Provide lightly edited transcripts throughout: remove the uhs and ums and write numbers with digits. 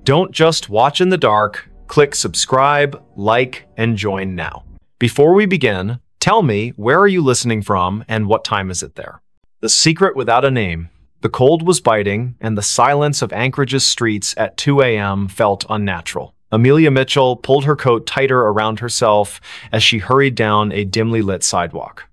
Don't just watch in the dark. Click subscribe, like, and join now. Before we begin, tell me, where are you listening from and what time is it there? The secret without a name. The cold was biting, and the silence of Anchorage's streets at 2 a.m. felt unnatural. Amelia Mitchell pulled her coat tighter around herself as she hurried down a dimly lit sidewalk.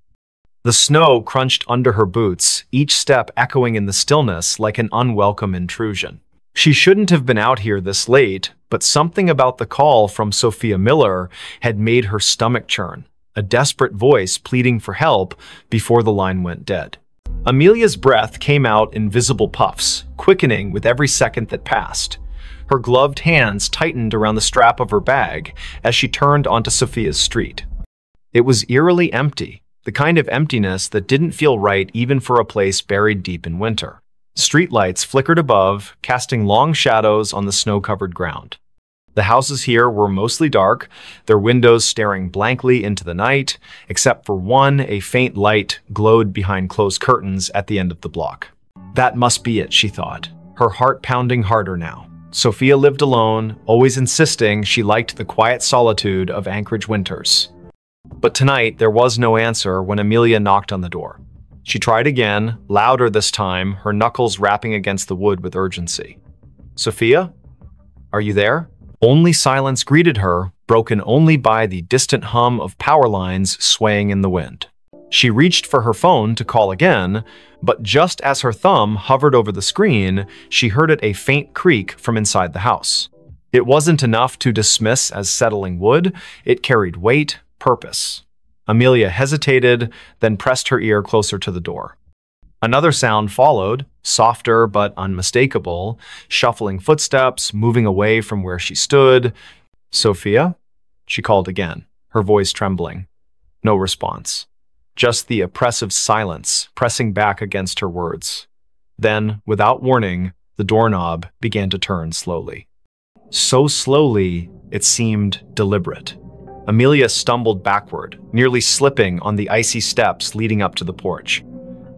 The snow crunched under her boots, each step echoing in the stillness like an unwelcome intrusion. She shouldn't have been out here this late, but something about the call from Sophia Miller had made her stomach churn, a desperate voice pleading for help before the line went dead. Amelia's breath came out in visible puffs, quickening with every second that passed. Her gloved hands tightened around the strap of her bag as she turned onto Sophia's street. It was eerily empty, the kind of emptiness that didn't feel right even for a place buried deep in winter. Streetlights flickered above, casting long shadows on the snow-covered ground. The houses here were mostly dark, their windows staring blankly into the night, except for one, a faint light glowed behind closed curtains at the end of the block. That must be it, she thought, her heart pounding harder now. Sophia lived alone, always insisting she liked the quiet solitude of Anchorage winters. But tonight, there was no answer when Amelia knocked on the door. She tried again, louder this time, her knuckles rapping against the wood with urgency. "Sophia? Are you there?" Only silence greeted her, broken only by the distant hum of power lines swaying in the wind. She reached for her phone to call again, but just as her thumb hovered over the screen, she heard it a faint creak from inside the house. It wasn't enough to dismiss as settling wood, it carried weight, purpose. Amelia hesitated, then pressed her ear closer to the door. Another sound followed, softer but unmistakable, shuffling footsteps, moving away from where she stood. "Sophia?" she called again, her voice trembling. No response. Just the oppressive silence pressing back against her words. Then, without warning, the doorknob began to turn slowly. So slowly, it seemed deliberate. Amelia stumbled backward, nearly slipping on the icy steps leading up to the porch.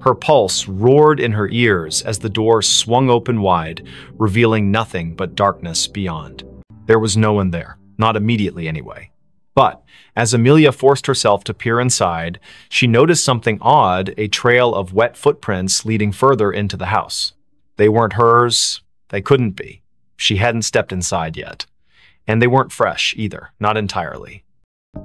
Her pulse roared in her ears as the door swung open wide, revealing nothing but darkness beyond. There was no one there, not immediately anyway. But as Amelia forced herself to peer inside, she noticed something odd, a trail of wet footprints leading further into the house. They weren't hers. They couldn't be. She hadn't stepped inside yet. And they weren't fresh either, not entirely.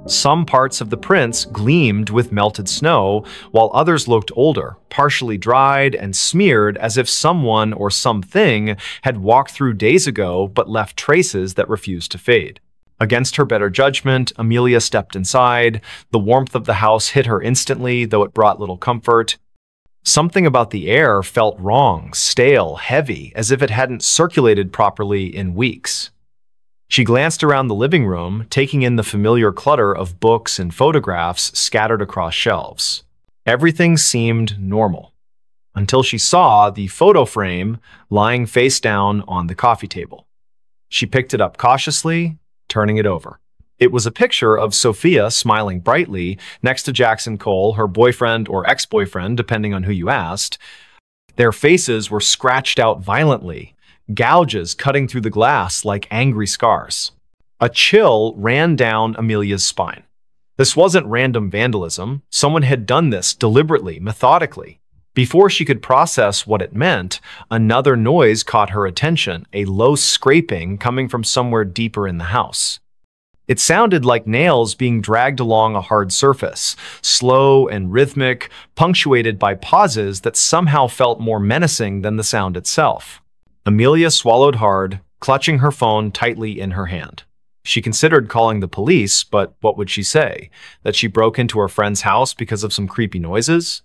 Some parts of the prints gleamed with melted snow, while others looked older, partially dried and smeared as if someone or something had walked through days ago but left traces that refused to fade. Against her better judgment, Amelia stepped inside. The warmth of the house hit her instantly, though it brought little comfort. Something about the air felt wrong, stale, heavy, as if it hadn't circulated properly in weeks. She glanced around the living room, taking in the familiar clutter of books and photographs scattered across shelves. Everything seemed normal, until she saw the photo frame lying face down on the coffee table. She picked it up cautiously, turning it over. It was a picture of Sophia smiling brightly next to Jackson Cole, her boyfriend or ex-boyfriend, depending on who you asked. Their faces were scratched out violently, gouges cutting through the glass like angry scars. A chill ran down Amelia's spine. This wasn't random vandalism. Someone had done this deliberately, methodically. Before she could process what it meant, another noise caught her attention, a low scraping coming from somewhere deeper in the house. It sounded like nails being dragged along a hard surface, slow and rhythmic, punctuated by pauses that somehow felt more menacing than the sound itself. Amelia swallowed hard, clutching her phone tightly in her hand. She considered calling the police, but what would she say? That she broke into her friend's house because of some creepy noises?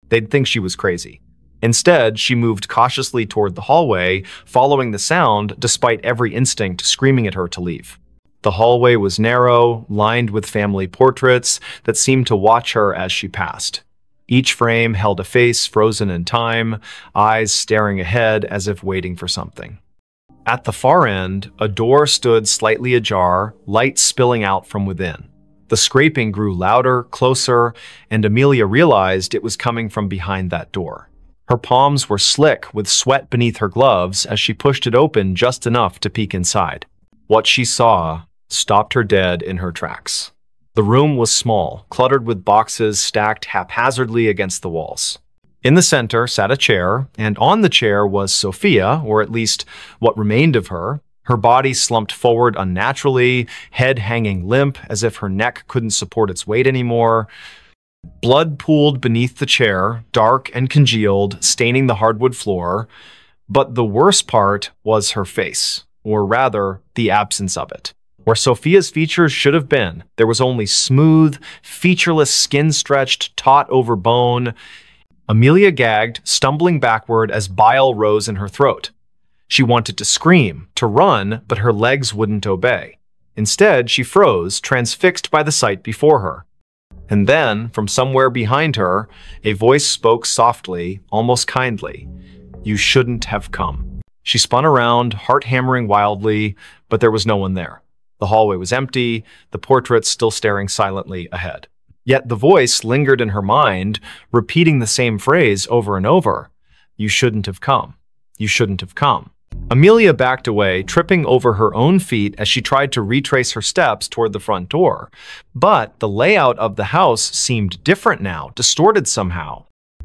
They'd think she was crazy. Instead, she moved cautiously toward the hallway, following the sound despite every instinct screaming at her to leave. The hallway was narrow, lined with family portraits that seemed to watch her as she passed. Each frame held a face frozen in time, eyes staring ahead as if waiting for something. At the far end, a door stood slightly ajar, light spilling out from within. The scraping grew louder, closer, and Amelia realized it was coming from behind that door. Her palms were slick with sweat beneath her gloves as she pushed it open just enough to peek inside. What she saw stopped her dead in her tracks. The room was small, cluttered with boxes stacked haphazardly against the walls. In the center sat a chair, and on the chair was Sophia, or at least what remained of her. Her body slumped forward unnaturally, head hanging limp as if her neck couldn't support its weight anymore. Blood pooled beneath the chair, dark and congealed, staining the hardwood floor. But the worst part was her face, or rather, the absence of it. Where Sophia's features should have been, there was only smooth, featureless skin stretched taut over bone. Amelia gagged, stumbling backward as bile rose in her throat. She wanted to scream, to run, but her legs wouldn't obey. Instead, she froze, transfixed by the sight before her. And then, from somewhere behind her, a voice spoke softly, almost kindly. "You shouldn't have come." She spun around, heart hammering wildly, but there was no one there. The hallway was empty, the portraits still staring silently ahead. Yet the voice lingered in her mind, repeating the same phrase over and over. "You shouldn't have come. You shouldn't have come." Amelia backed away, tripping over her own feet as she tried to retrace her steps toward the front door. But the layout of the house seemed different now, distorted somehow.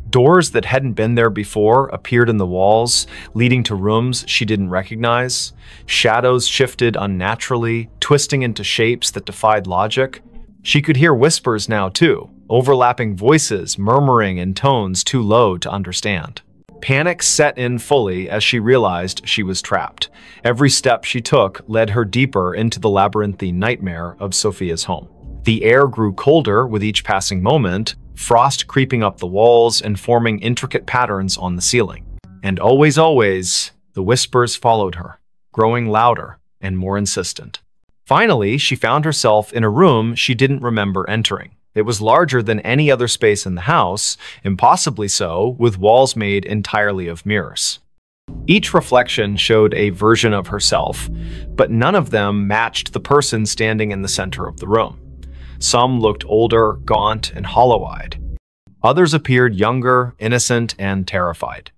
Doors that hadn't been there before appeared in the walls, leading to rooms she didn't recognize. Shadows shifted unnaturally, twisting into shapes that defied logic. She could hear whispers now, too, overlapping voices murmuring in tones too low to understand. Panic set in fully as she realized she was trapped. Every step she took led her deeper into the labyrinthine nightmare of Sophia's home. The air grew colder with each passing moment, frost creeping up the walls and forming intricate patterns on the ceiling. And always, the whispers followed her, growing louder and more insistent. Finally, she found herself in a room she didn't remember entering. It was larger than any other space in the house, impossibly so, with walls made entirely of mirrors. Each reflection showed a version of herself, but none of them matched the person standing in the center of the room. Some looked older, gaunt, and hollow-eyed. Others appeared younger, innocent, and terrified.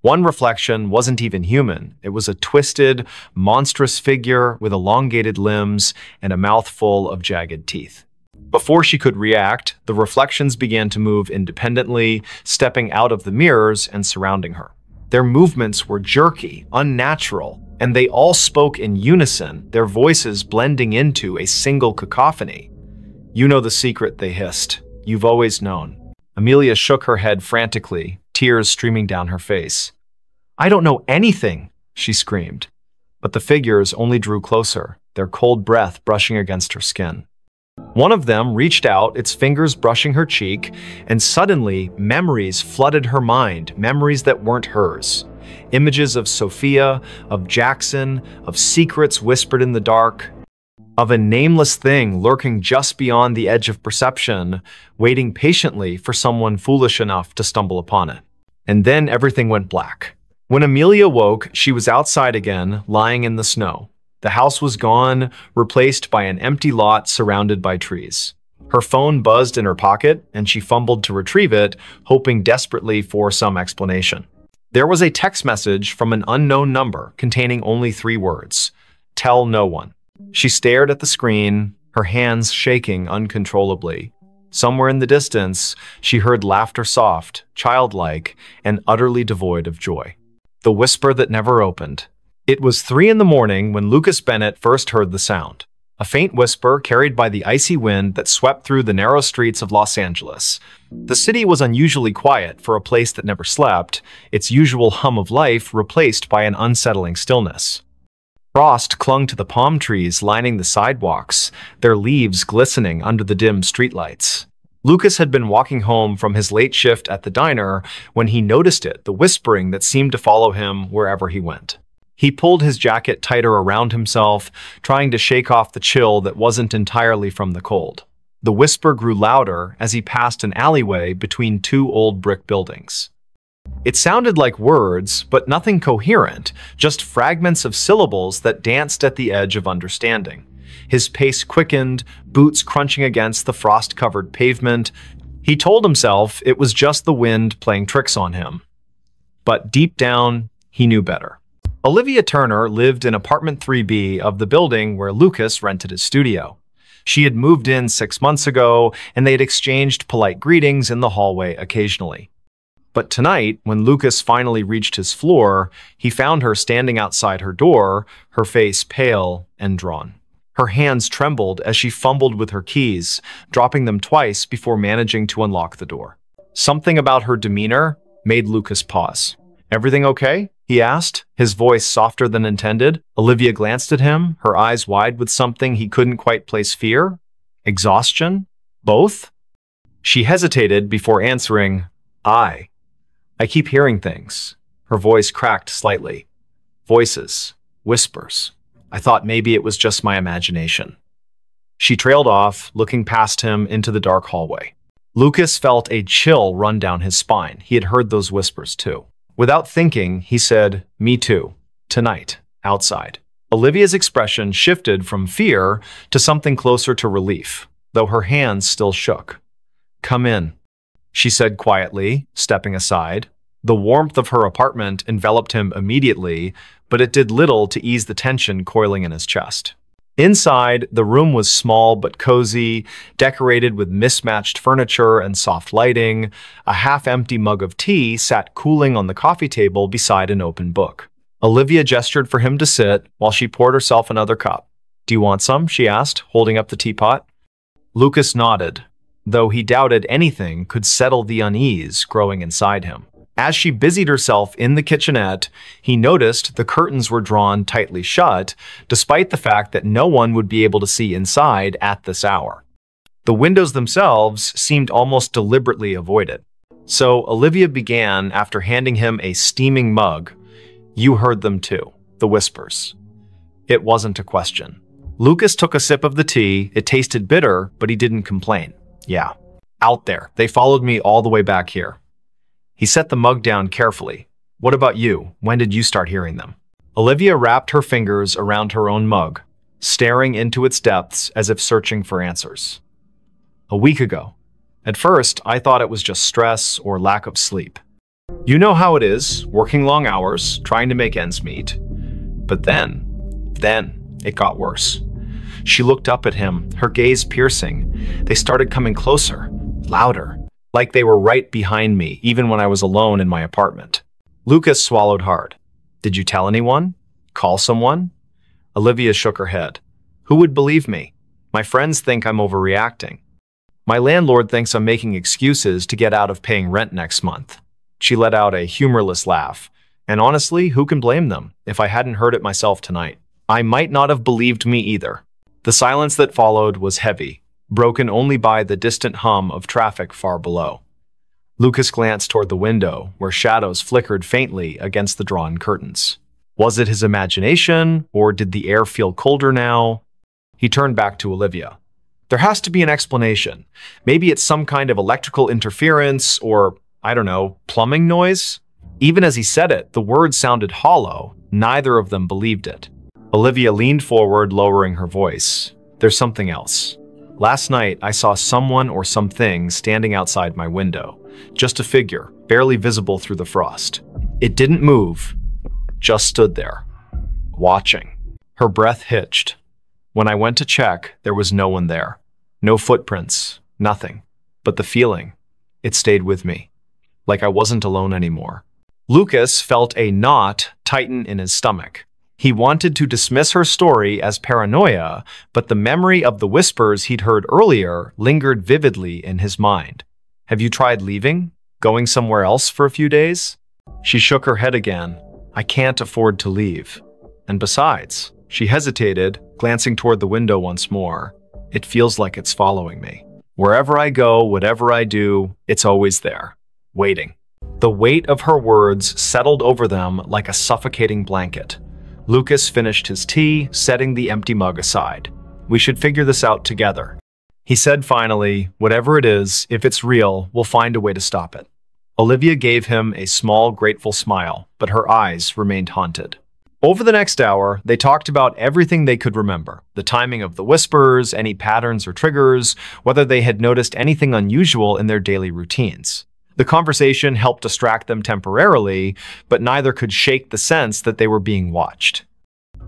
One reflection wasn't even human. It was a twisted, monstrous figure with elongated limbs and a mouth full of jagged teeth. Before she could react, the reflections began to move independently, stepping out of the mirrors and surrounding her. Their movements were jerky, unnatural, and they all spoke in unison, their voices blending into a single cacophony. "You know the secret," they hissed. "You've always known." Amelia shook her head frantically, tears streaming down her face. "I don't know anything," she screamed. But the figures only drew closer, their cold breath brushing against her skin. One of them reached out, its fingers brushing her cheek, and suddenly memories flooded her mind, memories that weren't hers. Images of Sophia, of Jackson, of secrets whispered in the dark, of a nameless thing lurking just beyond the edge of perception, waiting patiently for someone foolish enough to stumble upon it. And then everything went black. When Amelia woke, she was outside again, lying in the snow. The house was gone, replaced by an empty lot surrounded by trees. Her phone buzzed in her pocket, and she fumbled to retrieve it, hoping desperately for some explanation. There was a text message from an unknown number containing only 3 words: "Tell no one." She stared at the screen, her hands shaking uncontrollably. Somewhere in the distance, she heard laughter, soft, childlike, and utterly devoid of joy. The whisper that never opened. It was 3 in the morning when Lucas Bennett first heard the sound. A faint whisper carried by the icy wind that swept through the narrow streets of Los Angeles. The city was unusually quiet for a place that never slept, its usual hum of life replaced by an unsettling stillness. Frost clung to the palm trees lining the sidewalks, their leaves glistening under the dim streetlights. Lucas had been walking home from his late shift at the diner when he noticed it, the whispering that seemed to follow him wherever he went. He pulled his jacket tighter around himself, trying to shake off the chill that wasn't entirely from the cold. The whisper grew louder as he passed an alleyway between 2 old brick buildings. It sounded like words, but nothing coherent, just fragments of syllables that danced at the edge of understanding. His pace quickened, boots crunching against the frost-covered pavement. He told himself it was just the wind playing tricks on him. But deep down, he knew better. Olivia Turner lived in apartment 3B of the building where Lucas rented his studio. She had moved in 6 months ago, and they had exchanged polite greetings in the hallway occasionally. But tonight, when Lucas finally reached his floor, he found her standing outside her door, her face pale and drawn. Her hands trembled as she fumbled with her keys, dropping them twice before managing to unlock the door. Something about her demeanor made Lucas pause. "Everything okay?" he asked, his voice softer than intended. Olivia glanced at him, her eyes wide with something he couldn't quite place. Fear? Exhaustion? Both? She hesitated before answering, I keep hearing things." Her voice cracked slightly. Voices. Whispers. I thought maybe it was just my imagination. She trailed off, looking past him into the dark hallway. Lucas felt a chill run down his spine. He had heard those whispers too. Without thinking, he said, "Me too. Tonight. Outside." Olivia's expression shifted from fear to something closer to relief, though her hands still shook. "Come in," she said quietly, stepping aside. The warmth of her apartment enveloped him immediately, but it did little to ease the tension coiling in his chest. Inside, the room was small but cozy, decorated with mismatched furniture and soft lighting. A half-empty mug of tea sat cooling on the coffee table beside an open book. Olivia gestured for him to sit while she poured herself another cup. "Do you want some?" she asked, holding up the teapot. Lucas nodded, though he doubted anything could settle the unease growing inside him. As she busied herself in the kitchenette, he noticed the curtains were drawn tightly shut, despite the fact that no one would be able to see inside at this hour. The windows themselves seemed almost deliberately avoided. So Olivia began after handing him a steaming mug. "You heard them too, the whispers." It wasn't a question. Lucas took a sip of the tea. It tasted bitter, but he didn't complain. "Yeah, out there. They followed me all the way back here." He set the mug down carefully. "What about you? When did you start hearing them?" Olivia wrapped her fingers around her own mug, staring into its depths as if searching for answers. "A week ago. At first, I thought it was just stress or lack of sleep. You know how it is, working long hours, trying to make ends meet. But then it got worse." She looked up at him, her gaze piercing. "They started coming closer, louder. Like they were right behind me, even when I was alone in my apartment." Lucas swallowed hard. "Did you tell anyone? Call someone?" Olivia shook her head. "Who would believe me? My friends think I'm overreacting. My landlord thinks I'm making excuses to get out of paying rent next month." She let out a humorless laugh. "And honestly, who can blame them? If I hadn't heard it myself tonight, I might not have believed me either." The silence that followed was heavy, broken only by the distant hum of traffic far below. Lucas glanced toward the window, where shadows flickered faintly against the drawn curtains. Was it his imagination, or did the air feel colder now? He turned back to Olivia. "There has to be an explanation. Maybe it's some kind of electrical interference, or, I don't know, plumbing noise?" Even as he said it, the words sounded hollow. Neither of them believed it. Olivia leaned forward, lowering her voice. "There's something else. Last night, I saw someone or something standing outside my window. Just a figure, barely visible through the frost. It didn't move, just stood there, watching." Her breath hitched. "When I went to check, there was no one there. No footprints, nothing. But the feeling, it stayed with me. Like I wasn't alone anymore." Lucas felt a knot tighten in his stomach. He wanted to dismiss her story as paranoia, but the memory of the whispers he'd heard earlier lingered vividly in his mind. "Have you tried leaving? Going somewhere else for a few days?" She shook her head again. "I can't afford to leave. And besides," she hesitated, glancing toward the window once more, "it feels like it's following me. Wherever I go, whatever I do, it's always there, waiting." The weight of her words settled over them like a suffocating blanket. Lucas finished his tea, setting the empty mug aside. "We should figure this out together," he said finally. "Whatever it is, if it's real, we'll find a way to stop it." Olivia gave him a small, grateful smile, but her eyes remained haunted. Over the next hour, they talked about everything they could remember. The timing of the whispers, any patterns or triggers, whether they had noticed anything unusual in their daily routines. The conversation helped distract them temporarily, but neither could shake the sense that they were being watched.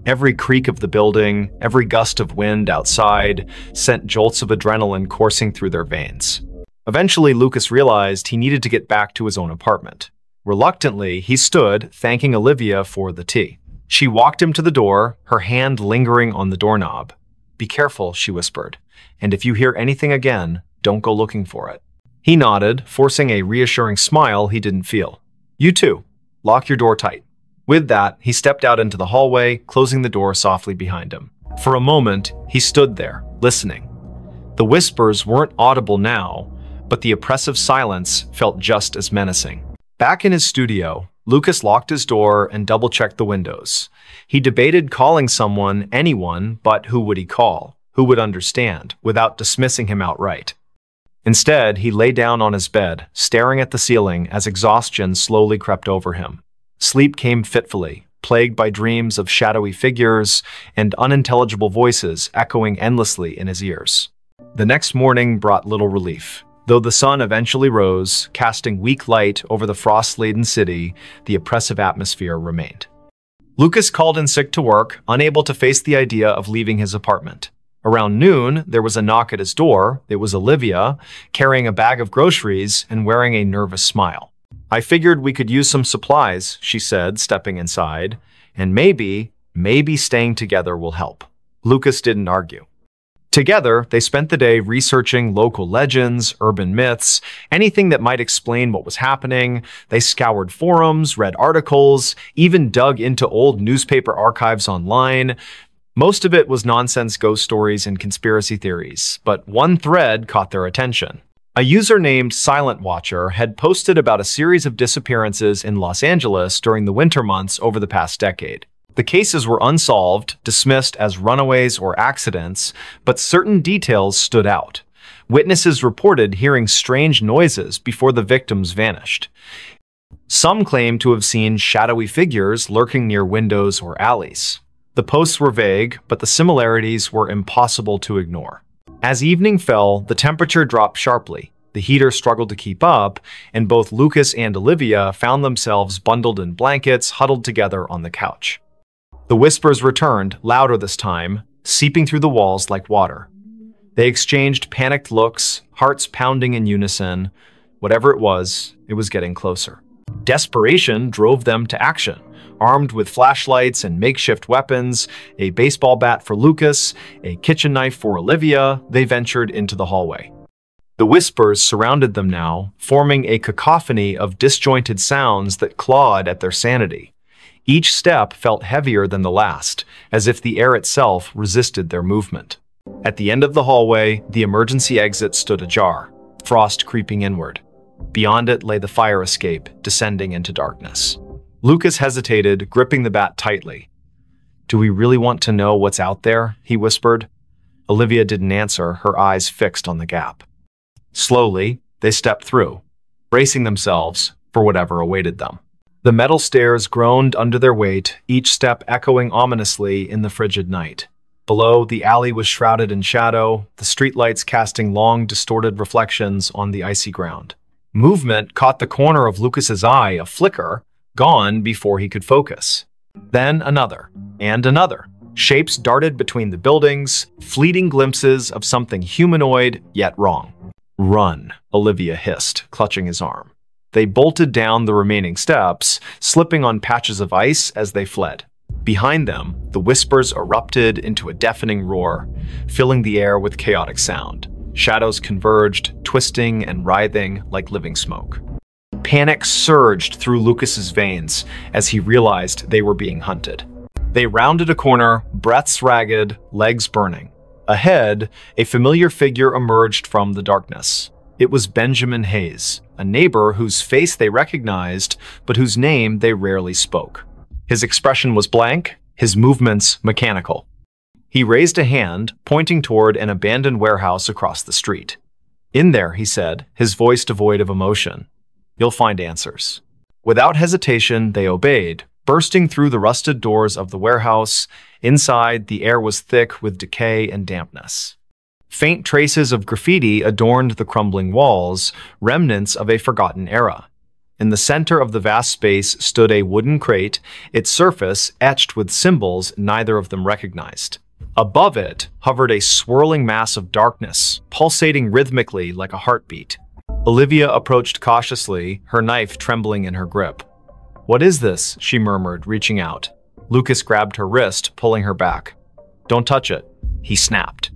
Every creak of the building, every gust of wind outside, sent jolts of adrenaline coursing through their veins. Eventually, Lucas realized he needed to get back to his own apartment. Reluctantly, he stood, thanking Olivia for the tea. She walked him to the door, her hand lingering on the doorknob. "Be careful," she whispered, "and if you hear anything again, don't go looking for it." He nodded, forcing a reassuring smile he didn't feel. "You too. Lock your door tight." With that, he stepped out into the hallway, closing the door softly behind him. For a moment, he stood there, listening. The whispers weren't audible now, but the oppressive silence felt just as menacing. Back in his studio, Lucas locked his door and double-checked the windows. He debated calling someone, anyone, but who would he call? Who would understand, without dismissing him outright? Instead, he lay down on his bed, staring at the ceiling as exhaustion slowly crept over him. Sleep came fitfully, plagued by dreams of shadowy figures and unintelligible voices echoing endlessly in his ears. The next morning brought little relief. Though the sun eventually rose, casting weak light over the frost-laden city, the oppressive atmosphere remained. Lucas called in sick to work, unable to face the idea of leaving his apartment. Around noon, there was a knock at his door. It was Olivia, carrying a bag of groceries and wearing a nervous smile. "I figured we could use some supplies," she said, stepping inside, "and maybe staying together will help." Lucas didn't argue. Together, they spent the day researching local legends, urban myths, anything that might explain what was happening. They scoured forums, read articles, even dug into old newspaper archives online. Most of it was nonsense ghost stories and conspiracy theories, but one thread caught their attention. A user named Silent Watcher had posted about a series of disappearances in Los Angeles during the winter months over the past decade. The cases were unsolved, dismissed as runaways or accidents, but certain details stood out. Witnesses reported hearing strange noises before the victims vanished. Some claimed to have seen shadowy figures lurking near windows or alleys. The posts were vague, but the similarities were impossible to ignore. As evening fell, the temperature dropped sharply. The heater struggled to keep up, and both Lucas and Olivia found themselves bundled in blankets, huddled together on the couch. The whispers returned, louder this time, seeping through the walls like water. They exchanged panicked looks, hearts pounding in unison. Whatever it was getting closer. Desperation drove them to action. Armed with flashlights and makeshift weapons, a baseball bat for Lucas, a kitchen knife for Olivia, they ventured into the hallway. The whispers surrounded them now, forming a cacophony of disjointed sounds that clawed at their sanity. Each step felt heavier than the last, as if the air itself resisted their movement. At the end of the hallway, the emergency exit stood ajar, frost creeping inward. Beyond it lay the fire escape, descending into darkness. Lucas hesitated, gripping the bat tightly. "Do we really want to know what's out there?" he whispered. Olivia didn't answer, her eyes fixed on the gap. Slowly, they stepped through, bracing themselves for whatever awaited them. The metal stairs groaned under their weight, each step echoing ominously in the frigid night. Below, the alley was shrouded in shadow, the streetlights casting long, distorted reflections on the icy ground. Movement caught the corner of Lucas's eye, a flicker, gone before he could focus. Then another, and another. Shapes darted between the buildings, fleeting glimpses of something humanoid, yet wrong. "Run," Olivia hissed, clutching his arm. They bolted down the remaining steps, slipping on patches of ice as they fled. Behind them, the whispers erupted into a deafening roar, filling the air with chaotic sound. Shadows converged, twisting and writhing like living smoke. Panic surged through Lucas's veins as he realized they were being hunted. They rounded a corner, breaths ragged, legs burning. Ahead, a familiar figure emerged from the darkness. It was Benjamin Hayes, a neighbor whose face they recognized, but whose name they rarely spoke. His expression was blank, his movements mechanical. He raised a hand, pointing toward an abandoned warehouse across the street. "In there," he said, his voice devoid of emotion. "You'll find answers." Without hesitation, they obeyed, bursting through the rusted doors of the warehouse. Inside, the air was thick with decay and dampness. Faint traces of graffiti adorned the crumbling walls, remnants of a forgotten era. In the center of the vast space stood a wooden crate, its surface etched with symbols neither of them recognized. Above it hovered a swirling mass of darkness, pulsating rhythmically like a heartbeat. Olivia approached cautiously, her knife trembling in her grip. "What is this?" she murmured, reaching out. Lucas grabbed her wrist, pulling her back. "Don't touch it," he snapped.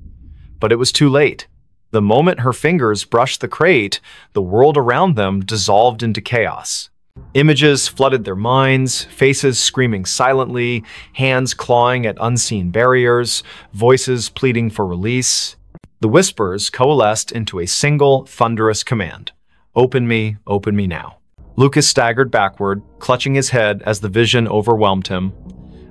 But it was too late. The moment her fingers brushed the crate, the world around them dissolved into chaos. Images flooded their minds, faces screaming silently, hands clawing at unseen barriers, voices pleading for release. The whispers coalesced into a single, thunderous command. Open me now." Lucas staggered backward, clutching his head as the vision overwhelmed him.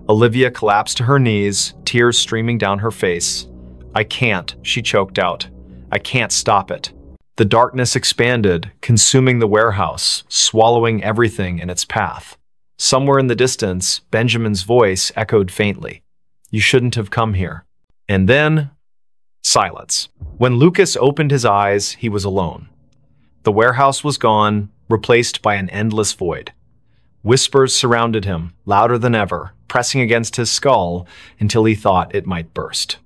Olivia collapsed to her knees, tears streaming down her face. "I can't," she choked out. "I can't stop it." The darkness expanded, consuming the warehouse, swallowing everything in its path. Somewhere in the distance, Benjamin's voice echoed faintly. "You shouldn't have come here." And then, silence. When Lucas opened his eyes, he was alone. The warehouse was gone, replaced by an endless void. Whispers surrounded him, louder than ever, pressing against his skull until he thought it might burst.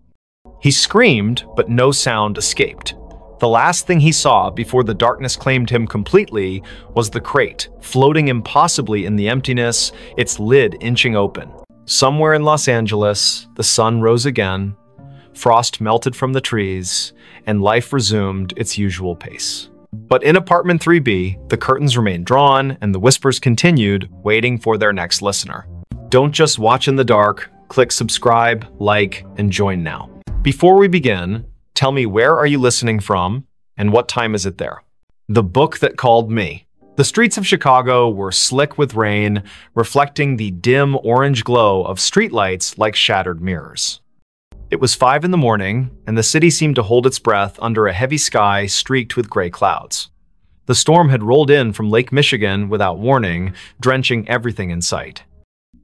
He screamed, but no sound escaped. The last thing he saw before the darkness claimed him completely was the crate, floating impossibly in the emptiness, its lid inching open. Somewhere in Los Angeles, the sun rose again, frost melted from the trees, and life resumed its usual pace. But in apartment 3B, the curtains remained drawn and the whispers continued, waiting for their next listener. Don't just watch in the dark, click subscribe, like, and join now. Before we begin, tell me, where are you listening from and what time is it there? The Book That Called Me. The streets of Chicago were slick with rain, reflecting the dim orange glow of streetlights like shattered mirrors. It was 5 in the morning, and the city seemed to hold its breath under a heavy sky streaked with gray clouds. The storm had rolled in from Lake Michigan without warning, drenching everything in sight.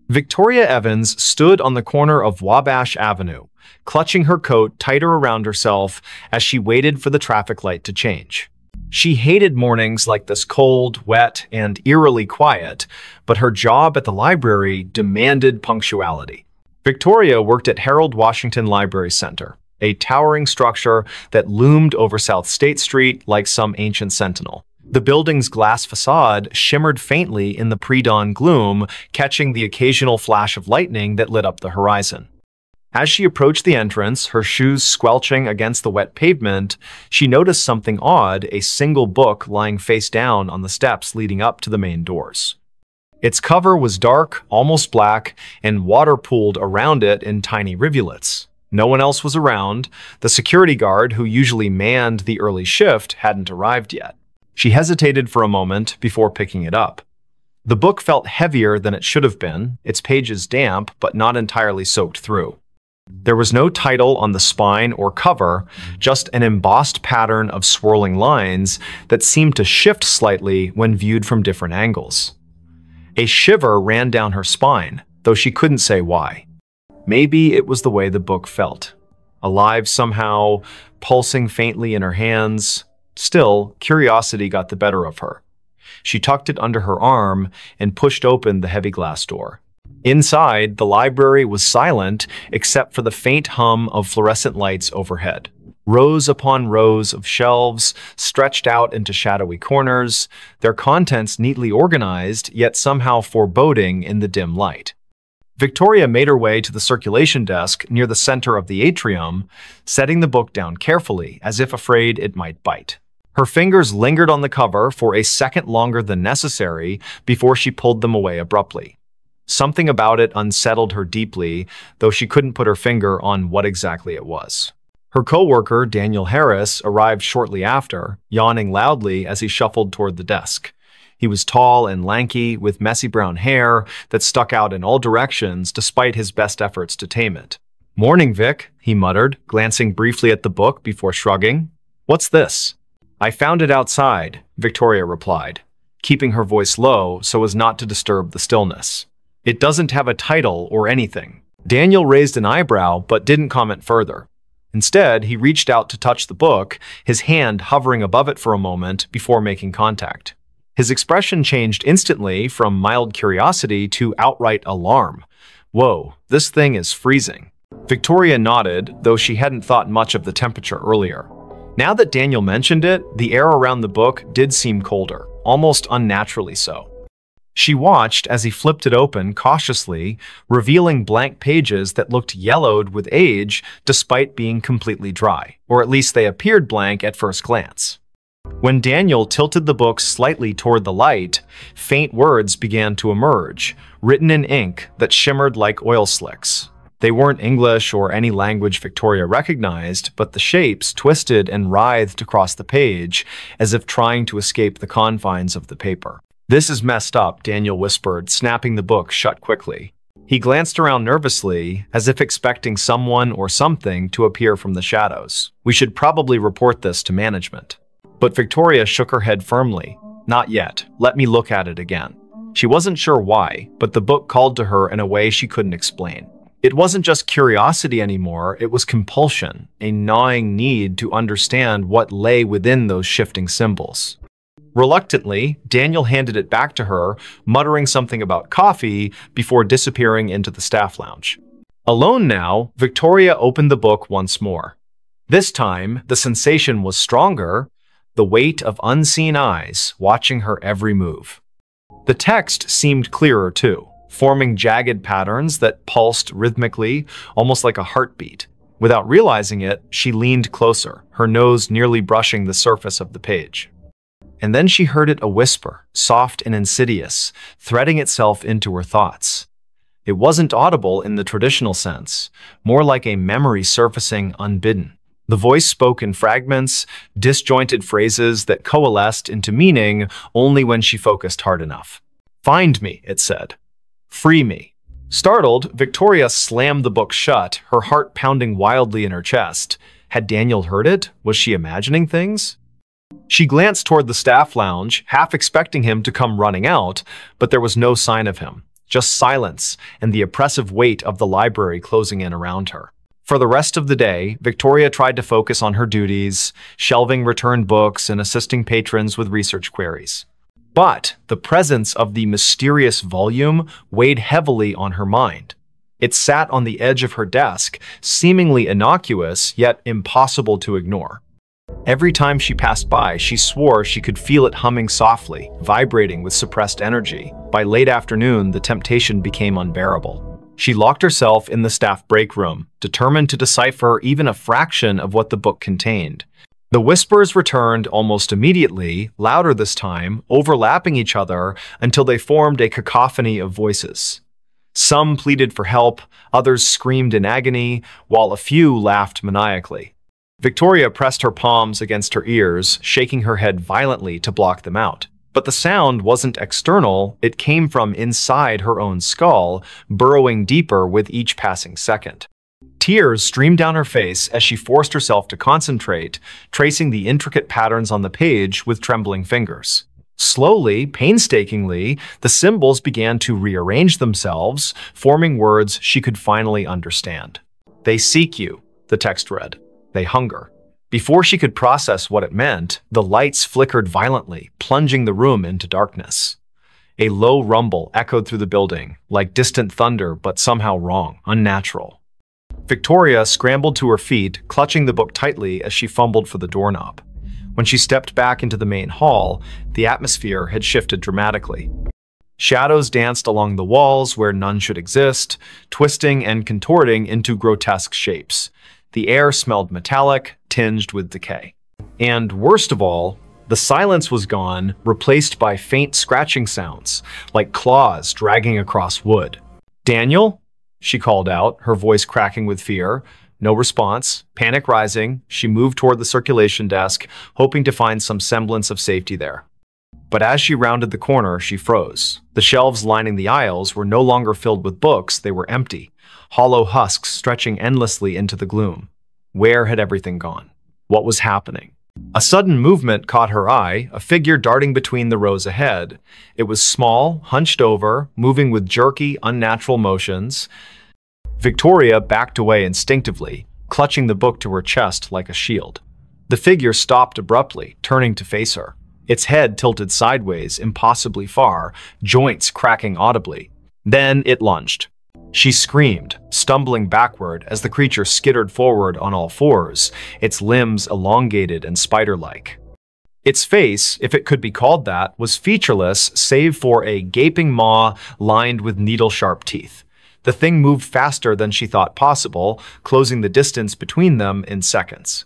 Victoria Evans stood on the corner of Wabash Avenue, clutching her coat tighter around herself as she waited for the traffic light to change. She hated mornings like this, cold, wet, and eerily quiet, but her job at the library demanded punctuality. Victoria worked at Harold Washington Library Center, a towering structure that loomed over South State Street like some ancient sentinel. The building's glass facade shimmered faintly in the pre-dawn gloom, catching the occasional flash of lightning that lit up the horizon. As she approached the entrance, her shoes squelching against the wet pavement, she noticed something odd, a single book lying face down on the steps leading up to the main doors. Its cover was dark, almost black, and water pooled around it in tiny rivulets. No one else was around. The security guard, who usually manned the early shift, hadn't arrived yet. She hesitated for a moment before picking it up. The book felt heavier than it should have been, its pages damp but not entirely soaked through. There was no title on the spine or cover, just an embossed pattern of swirling lines that seemed to shift slightly when viewed from different angles. A shiver ran down her spine, though she couldn't say why. Maybe it was the way the book felt. Alive somehow, pulsing faintly in her hands. Still, curiosity got the better of her. She tucked it under her arm and pushed open the heavy glass door. Inside, the library was silent except for the faint hum of fluorescent lights overhead. Rows upon rows of shelves stretched out into shadowy corners, their contents neatly organized, yet somehow foreboding in the dim light. Victoria made her way to the circulation desk near the center of the atrium, setting the book down carefully, as if afraid it might bite. Her fingers lingered on the cover for a second longer than necessary before she pulled them away abruptly. Something about it unsettled her deeply, though she couldn't put her finger on what exactly it was. Her coworker, Daniel Harris, arrived shortly after, yawning loudly as he shuffled toward the desk. He was tall and lanky, with messy brown hair that stuck out in all directions despite his best efforts to tame it. "Morning, Vic," he muttered, glancing briefly at the book before shrugging. "What's this?" "I found it outside," Victoria replied, keeping her voice low so as not to disturb the stillness. "It doesn't have a title or anything." Daniel raised an eyebrow but didn't comment further. Instead, he reached out to touch the book, his hand hovering above it for a moment before making contact. His expression changed instantly from mild curiosity to outright alarm. "Whoa, this thing is freezing." Victoria nodded, though she hadn't thought much of the temperature earlier. Now that Daniel mentioned it, the air around the book did seem colder, almost unnaturally so. She watched as he flipped it open cautiously, revealing blank pages that looked yellowed with age despite being completely dry, or at least they appeared blank at first glance. When Daniel tilted the book slightly toward the light, faint words began to emerge, written in ink that shimmered like oil slicks. They weren't English or any language Victoria recognized, but the shapes twisted and writhed across the page as if trying to escape the confines of the paper. "This is messed up," Daniel whispered, snapping the book shut quickly. He glanced around nervously, as if expecting someone or something to appear from the shadows. "We should probably report this to management." But Victoria shook her head firmly. "Not yet. Let me look at it again." She wasn't sure why, but the book called to her in a way she couldn't explain. It wasn't just curiosity anymore, it was compulsion, a gnawing need to understand what lay within those shifting symbols. Reluctantly, Daniel handed it back to her, muttering something about coffee before disappearing into the staff lounge. Alone now, Victoria opened the book once more. This time, the sensation was stronger, the weight of unseen eyes watching her every move. The text seemed clearer too, forming jagged patterns that pulsed rhythmically, almost like a heartbeat. Without realizing it, she leaned closer, her nose nearly brushing the surface of the page. And then she heard it a whisper, soft and insidious, threading itself into her thoughts. It wasn't audible in the traditional sense, more like a memory surfacing unbidden. The voice spoke in fragments, disjointed phrases that coalesced into meaning only when she focused hard enough. "Find me," it said. "Free me." Startled, Victoria slammed the book shut, her heart pounding wildly in her chest. Had Daniel heard it? Was she imagining things? She glanced toward the staff lounge, half expecting him to come running out, but there was no sign of him, just silence and the oppressive weight of the library closing in around her. For the rest of the day, Victoria tried to focus on her duties, shelving returned books and assisting patrons with research queries. But the presence of the mysterious volume weighed heavily on her mind. It sat on the edge of her desk, seemingly innocuous, yet impossible to ignore. Every time she passed by, she swore she could feel it humming softly, vibrating with suppressed energy. By late afternoon, the temptation became unbearable. She locked herself in the staff break room, determined to decipher even a fraction of what the book contained. The whispers returned almost immediately, louder this time, overlapping each other until they formed a cacophony of voices. Some pleaded for help, others screamed in agony, while a few laughed maniacally. Victoria pressed her palms against her ears, shaking her head violently to block them out. But the sound wasn't external, it came from inside her own skull, burrowing deeper with each passing second. Tears streamed down her face as she forced herself to concentrate, tracing the intricate patterns on the page with trembling fingers. Slowly, painstakingly, the symbols began to rearrange themselves, forming words she could finally understand. "They seek you," the text read. "They hunger." Before she could process what it meant, the lights flickered violently, plunging the room into darkness. A low rumble echoed through the building, like distant thunder, but somehow wrong, unnatural. Victoria scrambled to her feet, clutching the book tightly as she fumbled for the doorknob. When she stepped back into the main hall, the atmosphere had shifted dramatically. Shadows danced along the walls where none should exist, twisting and contorting into grotesque shapes. The air smelled metallic, tinged with decay. And worst of all, the silence was gone, replaced by faint scratching sounds, like claws dragging across wood. "Daniel?" she called out, her voice cracking with fear. No response. Panic rising, she moved toward the circulation desk, hoping to find some semblance of safety there. But as she rounded the corner, she froze. The shelves lining the aisles were no longer filled with books, they were empty, hollow husks stretching endlessly into the gloom. Where had everything gone? What was happening? A sudden movement caught her eye, a figure darting between the rows ahead. It was small, hunched over, moving with jerky, unnatural motions. Victoria backed away instinctively, clutching the book to her chest like a shield. The figure stopped abruptly, turning to face her. Its head tilted sideways, impossibly far, joints cracking audibly. Then it lunged. She screamed, stumbling backward as the creature skittered forward on all fours, its limbs elongated and spider-like. Its face, if it could be called that, was featureless save for a gaping maw lined with needle-sharp teeth. The thing moved faster than she thought possible, closing the distance between them in seconds.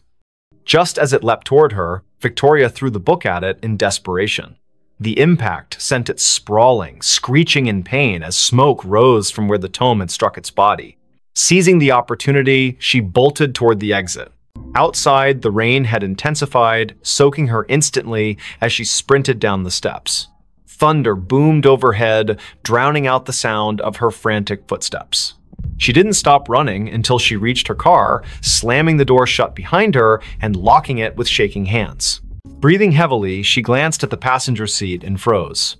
Just as it leapt toward her, Victoria threw the book at it in desperation. The impact sent it sprawling, screeching in pain as smoke rose from where the tome had struck its body. Seizing the opportunity, she bolted toward the exit. Outside, the rain had intensified, soaking her instantly as she sprinted down the steps. Thunder boomed overhead, drowning out the sound of her frantic footsteps. She didn't stop running until she reached her car, slamming the door shut behind her and locking it with shaking hands. Breathing heavily, she glanced at the passenger seat and froze.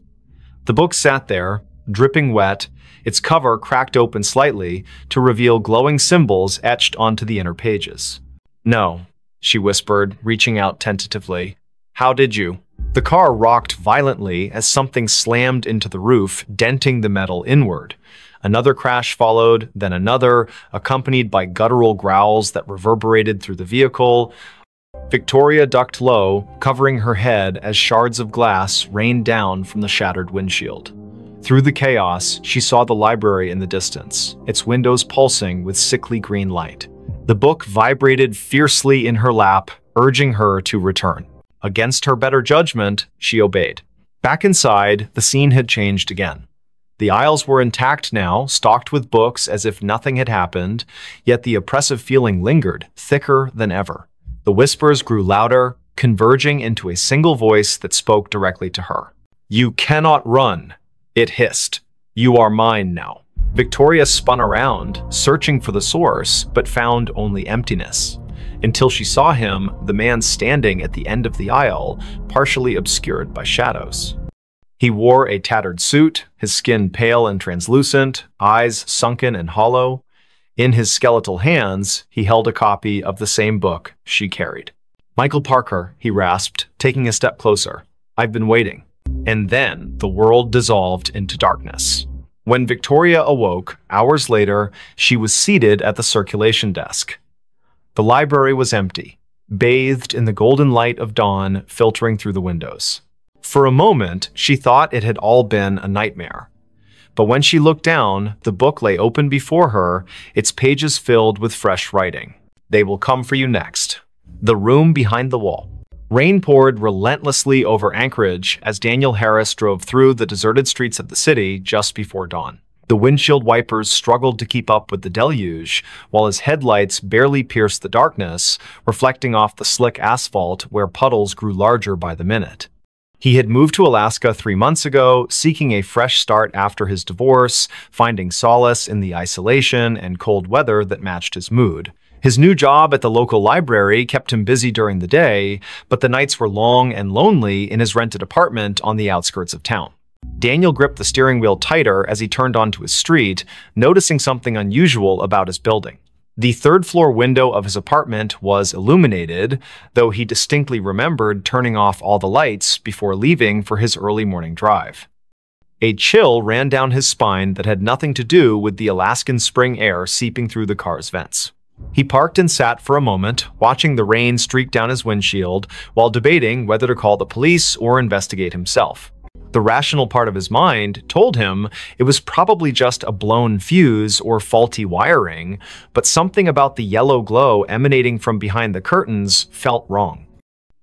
The book sat there, dripping wet, its cover cracked open slightly to reveal glowing symbols etched onto the inner pages. "No," she whispered, reaching out tentatively. "How did you?" The car rocked violently as something slammed into the roof, denting the metal inward. Another crash followed, then another, accompanied by guttural growls that reverberated through the vehicle. Victoria ducked low, covering her head as shards of glass rained down from the shattered windshield. Through the chaos, she saw the library in the distance, its windows pulsing with sickly green light. The book vibrated fiercely in her lap, urging her to return. Against her better judgment, she obeyed. Back inside, the scene had changed again. The aisles were intact now, stocked with books as if nothing had happened, yet the oppressive feeling lingered, thicker than ever. The whispers grew louder, converging into a single voice that spoke directly to her. "You cannot run," it hissed. "You are mine now." Victoria spun around, searching for the source, but found only emptiness. Until she saw him, the man standing at the end of the aisle, partially obscured by shadows. He wore a tattered suit, his skin pale and translucent, eyes sunken and hollow. In his skeletal hands, he held a copy of the same book she carried. "Michael Parker," he rasped, taking a step closer. "I've been waiting." And then the world dissolved into darkness. When Victoria awoke, hours later, she was seated at the circulation desk. The library was empty, bathed in the golden light of dawn filtering through the windows. For a moment, she thought it had all been a nightmare. But when she looked down, the book lay open before her, its pages filled with fresh writing. "They will come for you next." The room behind the wall. Rain poured relentlessly over Anchorage as Daniel Harris drove through the deserted streets of the city just before dawn. The windshield wipers struggled to keep up with the deluge, while his headlights barely pierced the darkness, reflecting off the slick asphalt where puddles grew larger by the minute. He had moved to Alaska 3 months ago, seeking a fresh start after his divorce, finding solace in the isolation and cold weather that matched his mood. His new job at the local library kept him busy during the day, but the nights were long and lonely in his rented apartment on the outskirts of town. Daniel gripped the steering wheel tighter as he turned onto his street, noticing something unusual about his building. The third-floor window of his apartment was illuminated, though he distinctly remembered turning off all the lights before leaving for his early morning drive. A chill ran down his spine that had nothing to do with the Alaskan spring air seeping through the car's vents. He parked and sat for a moment, watching the rain streak down his windshield while debating whether to call the police or investigate himself. The rational part of his mind told him it was probably just a blown fuse or faulty wiring, but something about the yellow glow emanating from behind the curtains felt wrong.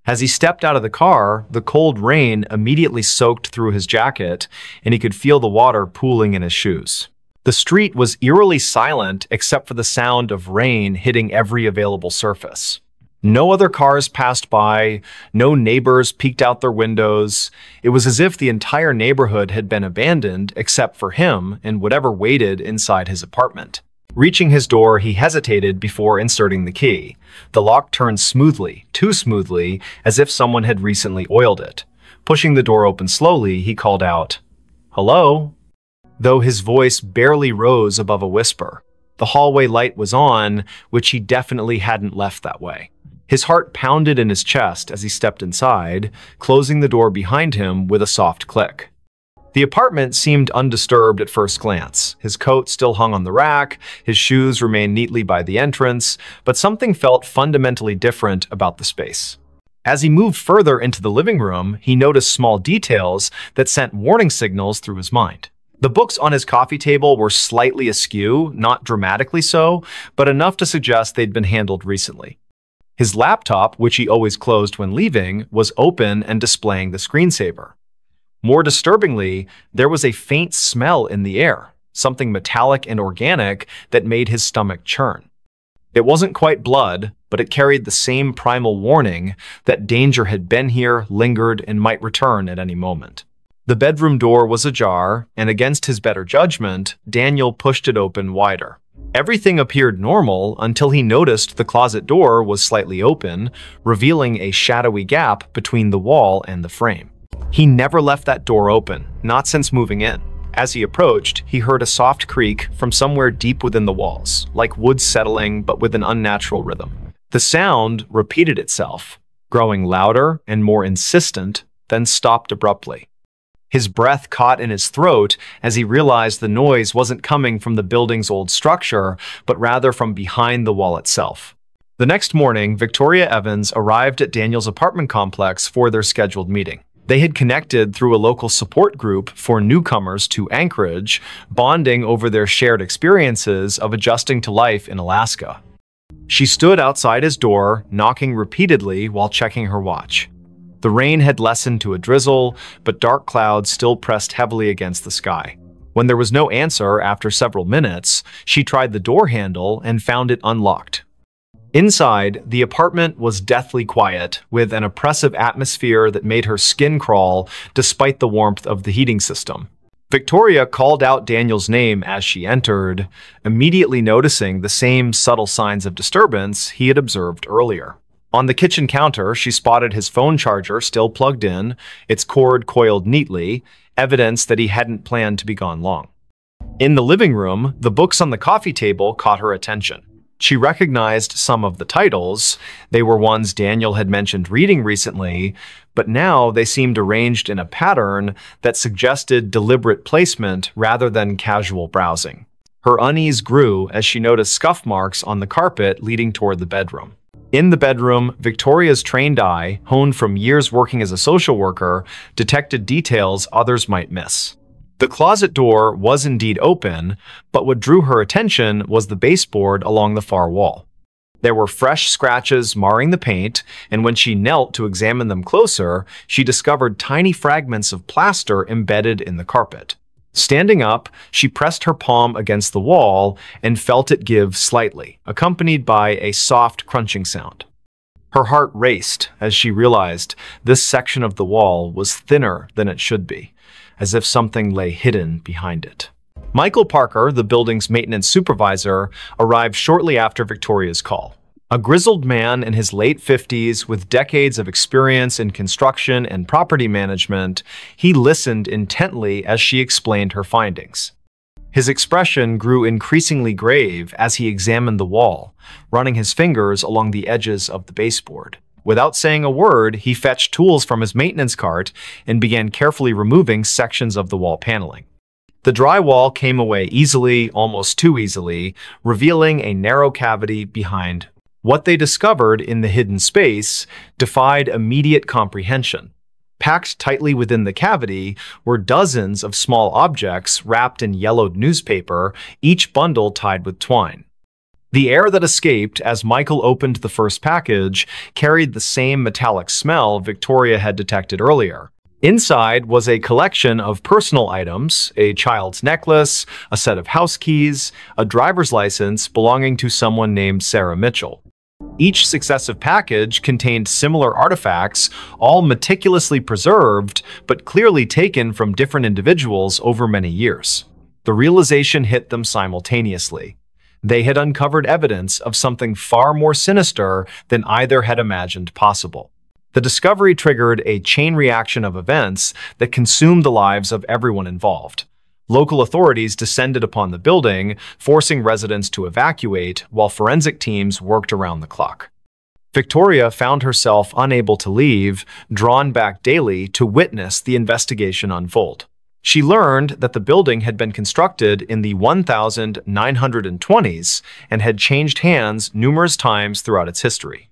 As he stepped out of the car, the cold rain immediately soaked through his jacket, and he could feel the water pooling in his shoes. The street was eerily silent except for the sound of rain hitting every available surface. No other cars passed by, no neighbors peeked out their windows. It was as if the entire neighborhood had been abandoned except for him and whatever waited inside his apartment. Reaching his door, he hesitated before inserting the key. The lock turned smoothly, too smoothly, as if someone had recently oiled it. Pushing the door open slowly, he called out, "Hello?" though his voice barely rose above a whisper. The hallway light was on, which he definitely hadn't left that way. His heart pounded in his chest as he stepped inside, closing the door behind him with a soft click. The apartment seemed undisturbed at first glance. His coat still hung on the rack, his shoes remained neatly by the entrance, but something felt fundamentally different about the space. As he moved further into the living room, he noticed small details that sent warning signals through his mind. The books on his coffee table were slightly askew, not dramatically so, but enough to suggest they'd been handled recently. His laptop, which he always closed when leaving, was open and displaying the screensaver. More disturbingly, there was a faint smell in the air, something metallic and organic that made his stomach churn. It wasn't quite blood, but it carried the same primal warning that danger had been here, lingered, and might return at any moment. The bedroom door was ajar, and against his better judgment, Daniel pushed it open wider. Everything appeared normal until he noticed the closet door was slightly open, revealing a shadowy gap between the wall and the frame. He never left that door open, not since moving in. As he approached, he heard a soft creak from somewhere deep within the walls, like wood settling but with an unnatural rhythm. The sound repeated itself, growing louder and more insistent, then stopped abruptly. His breath caught in his throat as he realized the noise wasn't coming from the building's old structure, but rather from behind the wall itself. The next morning, Victoria Evans arrived at Daniel's apartment complex for their scheduled meeting. They had connected through a local support group for newcomers to Anchorage, bonding over their shared experiences of adjusting to life in Alaska. She stood outside his door, knocking repeatedly while checking her watch. The rain had lessened to a drizzle, but dark clouds still pressed heavily against the sky. When there was no answer after several minutes, she tried the door handle and found it unlocked. Inside, the apartment was deathly quiet, with an oppressive atmosphere that made her skin crawl despite the warmth of the heating system. Victoria called out Daniel's name as she entered, immediately noticing the same subtle signs of disturbance he had observed earlier. On the kitchen counter, she spotted his phone charger still plugged in, its cord coiled neatly, evidence that he hadn't planned to be gone long. In the living room, the books on the coffee table caught her attention. She recognized some of the titles. They were ones Daniel had mentioned reading recently, but now they seemed arranged in a pattern that suggested deliberate placement rather than casual browsing. Her unease grew as she noticed scuff marks on the carpet leading toward the bedroom. In the bedroom, Victoria's trained eye, honed from years working as a social worker, detected details others might miss. The closet door was indeed open, but what drew her attention was the baseboard along the far wall. There were fresh scratches marring the paint, and when she knelt to examine them closer, she discovered tiny fragments of plaster embedded in the carpet. Standing up, she pressed her palm against the wall and felt it give slightly, accompanied by a soft crunching sound. Her heart raced as she realized this section of the wall was thinner than it should be, as if something lay hidden behind it. Michael Parker, the building's maintenance supervisor, arrived shortly after Victoria's call. A grizzled man in his late 50s with decades of experience in construction and property management, he listened intently as she explained her findings. His expression grew increasingly grave as he examined the wall, running his fingers along the edges of the baseboard. Without saying a word, he fetched tools from his maintenance cart and began carefully removing sections of the wall paneling. The drywall came away easily, almost too easily, revealing a narrow cavity behind. What they discovered in the hidden space defied immediate comprehension. Packed tightly within the cavity were dozens of small objects wrapped in yellowed newspaper, each bundle tied with twine. The air that escaped as Michael opened the first package carried the same metallic smell Victoria had detected earlier. Inside was a collection of personal items, a child's necklace, a set of house keys, a driver's license belonging to someone named Sarah Mitchell. Each successive package contained similar artifacts, all meticulously preserved, but clearly taken from different individuals over many years. The realization hit them simultaneously. They had uncovered evidence of something far more sinister than either had imagined possible. The discovery triggered a chain reaction of events that consumed the lives of everyone involved. Local authorities descended upon the building, forcing residents to evacuate while forensic teams worked around the clock. Victoria found herself unable to leave, drawn back daily to witness the investigation unfold. She learned that the building had been constructed in the 1920s and had changed hands numerous times throughout its history.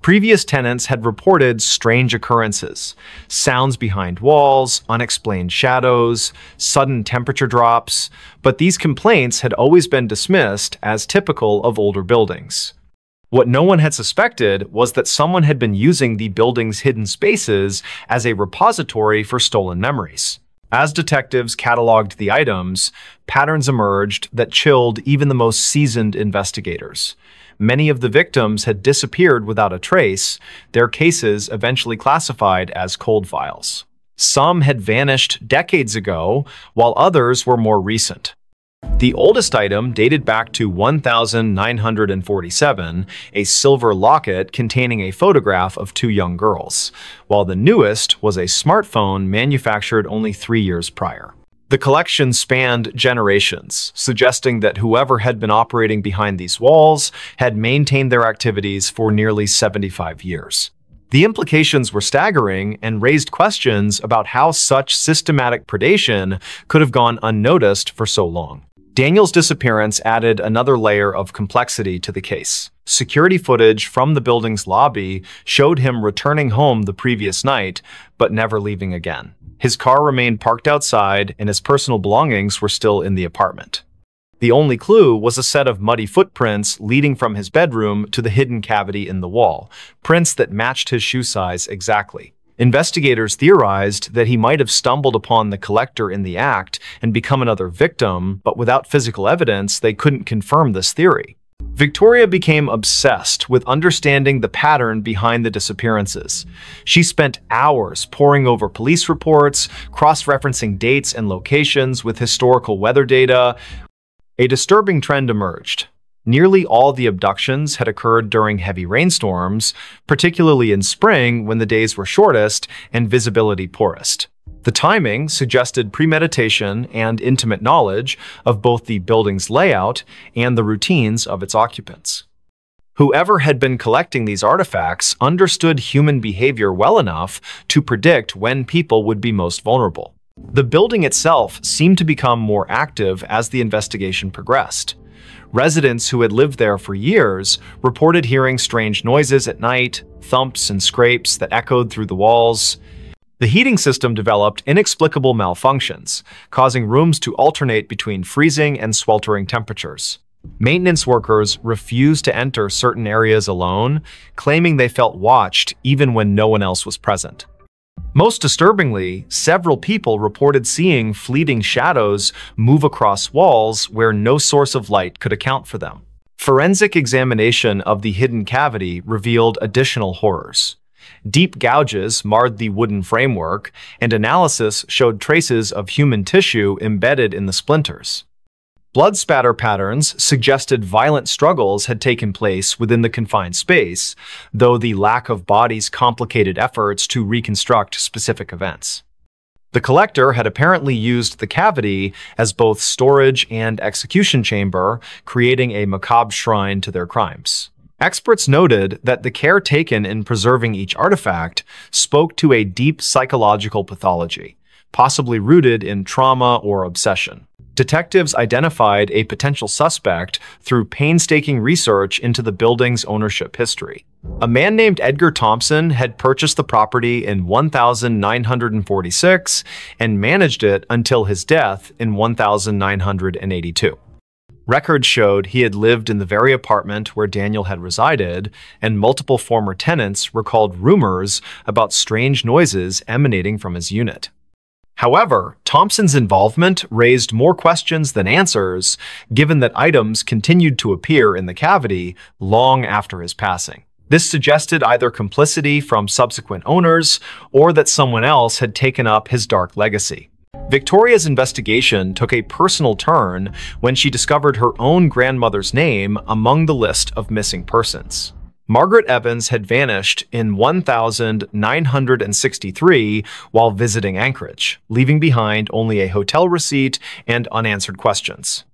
Previous tenants had reported strange occurrences, sounds behind walls, unexplained shadows, sudden temperature drops, but these complaints had always been dismissed as typical of older buildings. What no one had suspected was that someone had been using the building's hidden spaces as a repository for stolen memories. As detectives cataloged the items, patterns emerged that chilled even the most seasoned investigators. Many of the victims had disappeared without a trace, their cases eventually classified as cold files. Some had vanished decades ago, while others were more recent. The oldest item dated back to 1947, a silver locket containing a photograph of two young girls, while the newest was a smartphone manufactured only 3 years prior. The collection spanned generations, suggesting that whoever had been operating behind these walls had maintained their activities for nearly 75 years. The implications were staggering and raised questions about how such systematic predation could have gone unnoticed for so long. Daniel's disappearance added another layer of complexity to the case. Security footage from the building's lobby showed him returning home the previous night, but never leaving again. His car remained parked outside, and his personal belongings were still in the apartment. The only clue was a set of muddy footprints leading from his bedroom to the hidden cavity in the wall, prints that matched his shoe size exactly. Investigators theorized that he might have stumbled upon the collector in the act and become another victim, but without physical evidence, they couldn't confirm this theory. Victoria became obsessed with understanding the pattern behind the disappearances. She spent hours poring over police reports, cross-referencing dates and locations with historical weather data. A disturbing trend emerged. Nearly all the abductions had occurred during heavy rainstorms, particularly in spring when the days were shortest and visibility poorest. The timing suggested premeditation and intimate knowledge of both the building's layout and the routines of its occupants. Whoever had been collecting these artifacts understood human behavior well enough to predict when people would be most vulnerable. The building itself seemed to become more active as the investigation progressed. Residents who had lived there for years reported hearing strange noises at night, thumps and scrapes that echoed through the walls. The heating system developed inexplicable malfunctions, causing rooms to alternate between freezing and sweltering temperatures. Maintenance workers refused to enter certain areas alone, claiming they felt watched even when no one else was present. Most disturbingly, several people reported seeing fleeting shadows move across walls where no source of light could account for them. Forensic examination of the hidden cavity revealed additional horrors. Deep gouges marred the wooden framework, and analysis showed traces of human tissue embedded in the splinters. Blood spatter patterns suggested violent struggles had taken place within the confined space, though the lack of bodies complicated efforts to reconstruct specific events. The collector had apparently used the cavity as both storage and execution chamber, creating a macabre shrine to their crimes. Experts noted that the care taken in preserving each artifact spoke to a deep psychological pathology, possibly rooted in trauma or obsession. Detectives identified a potential suspect through painstaking research into the building's ownership history. A man named Edgar Thompson had purchased the property in 1946 and managed it until his death in 1982. Records showed he had lived in the very apartment where Daniel had resided, and multiple former tenants recalled rumors about strange noises emanating from his unit. However, Thompson's involvement raised more questions than answers, given that items continued to appear in the cavity long after his passing. This suggested either complicity from subsequent owners or that someone else had taken up his dark legacy. Victoria's investigation took a personal turn when she discovered her own grandmother's name among the list of missing persons. Margaret Evans had vanished in 1963 while visiting Anchorage, leaving behind only a hotel receipt and unanswered questions.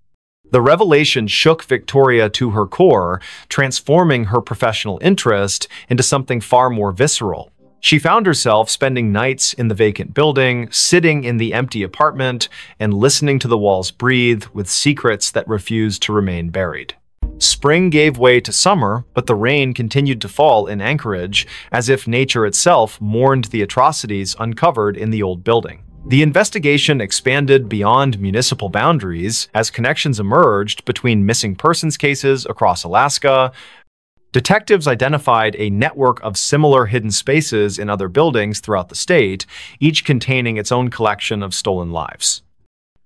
The revelation shook Victoria to her core, transforming her professional interest into something far more visceral. She found herself spending nights in the vacant building, sitting in the empty apartment, and listening to the walls breathe with secrets that refused to remain buried. Spring gave way to summer, but the rain continued to fall in Anchorage as if nature itself mourned the atrocities uncovered in the old building. The investigation expanded beyond municipal boundaries as connections emerged between missing persons cases across Alaska. Detectives identified a network of similar hidden spaces in other buildings throughout the state, each containing its own collection of stolen lives.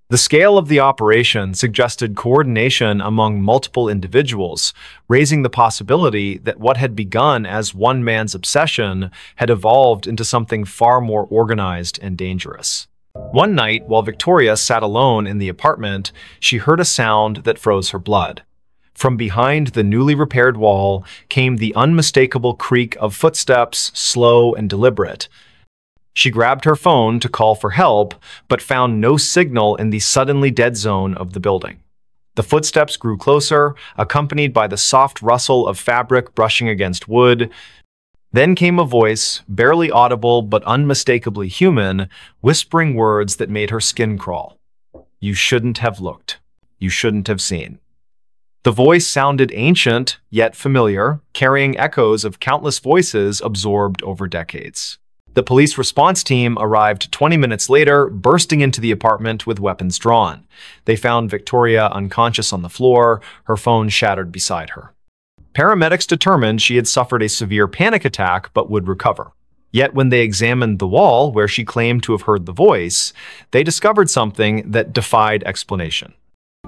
The scale of the operation suggested coordination among multiple individuals, raising the possibility that what had begun as one man's obsession had evolved into something far more organized and dangerous. One night, while Victoria sat alone in the apartment, she heard a sound that froze her blood. From behind the newly repaired wall came the unmistakable creak of footsteps, slow and deliberate. She grabbed her phone to call for help, but found no signal in the suddenly dead zone of the building. The footsteps grew closer, accompanied by the soft rustle of fabric brushing against wood. Then came a voice, barely audible but unmistakably human, whispering words that made her skin crawl. "You shouldn't have looked. You shouldn't have seen." The voice sounded ancient, yet familiar, carrying echoes of countless voices absorbed over decades. The police response team arrived 20 minutes later, bursting into the apartment with weapons drawn. They found Victoria unconscious on the floor, her phone shattered beside her. Paramedics determined she had suffered a severe panic attack but would recover. Yet when they examined the wall where she claimed to have heard the voice, they discovered something that defied explanation.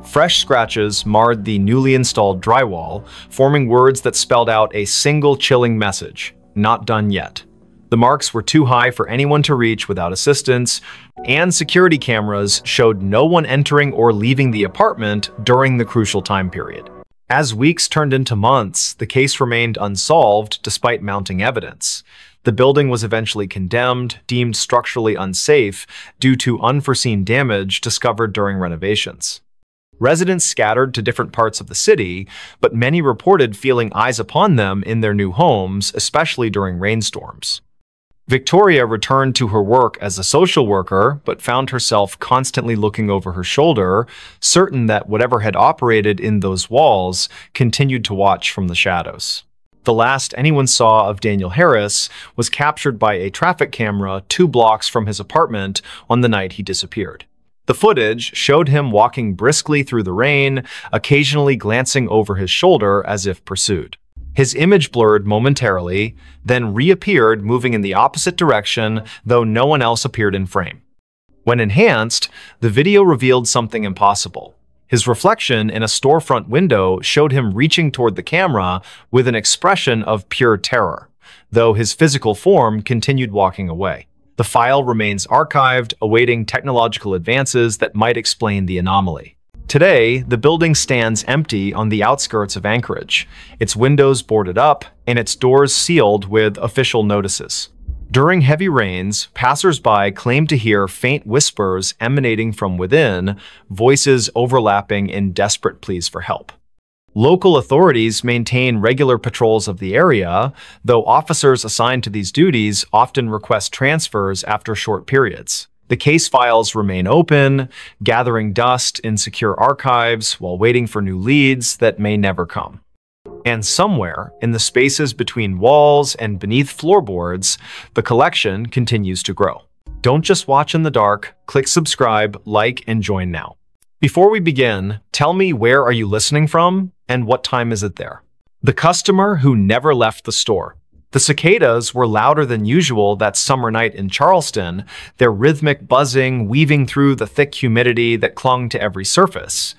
Fresh scratches marred the newly installed drywall, forming words that spelled out a single chilling message: "Not done yet." The marks were too high for anyone to reach without assistance, and security cameras showed no one entering or leaving the apartment during the crucial time period. As weeks turned into months, the case remained unsolved despite mounting evidence. The building was eventually condemned, deemed structurally unsafe due to unforeseen damage discovered during renovations. Residents scattered to different parts of the city, but many reported feeling eyes upon them in their new homes, especially during rainstorms. Victoria returned to her work as a social worker, but found herself constantly looking over her shoulder, certain that whatever had operated in those walls continued to watch from the shadows. The last anyone saw of Daniel Harris was captured by a traffic camera 2 blocks from his apartment on the night he disappeared. The footage showed him walking briskly through the rain, occasionally glancing over his shoulder as if pursued. His image blurred momentarily, then reappeared moving in the opposite direction, though no one else appeared in frame. When enhanced, the video revealed something impossible. His reflection in a storefront window showed him reaching toward the camera with an expression of pure terror, though his physical form continued walking away. The file remains archived, awaiting technological advances that might explain the anomaly. Today, the building stands empty on the outskirts of Anchorage, its windows boarded up and its doors sealed with official notices. During heavy rains, passers-by claim to hear faint whispers emanating from within, voices overlapping in desperate pleas for help. Local authorities maintain regular patrols of the area, though officers assigned to these duties often request transfers after short periods. The case files remain open, gathering dust in secure archives while waiting for new leads that may never come. And somewhere, in the spaces between walls and beneath floorboards, the collection continues to grow. Don't just watch in the dark, click subscribe, like, and join now. Before we begin, tell me, where are you listening from and what time is it there? The customer who never left the store. The cicadas were louder than usual that summer night in Charleston, their rhythmic buzzing weaving through the thick humidity that clung to every surface.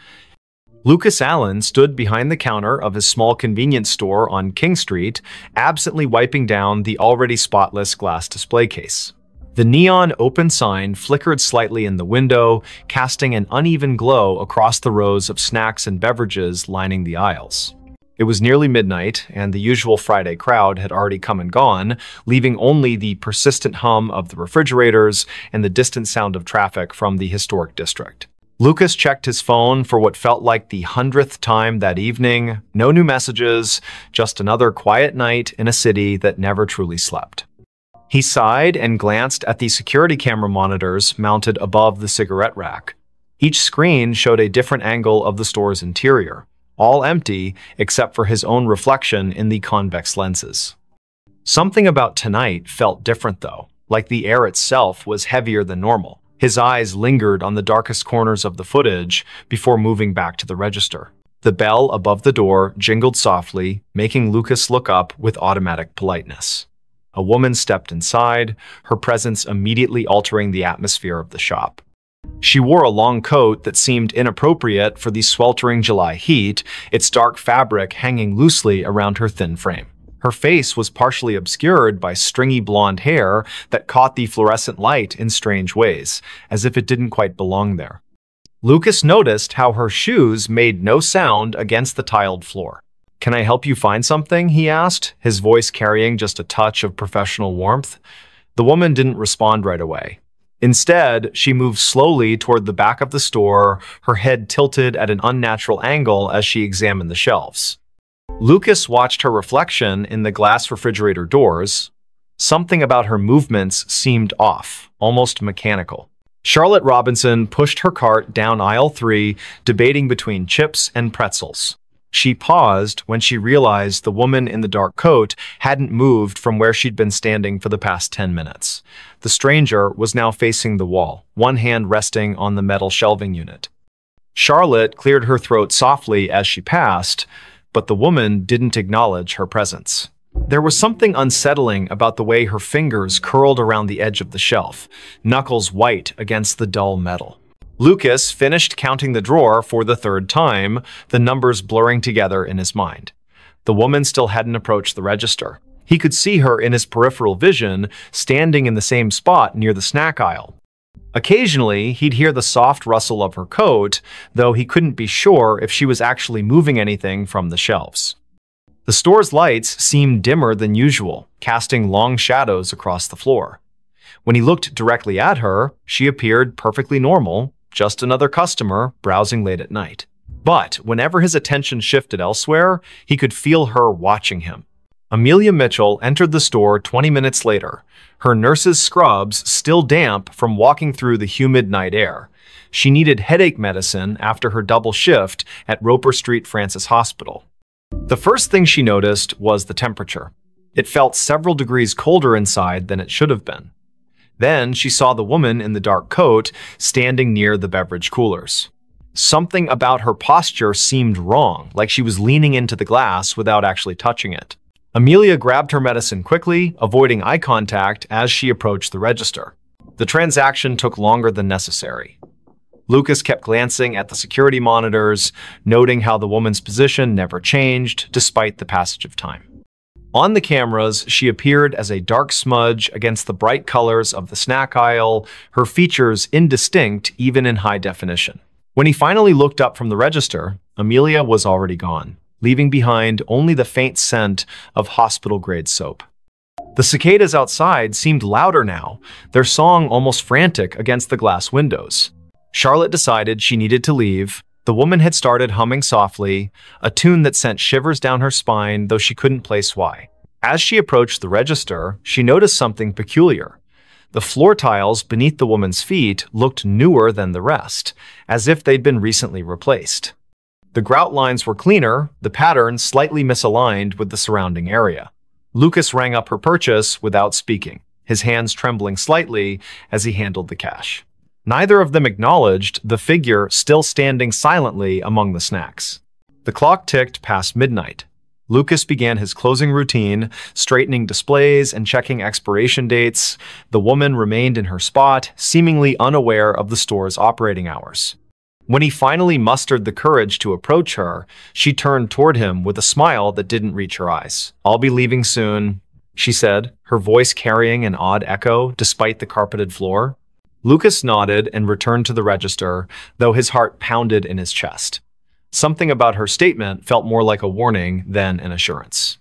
Lucas Allen stood behind the counter of his small convenience store on King Street, absently wiping down the already spotless glass display case. The neon open sign flickered slightly in the window, casting an uneven glow across the rows of snacks and beverages lining the aisles. It was nearly midnight, and the usual Friday crowd had already come and gone, leaving only the persistent hum of the refrigerators and the distant sound of traffic from the historic district. Lucas checked his phone for what felt like the 100th time that evening. No new messages, just another quiet night in a city that never truly slept. He sighed and glanced at the security camera monitors mounted above the cigarette rack. Each screen showed a different angle of the store's interior, all empty except for his own reflection in the convex lenses. Something about tonight felt different though, like the air itself was heavier than normal. His eyes lingered on the darkest corners of the footage before moving back to the register. The bell above the door jingled softly, making Lucas look up with automatic politeness. A woman stepped inside, her presence immediately altering the atmosphere of the shop. She wore a long coat that seemed inappropriate for the sweltering July heat, its dark fabric hanging loosely around her thin frame. Her face was partially obscured by stringy blonde hair that caught the fluorescent light in strange ways, as if it didn't quite belong there. Lucas noticed how her shoes made no sound against the tiled floor. "Can I help you find something?" he asked, his voice carrying just a touch of professional warmth. The woman didn't respond right away. Instead, she moved slowly toward the back of the store, her head tilted at an unnatural angle as she examined the shelves. Lucas watched her reflection in the glass refrigerator doors. Something about her movements seemed off, almost mechanical. Charlotte Robinson pushed her cart down aisle 3, debating between chips and pretzels. She paused when she realized the woman in the dark coat hadn't moved from where she'd been standing for the past 10 minutes. The stranger was now facing the wall, one hand resting on the metal shelving unit. Charlotte cleared her throat softly as she passed, but the woman didn't acknowledge her presence. There was something unsettling about the way her fingers curled around the edge of the shelf, knuckles white against the dull metal. Lucas finished counting the drawer for the 3rd time, the numbers blurring together in his mind. The woman still hadn't approached the register. He could see her in his peripheral vision, standing in the same spot near the snack aisle. Occasionally, he'd hear the soft rustle of her coat, though he couldn't be sure if she was actually moving anything from the shelves. The store's lights seemed dimmer than usual, casting long shadows across the floor. When he looked directly at her, she appeared perfectly normal, just another customer browsing late at night. But whenever his attention shifted elsewhere, he could feel her watching him. Amelia Mitchell entered the store 20 minutes later, her nurse's scrubs still damp from walking through the humid night air. She needed headache medicine after her double shift at Roper Street Francis Hospital. The first thing she noticed was the temperature. It felt several degrees colder inside than it should have been. Then she saw the woman in the dark coat standing near the beverage coolers. Something about her posture seemed wrong, like she was leaning into the glass without actually touching it. Amelia grabbed her medicine quickly, avoiding eye contact as she approached the register. The transaction took longer than necessary. Lucas kept glancing at the security monitors, noting how the woman's position never changed despite the passage of time. On the cameras, she appeared as a dark smudge against the bright colors of the snack aisle, her features indistinct even in high definition. When he finally looked up from the register, Amelia was already gone, leaving behind only the faint scent of hospital-grade soap. The cicadas outside seemed louder now, their song almost frantic against the glass windows. Charlotte decided she needed to leave. The woman had started humming softly, a tune that sent shivers down her spine, though she couldn't place why. As she approached the register, she noticed something peculiar. The floor tiles beneath the woman's feet looked newer than the rest, as if they'd been recently replaced. The grout lines were cleaner, the pattern slightly misaligned with the surrounding area. Lucas rang up her purchase without speaking, his hands trembling slightly as he handled the cash. Neither of them acknowledged the figure still standing silently among the snacks. The clock ticked past midnight. Lucas began his closing routine, straightening displays and checking expiration dates. The woman remained in her spot, seemingly unaware of the store's operating hours. When he finally mustered the courage to approach her, she turned toward him with a smile that didn't reach her eyes. "I'll be leaving soon," she said, her voice carrying an odd echo despite the carpeted floor. Lucas nodded and returned to the register, though his heart pounded in his chest. Something about her statement felt more like a warning than an assurance.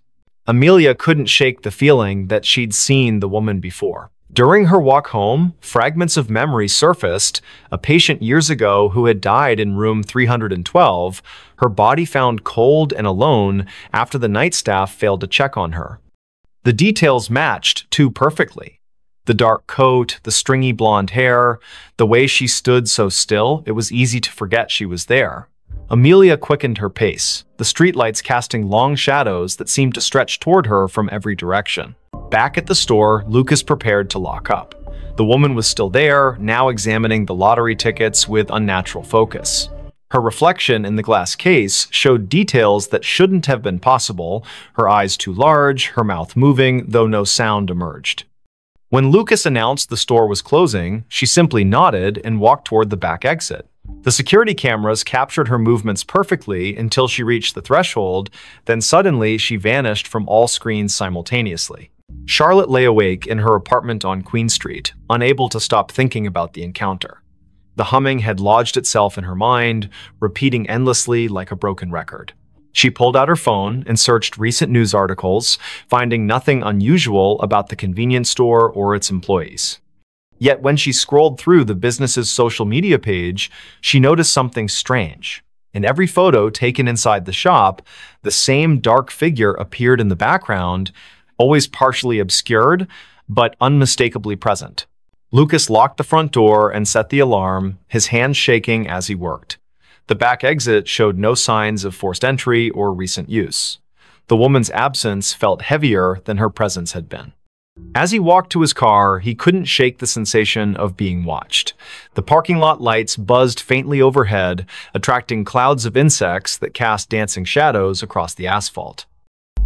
Amelia couldn't shake the feeling that she'd seen the woman before. During her walk home, fragments of memory surfaced. A patient years ago who had died in room 312, her body found cold and alone after the night staff failed to check on her. The details matched too perfectly. The dark coat, the stringy blonde hair, the way she stood so still, it was easy to forget she was there. Amelia quickened her pace, the streetlights casting long shadows that seemed to stretch toward her from every direction. Back at the store, Lucas prepared to lock up. The woman was still there, now examining the lottery tickets with unnatural focus. Her reflection in the glass case showed details that shouldn't have been possible, her eyes too large, her mouth moving, though no sound emerged. When Lucas announced the store was closing, she simply nodded and walked toward the back exit. The security cameras captured her movements perfectly until she reached the threshold, then suddenly she vanished from all screens simultaneously. Charlotte lay awake in her apartment on Queen Street, unable to stop thinking about the encounter. The humming had lodged itself in her mind, repeating endlessly like a broken record. She pulled out her phone and searched recent news articles, finding nothing unusual about the convenience store or its employees. Yet when she scrolled through the business's social media page, she noticed something strange. In every photo taken inside the shop, the same dark figure appeared in the background, always partially obscured, but unmistakably present. Lucas locked the front door and set the alarm, his hands shaking as he worked. The back exit showed no signs of forced entry or recent use. The woman's absence felt heavier than her presence had been. As he walked to his car, he couldn't shake the sensation of being watched. The parking lot lights buzzed faintly overhead, attracting clouds of insects that cast dancing shadows across the asphalt.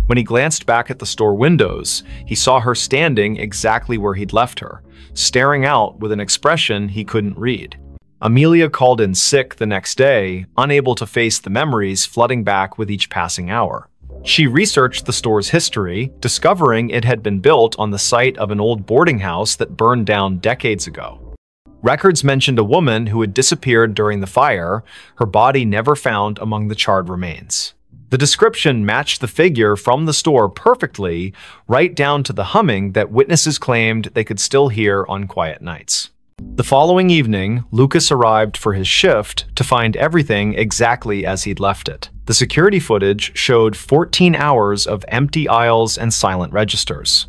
When he glanced back at the store windows, he saw her standing exactly where he'd left her, staring out with an expression he couldn't read. Amelia called in sick the next day, unable to face the memories flooding back with each passing hour. She researched the store's history, discovering it had been built on the site of an old boarding house that burned down decades ago. Records mentioned a woman who had disappeared during the fire, her body never found among the charred remains. The description matched the figure from the store perfectly, right down to the humming that witnesses claimed they could still hear on quiet nights. The following evening, Lucas arrived for his shift to find everything exactly as he'd left it. The security footage showed 14 hours of empty aisles and silent registers.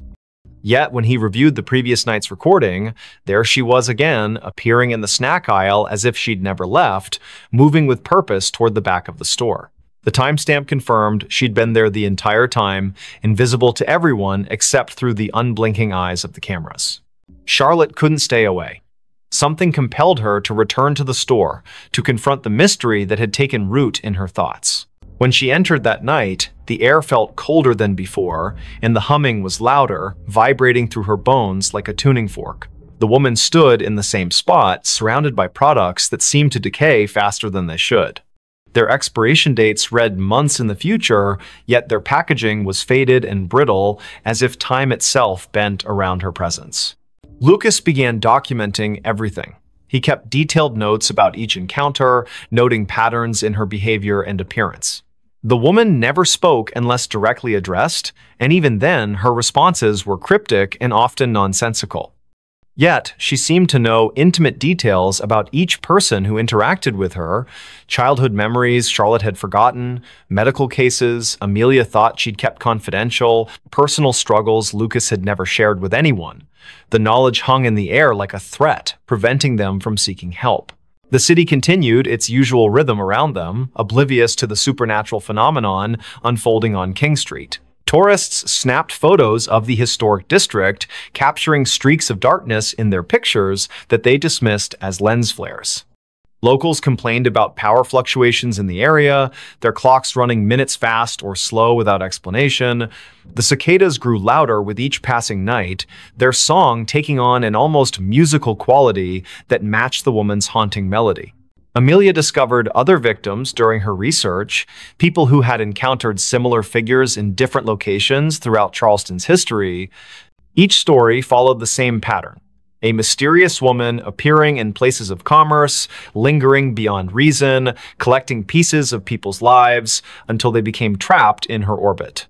Yet, when he reviewed the previous night's recording, there she was again, appearing in the snack aisle as if she'd never left, moving with purpose toward the back of the store. The timestamp confirmed she'd been there the entire time, invisible to everyone except through the unblinking eyes of the cameras. Charlotte couldn't stay away. Something compelled her to return to the store, to confront the mystery that had taken root in her thoughts. When she entered that night, the air felt colder than before, and the humming was louder, vibrating through her bones like a tuning fork. The woman stood in the same spot, surrounded by products that seemed to decay faster than they should. Their expiration dates read months in the future, yet their packaging was faded and brittle, as if time itself bent around her presence. Lucas began documenting everything. He kept detailed notes about each encounter, noting patterns in her behavior and appearance. The woman never spoke unless directly addressed, and even then, her responses were cryptic and often nonsensical. Yet, she seemed to know intimate details about each person who interacted with her, childhood memories Charlotte had forgotten, medical cases Amelia thought she'd kept confidential, personal struggles Lucas had never shared with anyone. The knowledge hung in the air like a threat, preventing them from seeking help. The city continued its usual rhythm around them, oblivious to the supernatural phenomenon unfolding on King Street. Tourists snapped photos of the historic district, capturing streaks of darkness in their pictures that they dismissed as lens flares. Locals complained about power fluctuations in the area, their clocks running minutes fast or slow without explanation. The cicadas grew louder with each passing night, their song taking on an almost musical quality that matched the woman's haunting melody. Amelia discovered other victims during her research, people who had encountered similar figures in different locations throughout Charleston's history. Each story followed the same pattern. A mysterious woman appearing in places of commerce, lingering beyond reason, collecting pieces of people's lives until they became trapped in her orbit.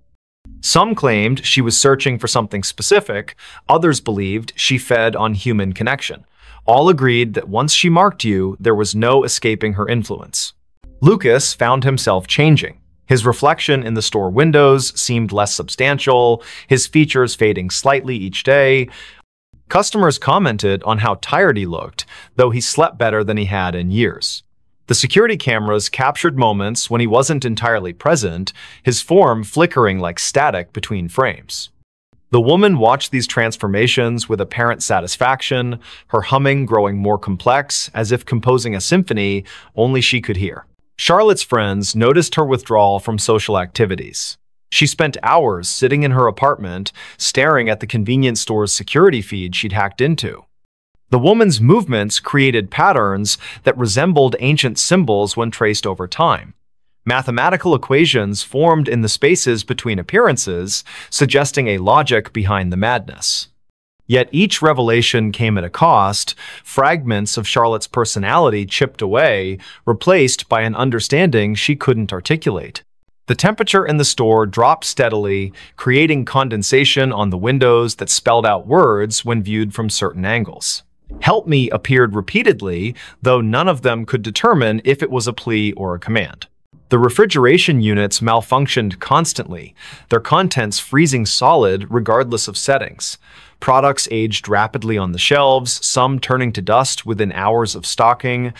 Some claimed she was searching for something specific, others believed she fed on human connection. All agreed that once she marked you, there was no escaping her influence. Lucas found himself changing. His reflection in the store windows seemed less substantial, his features fading slightly each day. Customers commented on how tired he looked, though he slept better than he had in years. The security cameras captured moments when he wasn't entirely present, his form flickering like static between frames. The woman watched these transformations with apparent satisfaction, her humming growing more complex, as if composing a symphony only she could hear. Charlotte's friends noticed her withdrawal from social activities. She spent hours sitting in her apartment, staring at the convenience store's security feed she'd hacked into. The woman's movements created patterns that resembled ancient symbols when traced over time. Mathematical equations formed in the spaces between appearances, suggesting a logic behind the madness. Yet each revelation came at a cost, fragments of Charlotte's personality chipped away, replaced by an understanding she couldn't articulate. The temperature in the store dropped steadily, creating condensation on the windows that spelled out words when viewed from certain angles. "Help me" appeared repeatedly, though none of them could determine if it was a plea or a command. The refrigeration units malfunctioned constantly, their contents freezing solid regardless of settings. Products aged rapidly on the shelves, some turning to dust within hours of stocking.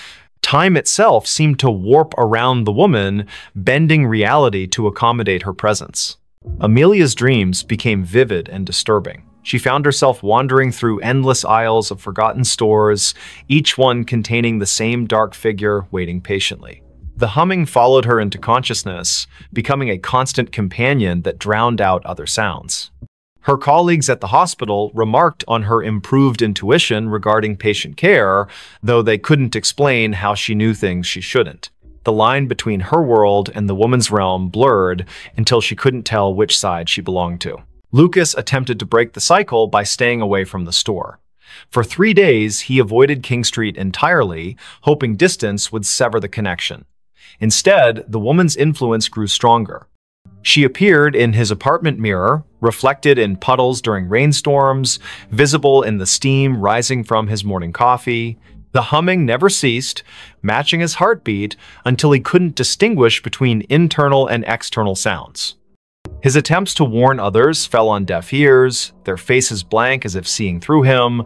Time itself seemed to warp around the woman, bending reality to accommodate her presence. Amelia's dreams became vivid and disturbing. She found herself wandering through endless aisles of forgotten stores, each one containing the same dark figure waiting patiently. The humming followed her into consciousness, becoming a constant companion that drowned out other sounds. Her colleagues at the hospital remarked on her improved intuition regarding patient care, though they couldn't explain how she knew things she shouldn't. The line between her world and the woman's realm blurred until she couldn't tell which side she belonged to. Lucas attempted to break the cycle by staying away from the store. For 3 days, he avoided King Street entirely, hoping distance would sever the connection. Instead, the woman's influence grew stronger. She appeared in his apartment mirror, reflected in puddles during rainstorms, visible in the steam rising from his morning coffee. The humming never ceased, matching his heartbeat until he couldn't distinguish between internal and external sounds. His attempts to warn others fell on deaf ears, their faces blank as if seeing through him.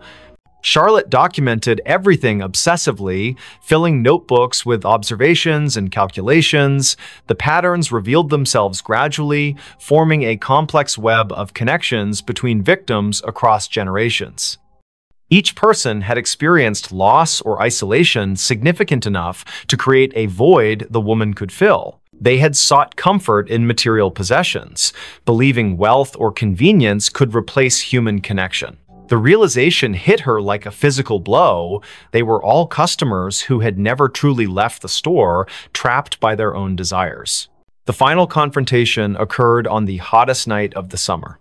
Charlotte documented everything obsessively, filling notebooks with observations and calculations. The patterns revealed themselves gradually, forming a complex web of connections between victims across generations. Each person had experienced loss or isolation significant enough to create a void the woman could fill. They had sought comfort in material possessions, believing wealth or convenience could replace human connection. The realization hit her like a physical blow. They were all customers who had never truly left the store, trapped by their own desires. The final confrontation occurred on the hottest night of the summer.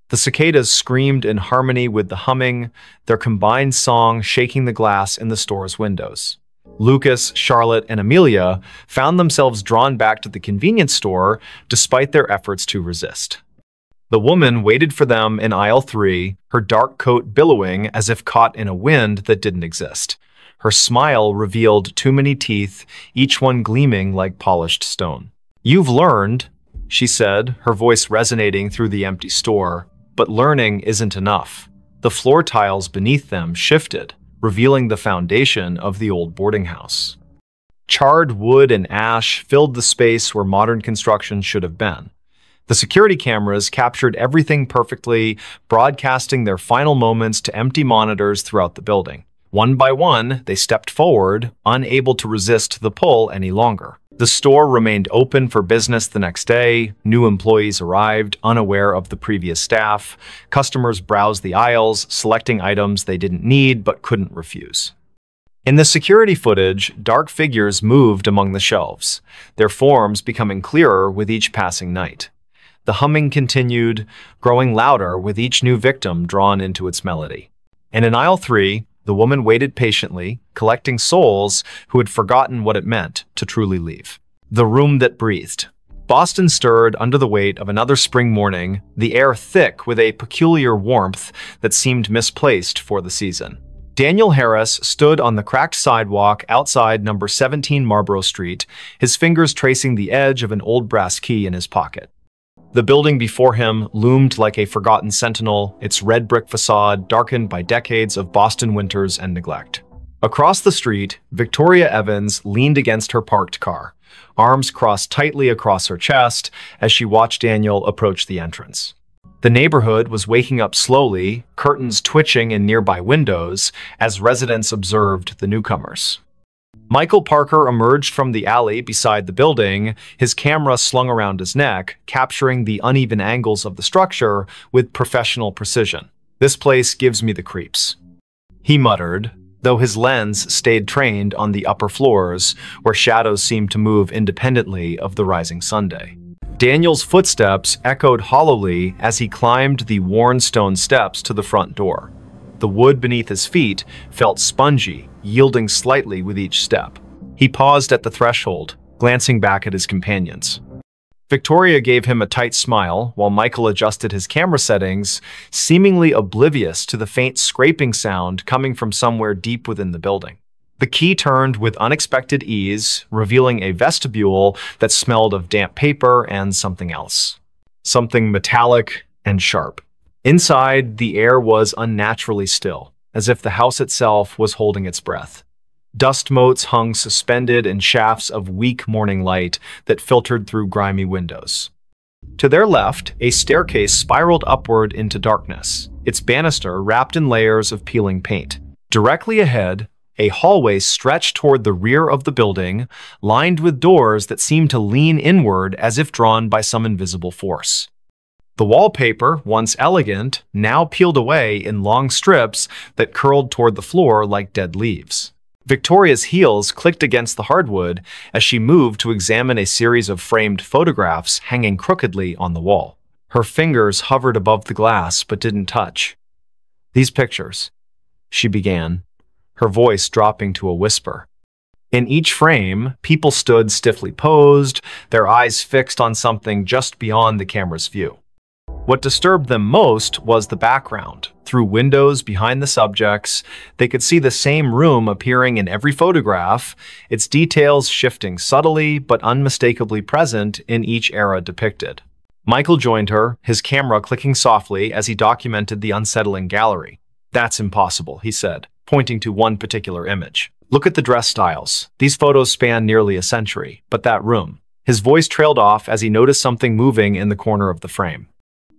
The cicadas screamed in harmony with the humming, their combined song shaking the glass in the store's windows. Lucas, Charlotte, and Amelia found themselves drawn back to the convenience store despite their efforts to resist. The woman waited for them in aisle 3, her dark coat billowing as if caught in a wind that didn't exist. Her smile revealed too many teeth, each one gleaming like polished stone. "You've learned," she said, her voice resonating through the empty store. But learning isn't enough. The floor tiles beneath them shifted, revealing the foundation of the old boarding house. Charred wood and ash filled the space where modern construction should have been. The security cameras captured everything perfectly, broadcasting their final moments to empty monitors throughout the building. One by one, they stepped forward, unable to resist the pull any longer. The store remained open for business the next day. New employees arrived, unaware of the previous staff. Customers browsed the aisles, selecting items they didn't need but couldn't refuse. In the security footage, dark figures moved among the shelves, their forms becoming clearer with each passing night. The humming continued, growing louder with each new victim drawn into its melody. And in aisle 3, the woman waited patiently, collecting souls who had forgotten what it meant to truly leave. The room that breathed. Boston stirred under the weight of another spring morning, the air thick with a peculiar warmth that seemed misplaced for the season. Daniel Harris stood on the cracked sidewalk outside number 17 Marlborough Street, his fingers tracing the edge of an old brass key in his pocket. The building before him loomed like a forgotten sentinel, its red brick facade darkened by decades of Boston winters and neglect. Across the street, Victoria Evans leaned against her parked car, arms crossed tightly across her chest as she watched Daniel approach the entrance. The neighborhood was waking up slowly, curtains twitching in nearby windows as residents observed the newcomers. Michael Parker emerged from the alley beside the building, his camera slung around his neck, capturing the uneven angles of the structure with professional precision. "This place gives me the creeps," he muttered, though his lens stayed trained on the upper floors, where shadows seemed to move independently of the rising Sunday. Daniel's footsteps echoed hollowly as he climbed the worn stone steps to the front door. The wood beneath his feet felt spongy, yielding slightly with each step. He paused at the threshold, glancing back at his companions. Victoria gave him a tight smile while Michael adjusted his camera settings, seemingly oblivious to the faint scraping sound coming from somewhere deep within the building. The key turned with unexpected ease, revealing a vestibule that smelled of damp paper and something else. Something metallic and sharp. Inside, the air was unnaturally still, as if the house itself was holding its breath. Dust motes hung suspended in shafts of weak morning light that filtered through grimy windows. To their left, a staircase spiraled upward into darkness, its banister wrapped in layers of peeling paint. Directly ahead, a hallway stretched toward the rear of the building, lined with doors that seemed to lean inward as if drawn by some invisible force. The wallpaper, once elegant, now peeled away in long strips that curled toward the floor like dead leaves. Victoria's heels clicked against the hardwood as she moved to examine a series of framed photographs hanging crookedly on the wall. Her fingers hovered above the glass but didn't touch. "These pictures," she began, her voice dropping to a whisper. In each frame, people stood stiffly posed, their eyes fixed on something just beyond the camera's view. What disturbed them most was the background. Through windows behind the subjects, they could see the same room appearing in every photograph, its details shifting subtly but unmistakably present in each era depicted. Michael joined her, his camera clicking softly as he documented the unsettling gallery. "That's impossible," he said, pointing to one particular image. "Look at the dress styles. These photos span nearly a century, but that room." His voice trailed off as he noticed something moving in the corner of the frame.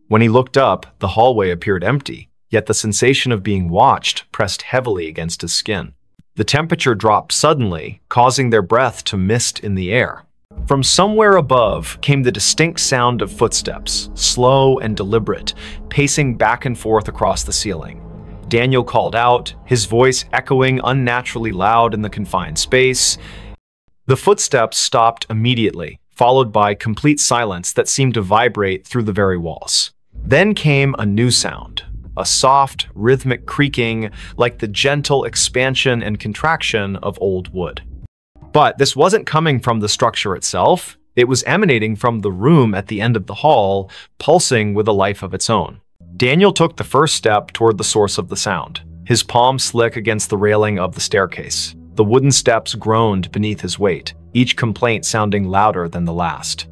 When he looked up, the hallway appeared empty, yet the sensation of being watched pressed heavily against his skin. The temperature dropped suddenly, causing their breath to mist in the air. From somewhere above came the distinct sound of footsteps, slow and deliberate, pacing back and forth across the ceiling. Daniel called out, his voice echoing unnaturally loud in the confined space. The footsteps stopped immediately, followed by complete silence that seemed to vibrate through the very walls. Then came a new sound, a soft, rhythmic creaking like the gentle expansion and contraction of old wood. But this wasn't coming from the structure itself. It was emanating from the room at the end of the hall, pulsing with a life of its own. Daniel took the first step toward the source of the sound, his palm slick against the railing of the staircase. The wooden steps groaned beneath his weight, each complaint sounding louder than the last.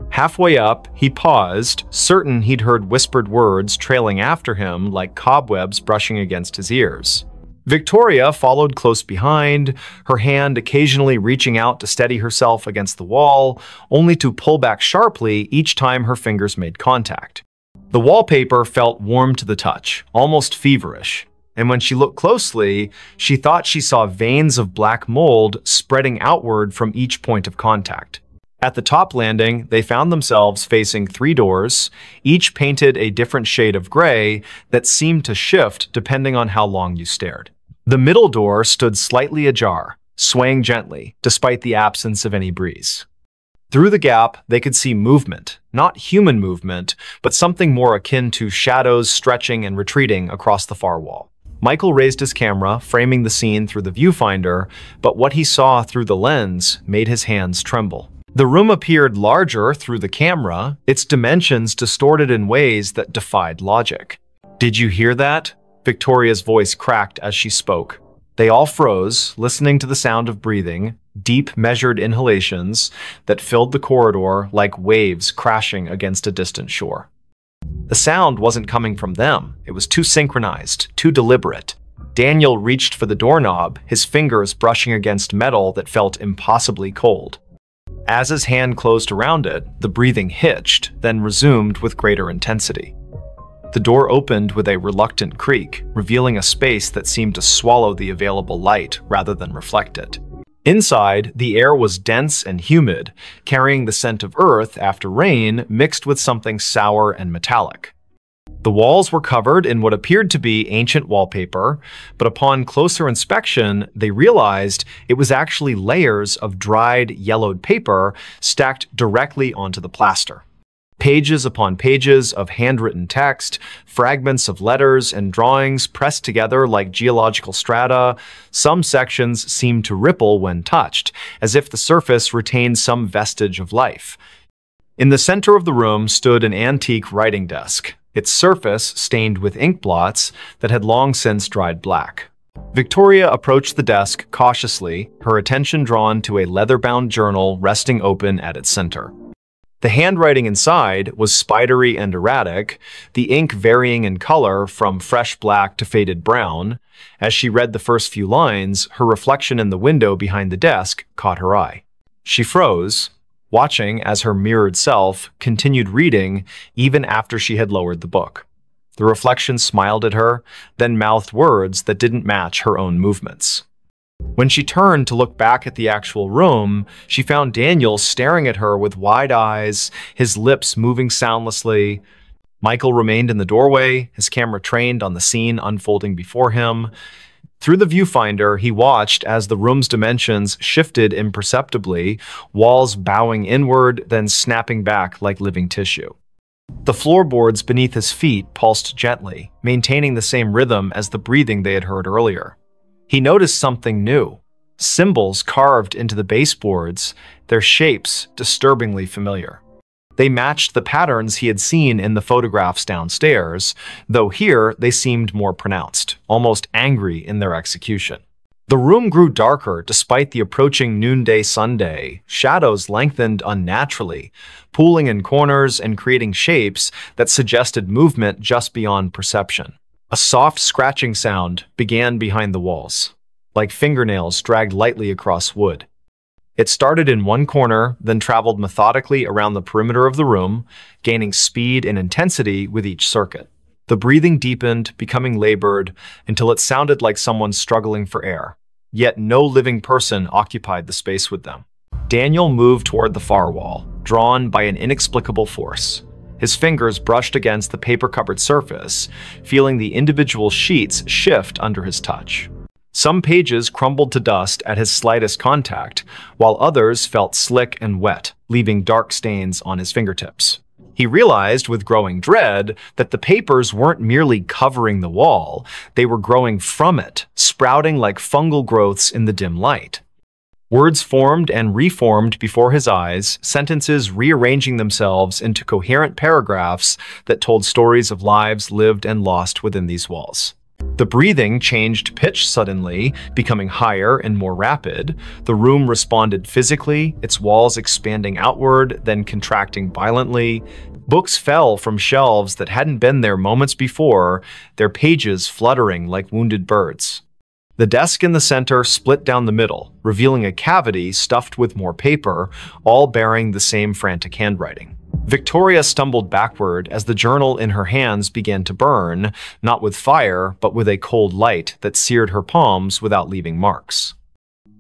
Halfway up, he paused, certain he'd heard whispered words trailing after him like cobwebs brushing against his ears. Victoria followed close behind, her hand occasionally reaching out to steady herself against the wall, only to pull back sharply each time her fingers made contact. The wallpaper felt warm to the touch, almost feverish, and when she looked closely, she thought she saw veins of black mold spreading outward from each point of contact. At the top landing, they found themselves facing 3 doors, each painted a different shade of gray that seemed to shift depending on how long you stared. The middle door stood slightly ajar, swaying gently, despite the absence of any breeze. Through the gap, they could see movement, not human movement, but something more akin to shadows stretching and retreating across the far wall. Michael raised his camera, framing the scene through the viewfinder, but what he saw through the lens made his hands tremble. The room appeared larger through the camera, its dimensions distorted in ways that defied logic. "Did you hear that?" Victoria's voice cracked as she spoke. They all froze, listening to the sound of breathing, deep, measured inhalations that filled the corridor like waves crashing against a distant shore. The sound wasn't coming from them. It was too synchronized, too deliberate. Daniel reached for the doorknob, his fingers brushing against metal that felt impossibly cold. As his hand closed around it, the breathing hitched, then resumed with greater intensity. The door opened with a reluctant creak, revealing a space that seemed to swallow the available light rather than reflect it. Inside, the air was dense and humid, carrying the scent of earth after rain mixed with something sour and metallic. The walls were covered in what appeared to be ancient wallpaper, but upon closer inspection, they realized it was actually layers of dried, yellowed paper stacked directly onto the plaster. Pages upon pages of handwritten text, fragments of letters and drawings pressed together like geological strata. Some sections seemed to ripple when touched, as if the surface retained some vestige of life. In the center of the room stood an antique writing desk, its surface stained with ink blots that had long since dried black. Victoria approached the desk cautiously, her attention drawn to a leather-bound journal resting open at its center. The handwriting inside was spidery and erratic, the ink varying in color from fresh black to faded brown. As she read the first few lines, her reflection in the window behind the desk caught her eye. She froze, watching as her mirrored self continued reading even after she had lowered the book. The reflection smiled at her, then mouthed words that didn't match her own movements. When she turned to look back at the actual room, she found Daniel staring at her with wide eyes, his lips moving soundlessly. Michael remained in the doorway, his camera trained on the scene unfolding before him. Through the viewfinder, he watched as the room's dimensions shifted imperceptibly, walls bowing inward, then snapping back like living tissue. The floorboards beneath his feet pulsed gently, maintaining the same rhythm as the breathing they had heard earlier. He noticed something new. Symbols carved into the baseboards, their shapes disturbingly familiar. They matched the patterns he had seen in the photographs downstairs, though here they seemed more pronounced, almost angry in their execution. The room grew darker despite the approaching noonday sunday. Shadows lengthened unnaturally, pooling in corners and creating shapes that suggested movement just beyond perception. A soft scratching sound began behind the walls, like fingernails dragged lightly across wood. It started in one corner, then traveled methodically around the perimeter of the room, gaining speed and intensity with each circuit. The breathing deepened, becoming labored, until it sounded like someone struggling for air. Yet no living person occupied the space with them. Daniel moved toward the far wall, drawn by an inexplicable force. His fingers brushed against the paper-covered surface, feeling the individual sheets shift under his touch. Some pages crumbled to dust at his slightest contact, while others felt slick and wet, leaving dark stains on his fingertips. He realized with growing dread that the papers weren't merely covering the wall, they were growing from it, sprouting like fungal growths in the dim light. Words formed and reformed before his eyes, sentences rearranging themselves into coherent paragraphs that told stories of lives lived and lost within these walls. The breathing changed pitch suddenly, becoming higher and more rapid. The room responded physically, its walls expanding outward, then contracting violently. Books fell from shelves that hadn't been there moments before, their pages fluttering like wounded birds. The desk in the center split down the middle, revealing a cavity stuffed with more paper, all bearing the same frantic handwriting. Victoria stumbled backward as the journal in her hands began to burn, not with fire, but with a cold light that seared her palms without leaving marks.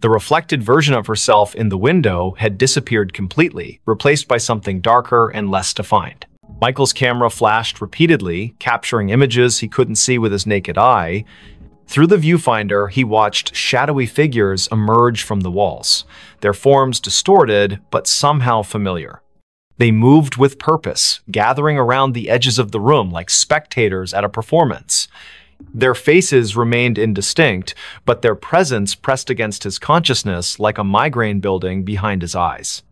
The reflected version of herself in the window had disappeared completely, replaced by something darker and less defined. Michael's camera flashed repeatedly, capturing images he couldn't see with his naked eye. Through the viewfinder, he watched shadowy figures emerge from the walls, their forms distorted but somehow familiar. They moved with purpose, gathering around the edges of the room like spectators at a performance. Their faces remained indistinct, but their presence pressed against his consciousness like a migraine building behind his eyes.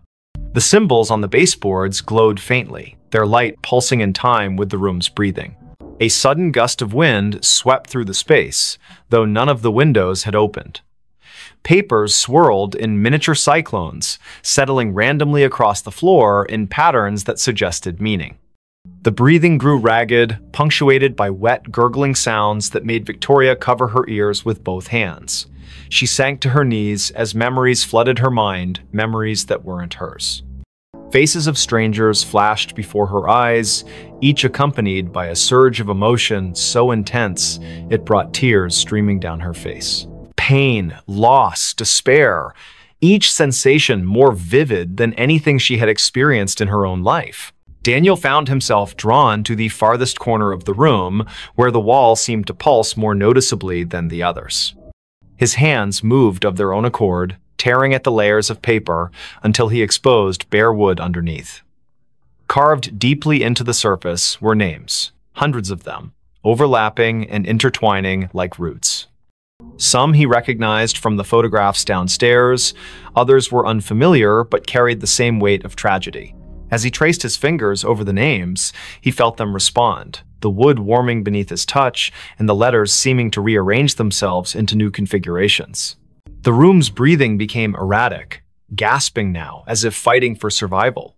The symbols on the baseboards glowed faintly, their light pulsing in time with the room's breathing. A sudden gust of wind swept through the space, though none of the windows had opened. Papers swirled in miniature cyclones, settling randomly across the floor in patterns that suggested meaning. The breathing grew ragged, punctuated by wet, gurgling sounds that made Victoria cover her ears with both hands. She sank to her knees as memories flooded her mind, memories that weren't hers. Faces of strangers flashed before her eyes, each accompanied by a surge of emotion so intense it brought tears streaming down her face. Pain, loss, despair, each sensation more vivid than anything she had experienced in her own life. Daniel found himself drawn to the farthest corner of the room, where the wall seemed to pulse more noticeably than the others. His hands moved of their own accord, tearing at the layers of paper until he exposed bare wood underneath. Carved deeply into the surface were names, hundreds of them, overlapping and intertwining like roots. Some he recognized from the photographs downstairs, others were unfamiliar but carried the same weight of tragedy. As he traced his fingers over the names, he felt them respond, the wood warming beneath his touch and the letters seeming to rearrange themselves into new configurations. The room's breathing became erratic, gasping now as if fighting for survival.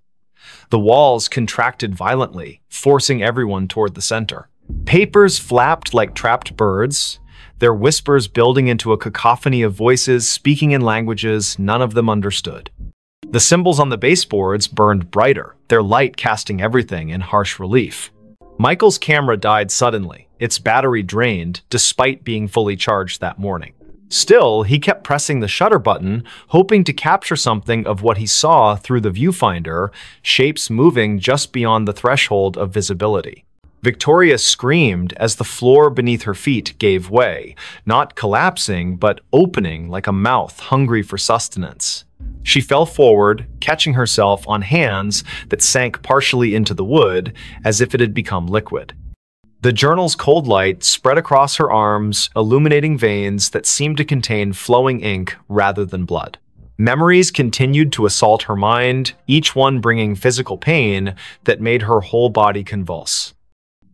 The walls contracted violently, forcing everyone toward the center. Papers flapped like trapped birds, their whispers building into a cacophony of voices speaking in languages none of them understood. The symbols on the baseboards burned brighter, their light casting everything in harsh relief. Michael's camera died suddenly, its battery drained despite being fully charged that morning. Still, he kept pressing the shutter button, hoping to capture something of what he saw through the viewfinder, shapes moving just beyond the threshold of visibility. Victoria screamed as the floor beneath her feet gave way, not collapsing, but opening like a mouth hungry for sustenance. She fell forward, catching herself on hands that sank partially into the wood as if it had become liquid. The journal's cold light spread across her arms, illuminating veins that seemed to contain flowing ink rather than blood. Memories continued to assault her mind, each one bringing physical pain that made her whole body convulse.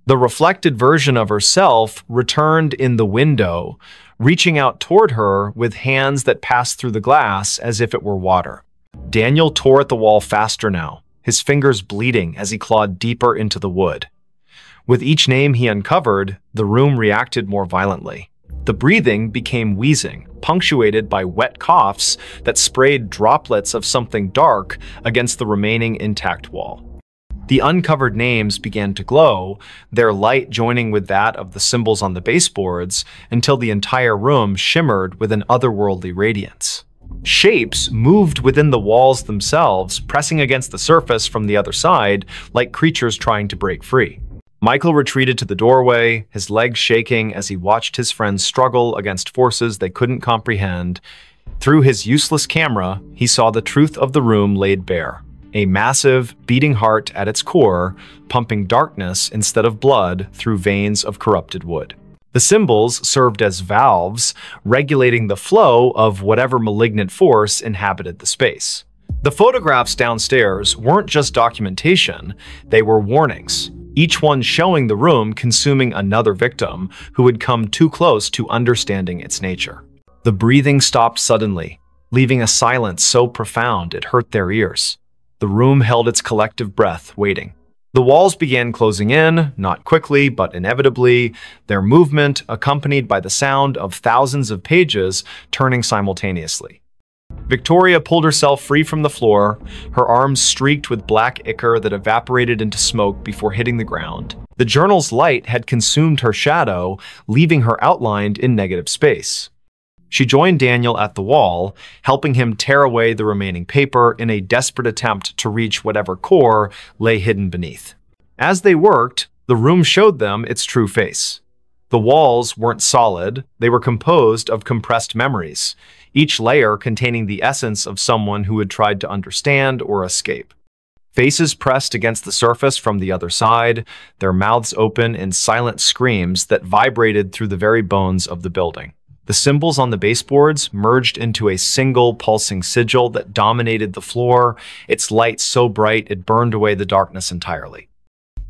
The reflected version of herself returned in the window, reaching out toward her with hands that passed through the glass as if it were water. Daniel tore at the wall faster now, his fingers bleeding as he clawed deeper into the wood. With each name he uncovered, the room reacted more violently. The breathing became wheezing, punctuated by wet coughs that sprayed droplets of something dark against the remaining intact wall. The uncovered names began to glow, their light joining with that of the symbols on the baseboards until the entire room shimmered with an otherworldly radiance. Shapes moved within the walls themselves, pressing against the surface from the other side like creatures trying to break free. Michael retreated to the doorway, his legs shaking as he watched his friends struggle against forces they couldn't comprehend. Through his useless camera, he saw the truth of the room laid bare. A massive, beating heart at its core, pumping darkness instead of blood through veins of corrupted wood. The symbols served as valves, regulating the flow of whatever malignant force inhabited the space. The photographs downstairs weren't just documentation, they were warnings, each one showing the room consuming another victim who had come too close to understanding its nature. The breathing stopped suddenly, leaving a silence so profound it hurt their ears. The room held its collective breath, waiting. The walls began closing in, not quickly, but inevitably, their movement accompanied by the sound of thousands of pages turning simultaneously. Victoria pulled herself free from the floor, her arms streaked with black ichor that evaporated into smoke before hitting the ground. The journal's light had consumed her shadow, leaving her outlined in negative space. She joined Daniel at the wall, helping him tear away the remaining paper in a desperate attempt to reach whatever core lay hidden beneath. As they worked, the room showed them its true face. The walls weren't solid, they were composed of compressed memories, each layer containing the essence of someone who had tried to understand or escape. Faces pressed against the surface from the other side, their mouths open in silent screams that vibrated through the very bones of the building. The symbols on the baseboards merged into a single pulsing sigil that dominated the floor, its light so bright it burned away the darkness entirely.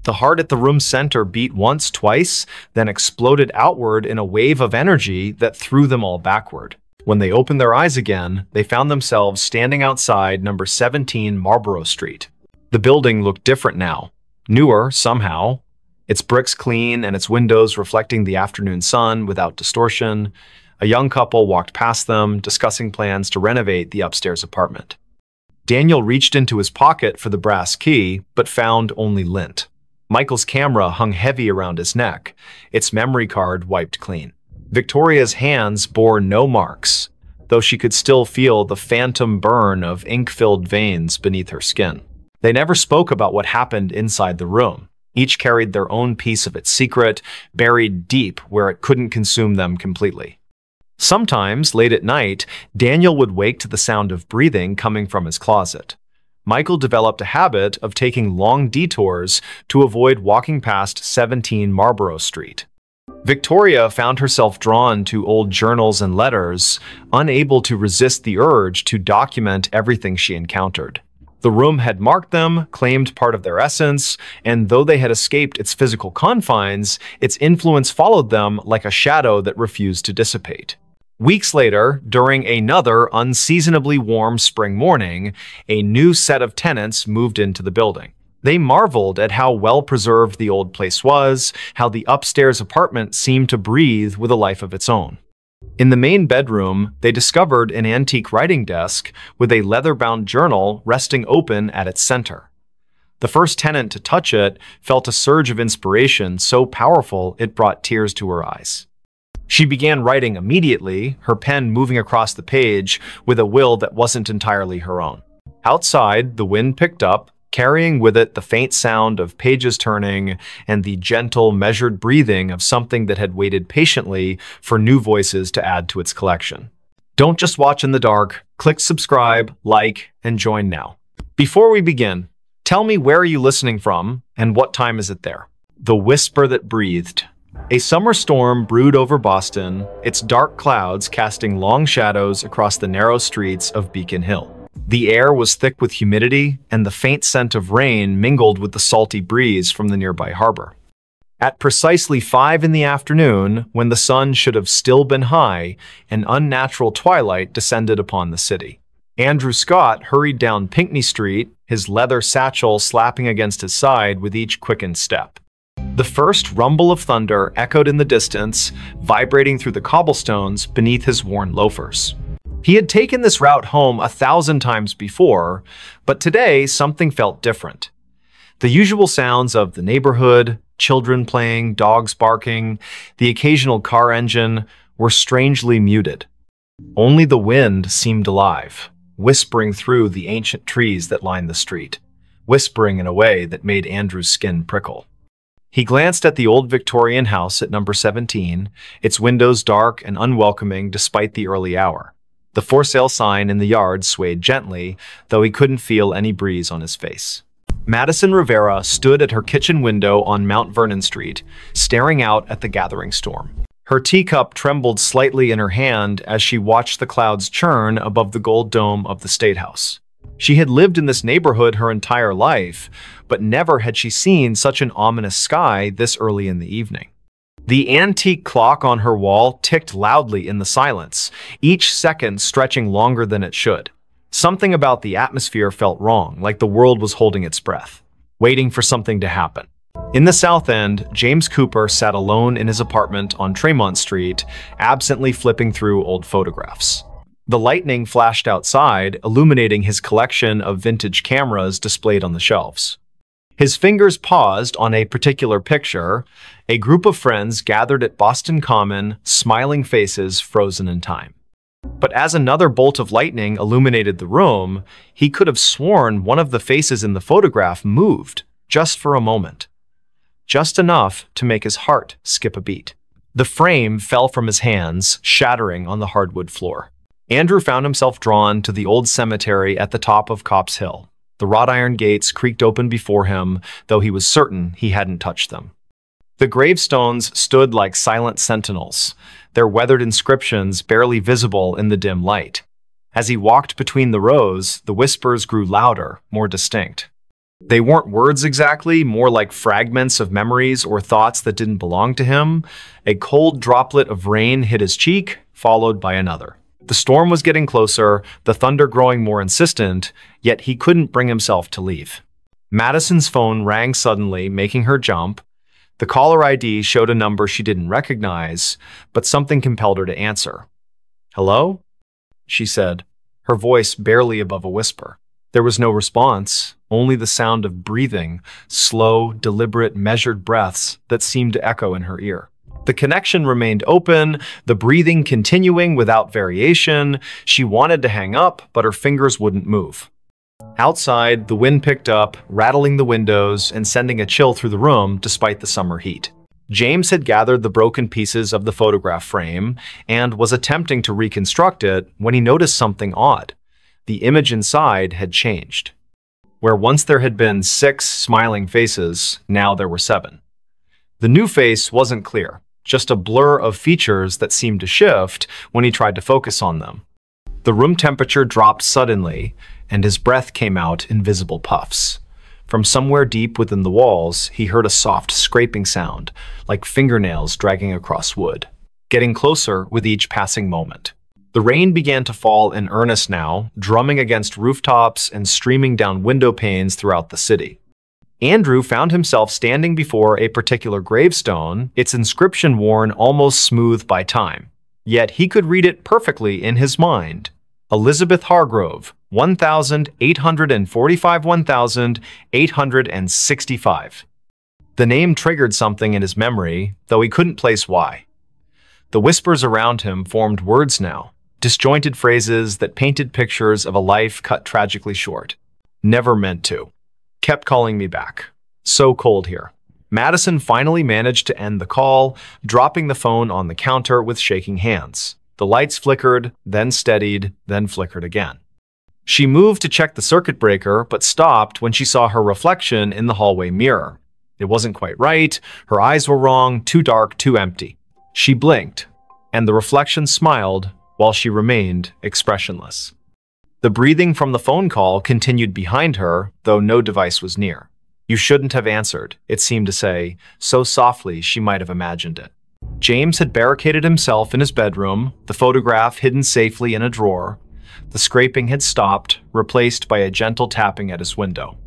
The heart at the room's center beat once, twice, then exploded outward in a wave of energy that threw them all backward. When they opened their eyes again, they found themselves standing outside number 17 Marlborough Street. The building looked different now, newer somehow, its bricks clean and its windows reflecting the afternoon sun without distortion. A young couple walked past them, discussing plans to renovate the upstairs apartment. Daniel reached into his pocket for the brass key, but found only lint. Michael's camera hung heavy around his neck, its memory card wiped clean. Victoria's hands bore no marks, though she could still feel the phantom burn of ink-filled veins beneath her skin. They never spoke about what happened inside the room. Each carried their own piece of its secret, buried deep where it couldn't consume them completely. Sometimes, late at night, Daniel would wake to the sound of breathing coming from his closet. Michael developed a habit of taking long detours to avoid walking past 17 Marlborough Street. Victoria found herself drawn to old journals and letters, unable to resist the urge to document everything she encountered. The room had marked them, claimed part of their essence, and though they had escaped its physical confines, its influence followed them like a shadow that refused to dissipate. Weeks later, during another unseasonably warm spring morning, a new set of tenants moved into the building. They marveled at how well-preserved the old place was, how the upstairs apartment seemed to breathe with a life of its own. In the main bedroom, they discovered an antique writing desk with a leather-bound journal resting open at its center. The first tenant to touch it felt a surge of inspiration so powerful it brought tears to her eyes. She began writing immediately, her pen moving across the page with a will that wasn't entirely her own. Outside, the wind picked up, carrying with it the faint sound of pages turning and the gentle, measured breathing of something that had waited patiently for new voices to add to its collection. Don't just watch in the dark. Click subscribe, like, and join now. Before we begin, tell me, where are you listening from and what time is it there? The whisper that breathed. A summer storm brewed over Boston, its dark clouds casting long shadows across the narrow streets of Beacon Hill. The air was thick with humidity, and the faint scent of rain mingled with the salty breeze from the nearby harbor. At precisely 5 in the afternoon, when the sun should have still been high, an unnatural twilight descended upon the city. Andrew Scott hurried down Pinckney Street, his leather satchel slapping against his side with each quickened step. The first rumble of thunder echoed in the distance, vibrating through the cobblestones beneath his worn loafers. He had taken this route home 1,000 times before, but today something felt different. The usual sounds of the neighborhood, children playing, dogs barking, the occasional car engine, were strangely muted. Only the wind seemed alive, whispering through the ancient trees that lined the street, whispering in a way that made Andrew's skin prickle. He glanced at the old Victorian house at number 17, its windows dark and unwelcoming despite the early hour. The for sale sign in the yard swayed gently, though he couldn't feel any breeze on his face. Madison Rivera stood at her kitchen window on Mount Vernon Street, staring out at the gathering storm. Her teacup trembled slightly in her hand as she watched the clouds churn above the gold dome of the State House. She had lived in this neighborhood her entire life, but never had she seen such an ominous sky this early in the evening. The antique clock on her wall ticked loudly in the silence, each second stretching longer than it should. Something about the atmosphere felt wrong, like the world was holding its breath, waiting for something to happen. In the South End, James Cooper sat alone in his apartment on Tremont Street, absently flipping through old photographs. The lightning flashed outside, illuminating his collection of vintage cameras displayed on the shelves. His fingers paused on a particular picture, a group of friends gathered at Boston Common, smiling faces frozen in time. But as another bolt of lightning illuminated the room, he could have sworn one of the faces in the photograph moved, just for a moment. Just enough to make his heart skip a beat. The frame fell from his hands, shattering on the hardwood floor. Andrew found himself drawn to the old cemetery at the top of Copp's Hill. The wrought iron gates creaked open before him, though he was certain he hadn't touched them. The gravestones stood like silent sentinels, their weathered inscriptions barely visible in the dim light. As he walked between the rows, the whispers grew louder, more distinct. They weren't words exactly, more like fragments of memories or thoughts that didn't belong to him. A cold droplet of rain hit his cheek, followed by another. The storm was getting closer, the thunder growing more insistent, yet he couldn't bring himself to leave. Madison's phone rang suddenly, making her jump. The caller ID showed a number she didn't recognize, but something compelled her to answer. "Hello?" she said, her voice barely above a whisper. There was no response, only the sound of breathing, slow, deliberate, measured breaths that seemed to echo in her ear. The connection remained open, the breathing continuing without variation. She wanted to hang up, but her fingers wouldn't move. Outside, the wind picked up, rattling the windows and sending a chill through the room despite the summer heat. James had gathered the broken pieces of the photograph frame and was attempting to reconstruct it when he noticed something odd. The image inside had changed. Where once there had been 6 smiling faces, now there were 7. The new face wasn't clear, just a blur of features that seemed to shift when he tried to focus on them. The room temperature dropped suddenly, and his breath came out in visible puffs. From somewhere deep within the walls, he heard a soft scraping sound, like fingernails dragging across wood, getting closer with each passing moment. The rain began to fall in earnest now, drumming against rooftops and streaming down window panes throughout the city. Andrew found himself standing before a particular gravestone, its inscription worn almost smooth by time. Yet he could read it perfectly in his mind. Elizabeth Hargrove, 1845–1865. The name triggered something in his memory, though he couldn't place why. The whispers around him formed words now, disjointed phrases that painted pictures of a life cut tragically short. Never meant to. Kept calling me back. So cold here. Madison finally managed to end the call, dropping the phone on the counter with shaking hands. The lights flickered, then steadied, then flickered again. She moved to check the circuit breaker, but stopped when she saw her reflection in the hallway mirror. It wasn't quite right, her eyes were wrong, too dark, too empty. She blinked, and the reflection smiled while she remained expressionless. The breathing from the phone call continued behind her, though no device was near. "You shouldn't have answered," it seemed to say, so softly she might have imagined it. James had barricaded himself in his bedroom, the photograph hidden safely in a drawer. The scraping had stopped, replaced by a gentle tapping at his window.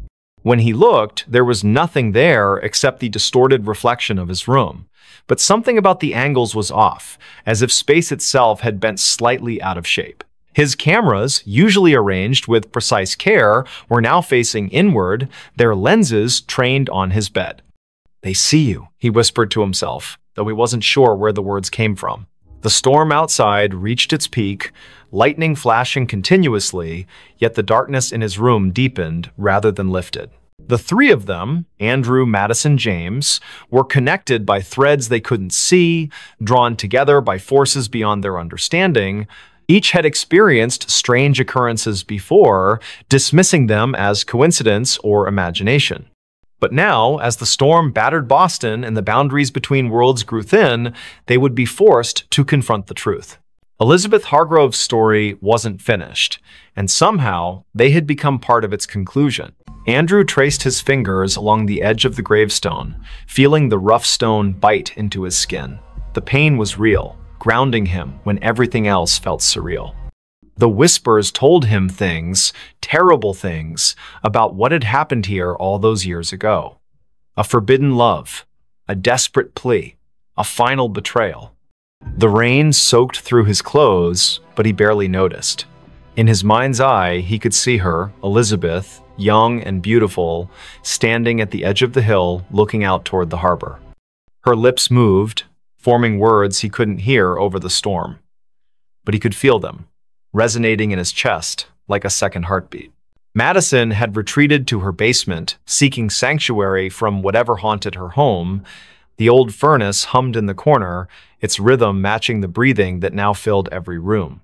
When he looked, there was nothing there except the distorted reflection of his room. But something about the angles was off, as if space itself had bent slightly out of shape. His cameras, usually arranged with precise care, were now facing inward, their lenses trained on his bed. "They see you," he whispered to himself, though he wasn't sure where the words came from. The storm outside reached its peak, lightning flashing continuously, yet the darkness in his room deepened rather than lifted. The 3 of them, Andrew, Madison, James, were connected by threads they couldn't see, drawn together by forces beyond their understanding. Each had experienced strange occurrences before, dismissing them as coincidence or imagination. But now, as the storm battered Boston and the boundaries between worlds grew thin, they would be forced to confront the truth. Elizabeth Hargrove's story wasn't finished, and somehow they had become part of its conclusion. Andrew traced his fingers along the edge of the gravestone, feeling the rough stone bite into his skin. The pain was real, grounding him when everything else felt surreal. The whispers told him things, terrible things, about what had happened here all those years ago. A forbidden love, a desperate plea, a final betrayal. The rain soaked through his clothes, but he barely noticed. In his mind's eye, he could see her, Elizabeth, young and beautiful, standing at the edge of the hill, looking out toward the harbor. Her lips moved, forming words he couldn't hear over the storm. But he could feel them, resonating in his chest like a second heartbeat. Madison had retreated to her basement, seeking sanctuary from whatever haunted her home. The old furnace hummed in the corner, its rhythm matching the breathing that now filled every room.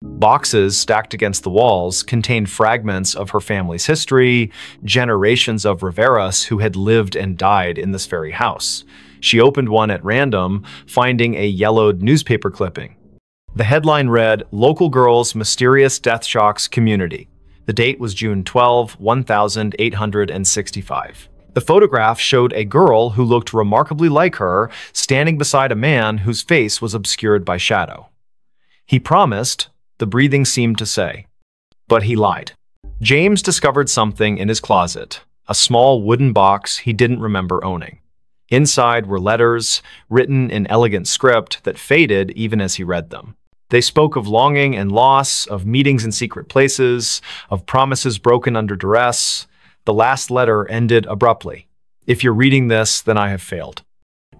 Boxes stacked against the walls contained fragments of her family's history, generations of Riveras who had lived and died in this very house. She opened one at random, finding a yellowed newspaper clipping. The headline read, "Local Girls' Mysterious Death Shocks Community." The date was June 12, 1865. The photograph showed a girl who looked remarkably like her, standing beside a man whose face was obscured by shadow. He promised, the breathing seemed to say. But he lied. James discovered something in his closet, a small wooden box he didn't remember owning. Inside were letters, written in elegant script that faded even as he read them. They spoke of longing and loss, of meetings in secret places, of promises broken under duress. The last letter ended abruptly. "If you're reading this, then I have failed.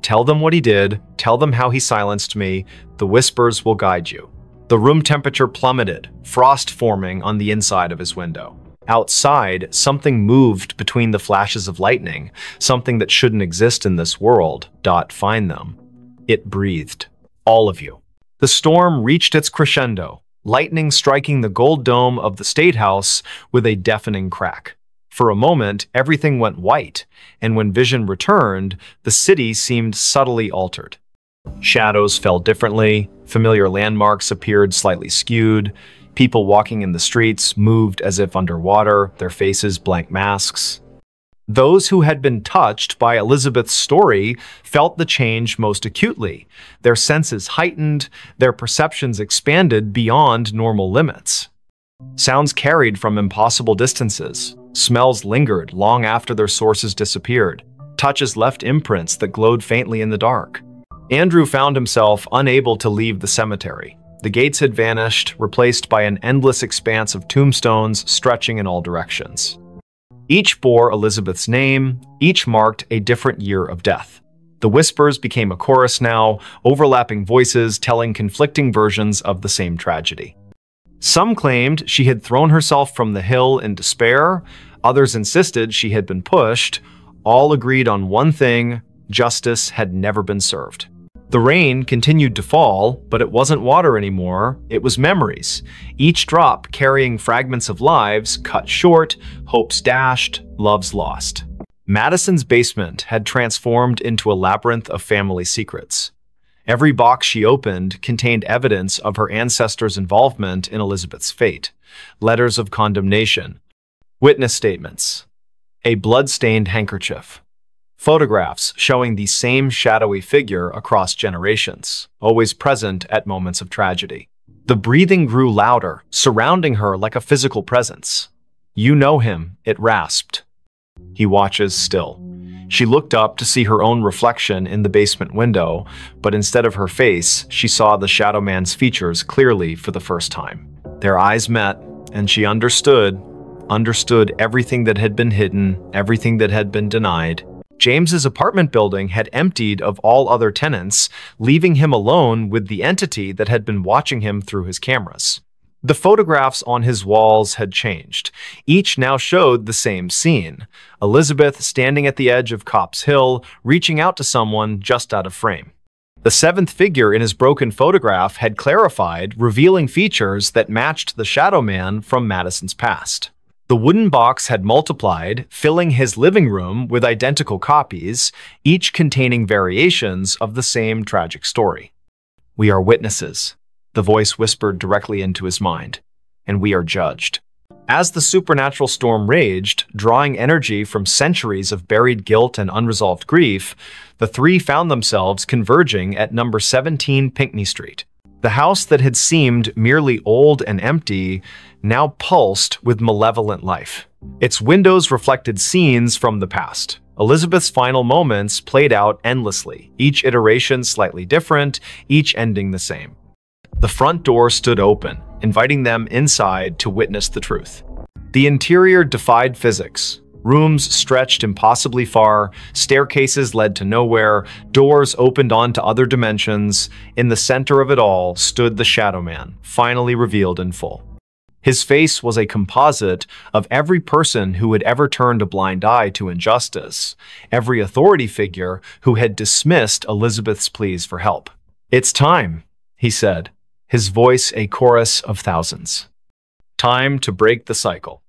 Tell them what he did, tell them how he silenced me, the whispers will guide you." The room temperature plummeted, frost forming on the inside of his window. Outside, something moved between the flashes of lightning, something that shouldn't exist in this world. Find them. It breathed. All of you. The storm reached its crescendo, lightning striking the gold dome of the State House with a deafening crack. For a moment, everything went white, and when vision returned, the city seemed subtly altered. Shadows fell differently, familiar landmarks appeared slightly skewed, people walking in the streets moved as if underwater, their faces blank masks. Those who had been touched by Elizabeth's story felt the change most acutely. Their senses heightened, their perceptions expanded beyond normal limits. Sounds carried from impossible distances. Smells lingered long after their sources disappeared. Touches left imprints that glowed faintly in the dark. Andrew found himself unable to leave the cemetery. The gates had vanished, replaced by an endless expanse of tombstones stretching in all directions. Each bore Elizabeth's name, each marked a different year of death. The whispers became a chorus now, overlapping voices telling conflicting versions of the same tragedy. Some claimed she had thrown herself from the hill in despair, others insisted she had been pushed. All agreed on one thing: justice had never been served. The rain continued to fall, but it wasn't water anymore, it was memories, each drop carrying fragments of lives cut short, hopes dashed, loves lost. Madison's basement had transformed into a labyrinth of family secrets. Every box she opened contained evidence of her ancestors' involvement in Elizabeth's fate, letters of condemnation, witness statements, a blood-stained handkerchief, photographs showing the same shadowy figure across generations, always present at moments of tragedy. The breathing grew louder, surrounding her like a physical presence. "You know him," it rasped. "He watches still." She looked up to see her own reflection in the basement window, but instead of her face, she saw the Shadow Man's features clearly for the first time. Their eyes met, and she understood everything that had been hidden, everything that had been denied. James's apartment building had emptied of all other tenants, leaving him alone with the entity that had been watching him through his cameras. The photographs on his walls had changed. Each now showed the same scene: Elizabeth standing at the edge of Copp's Hill, reaching out to someone just out of frame. The seventh figure in his broken photograph had clarified, revealing features that matched the Shadow Man from Madison's past. The wooden box had multiplied, filling his living room with identical copies, each containing variations of the same tragic story. "We are witnesses," the voice whispered directly into his mind, "and we are judged." As the supernatural storm raged, drawing energy from centuries of buried guilt and unresolved grief, the three found themselves converging at number 17 Pinckney Street. The house that had seemed merely old and empty now pulsed with malevolent life. Its windows reflected scenes from the past. Elizabeth's final moments played out endlessly, each iteration slightly different, each ending the same. The front door stood open, inviting them inside to witness the truth. The interior defied physics. Rooms stretched impossibly far, staircases led to nowhere, doors opened onto other dimensions. In the center of it all stood the Shadow Man, finally revealed in full. His face was a composite of every person who had ever turned a blind eye to injustice, every authority figure who had dismissed Elizabeth's pleas for help. "It's time," he said. his voice a chorus of thousands. Time to break the cycle.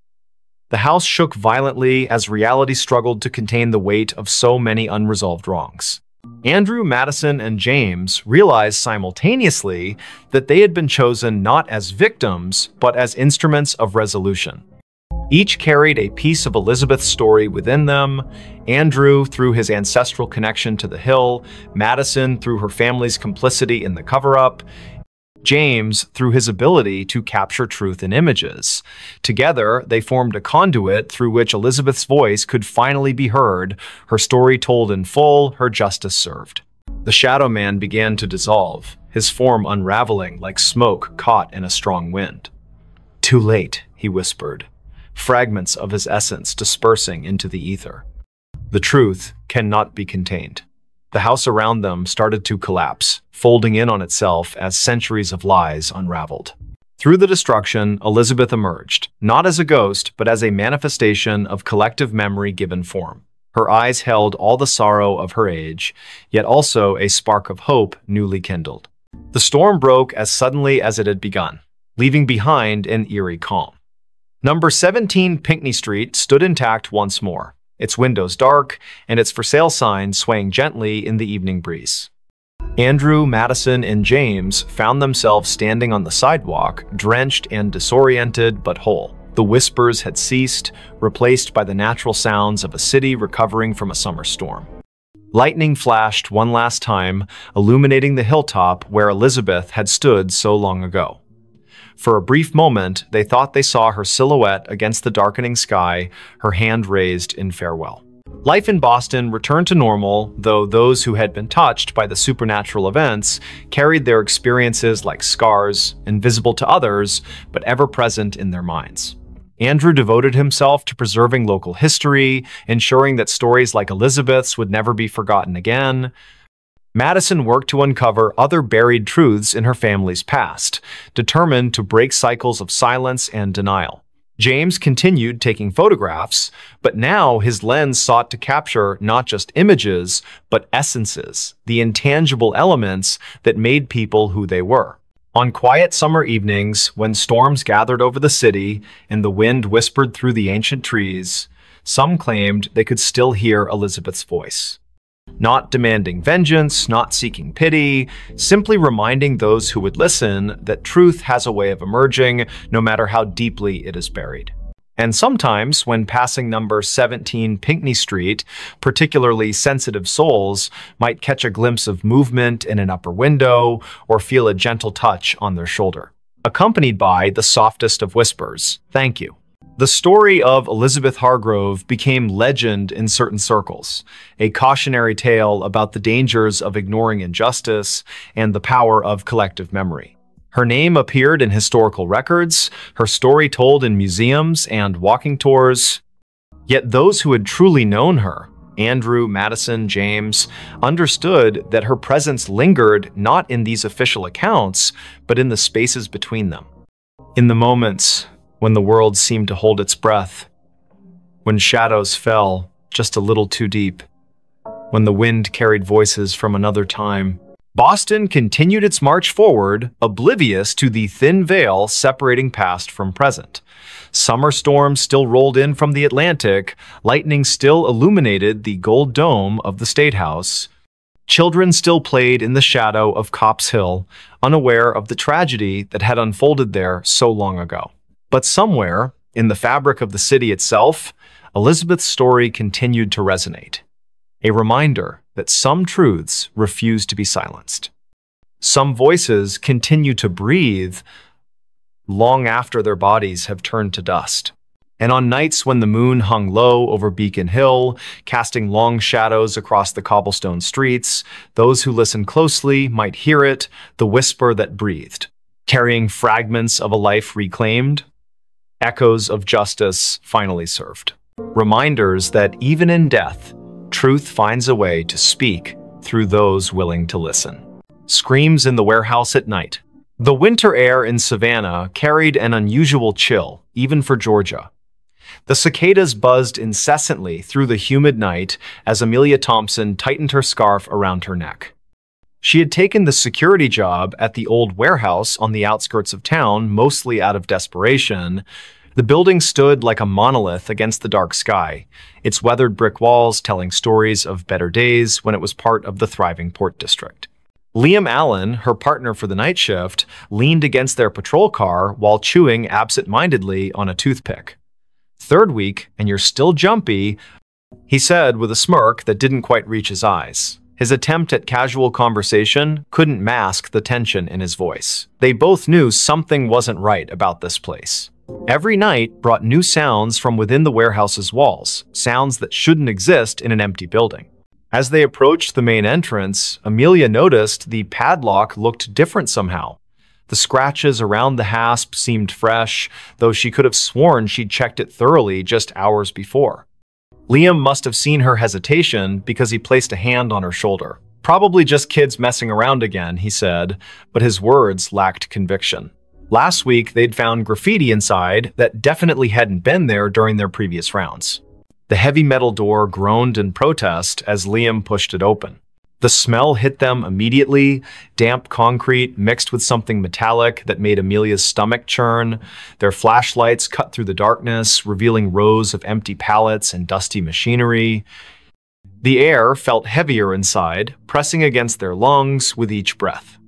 The house shook violently as reality struggled to contain the weight of so many unresolved wrongs. Andrew, Madison, and James realized simultaneously that they had been chosen not as victims, but as instruments of resolution. Each carried a piece of Elizabeth's story within them. Andrew through his ancestral connection to the hill, Madison through her family's complicity in the cover-up, James through his ability to capture truth in images. Together, they formed a conduit through which Elizabeth's voice could finally be heard, her story told in full, her justice served. The Shadow Man began to dissolve, his form unraveling like smoke caught in a strong wind. "Too late," he whispered, fragments of his essence dispersing into the ether. The truth cannot be contained. The house around them started to collapse, folding in on itself as centuries of lies unraveled. Through the destruction, Elizabeth emerged, not as a ghost, but as a manifestation of collective memory given form. Her eyes held all the sorrow of her age, yet also a spark of hope newly kindled. The storm broke as suddenly as it had begun, leaving behind an eerie calm. Number 17 Pinckney Street stood intact once more, its windows dark, and its for sale sign swaying gently in the evening breeze. Andrew, Madison, and James found themselves standing on the sidewalk, drenched and disoriented but whole. The whispers had ceased, replaced by the natural sounds of a city recovering from a summer storm. Lightning flashed one last time, illuminating the hilltop where Elizabeth had stood so long ago. For a brief moment, they thought they saw her silhouette against the darkening sky, her hand raised in farewell. Life in Boston returned to normal, though those who had been touched by the supernatural events carried their experiences like scars, invisible to others, but ever present in their minds. Andrew devoted himself to preserving local history, ensuring that stories like Elizabeth's would never be forgotten again. Madison worked to uncover other buried truths in her family's past, determined to break cycles of silence and denial. James continued taking photographs, but now his lens sought to capture not just images, but essences, the intangible elements that made people who they were. On quiet summer evenings, when storms gathered over the city and the wind whispered through the ancient trees, some claimed they could still hear Elizabeth's voice. Not demanding vengeance, not seeking pity, simply reminding those who would listen that truth has a way of emerging, no matter how deeply it is buried. And sometimes, when passing number 17 Pinckney Street, particularly sensitive souls might catch a glimpse of movement in an upper window or feel a gentle touch on their shoulder, accompanied by the softest of whispers, "Thank you." The story of Elizabeth Hargrove became legend in certain circles, a cautionary tale about the dangers of ignoring injustice and the power of collective memory. Her name appeared in historical records, her story told in museums and walking tours. Yet those who had truly known her, Andrew, Madison, James, understood that her presence lingered not in these official accounts, but in the spaces between them. In the moments when the world seemed to hold its breath, when shadows fell just a little too deep, when the wind carried voices from another time, Boston continued its march forward, oblivious to the thin veil separating past from present. Summer storms still rolled in from the Atlantic, lightning still illuminated the gold dome of the State House. Children still played in the shadow of Copp's Hill, unaware of the tragedy that had unfolded there so long ago. But somewhere, in the fabric of the city itself, Elizabeth's story continued to resonate. A reminder that some truths refuse to be silenced. Some voices continue to breathe long after their bodies have turned to dust. And on nights when the moon hung low over Beacon Hill, casting long shadows across the cobblestone streets, those who listened closely might hear it, the whisper that breathed, carrying fragments of a life reclaimed, echoes of justice finally served. Reminders that even in death, truth finds a way to speak through those willing to listen. Screams in the warehouse at night. The winter air in Savannah carried an unusual chill, even for Georgia. The cicadas buzzed incessantly through the humid night as Amelia Thompson tightened her scarf around her neck. She had taken the security job at the old warehouse on the outskirts of town, mostly out of desperation. The building stood like a monolith against the dark sky, its weathered brick walls telling stories of better days when it was part of the thriving port district. Liam Allen, her partner for the night shift, leaned against their patrol car while chewing absent-mindedly on a toothpick. "Third week, and you're still jumpy," he said with a smirk that didn't quite reach his eyes. His attempt at casual conversation couldn't mask the tension in his voice. They both knew something wasn't right about this place. Every night brought new sounds from within the warehouse's walls, sounds that shouldn't exist in an empty building. As they approached the main entrance, Amelia noticed the padlock looked different somehow. The scratches around the hasp seemed fresh, though she could have sworn she'd checked it thoroughly just hours before. Liam must have seen her hesitation because he placed a hand on her shoulder. "Probably just kids messing around again," he said, but his words lacked conviction. Last week, they'd found graffiti inside that definitely hadn't been there during their previous rounds. The heavy metal door groaned in protest as Liam pushed it open. The smell hit them immediately, damp concrete mixed with something metallic that made Amelia's stomach churn. Their flashlights cut through the darkness, revealing rows of empty pallets and dusty machinery. The air felt heavier inside, pressing against their lungs with each breath.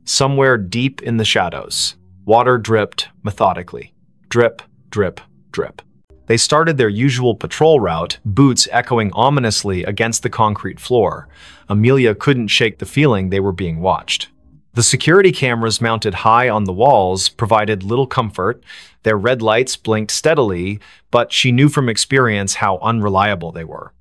Somewhere deep in the shadows, water dripped methodically. Drip, drip, drip. They started their usual patrol route, boots echoing ominously against the concrete floor. Amelia couldn't shake the feeling they were being watched. The security cameras mounted high on the walls provided little comfort. Their red lights blinked steadily, but she knew from experience how unreliable they were.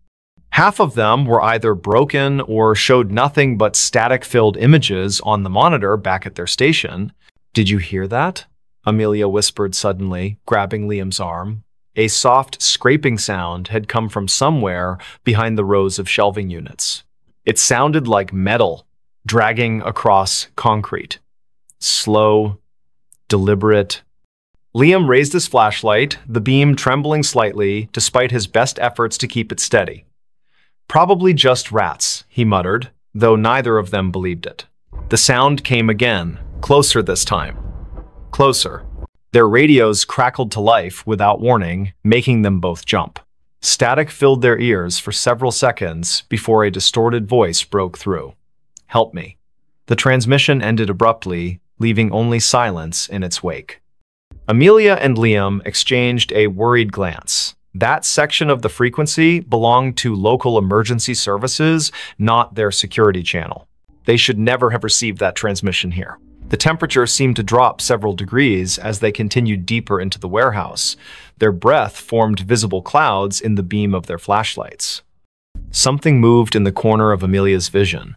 Half of them were either broken or showed nothing but static-filled images on the monitor back at their station. "Did you hear that?" Amelia whispered suddenly, grabbing Liam's arm. A soft scraping sound had come from somewhere behind the rows of shelving units. It sounded like metal dragging across concrete. Slow, deliberate. Liam raised his flashlight, the beam trembling slightly despite his best efforts to keep it steady. "Probably just rats," he muttered, though neither of them believed it. The sound came again, closer this time. Closer. Their radios crackled to life without warning, making them both jump. Static filled their ears for several seconds before a distorted voice broke through. "Help me." The transmission ended abruptly, leaving only silence in its wake. Amelia and Liam exchanged a worried glance. That section of the frequency belonged to local emergency services, not their security channel. They should never have received that transmission here. The temperature seemed to drop several degrees as they continued deeper into the warehouse. Their breath formed visible clouds in the beam of their flashlights. Something moved in the corner of Amelia's vision.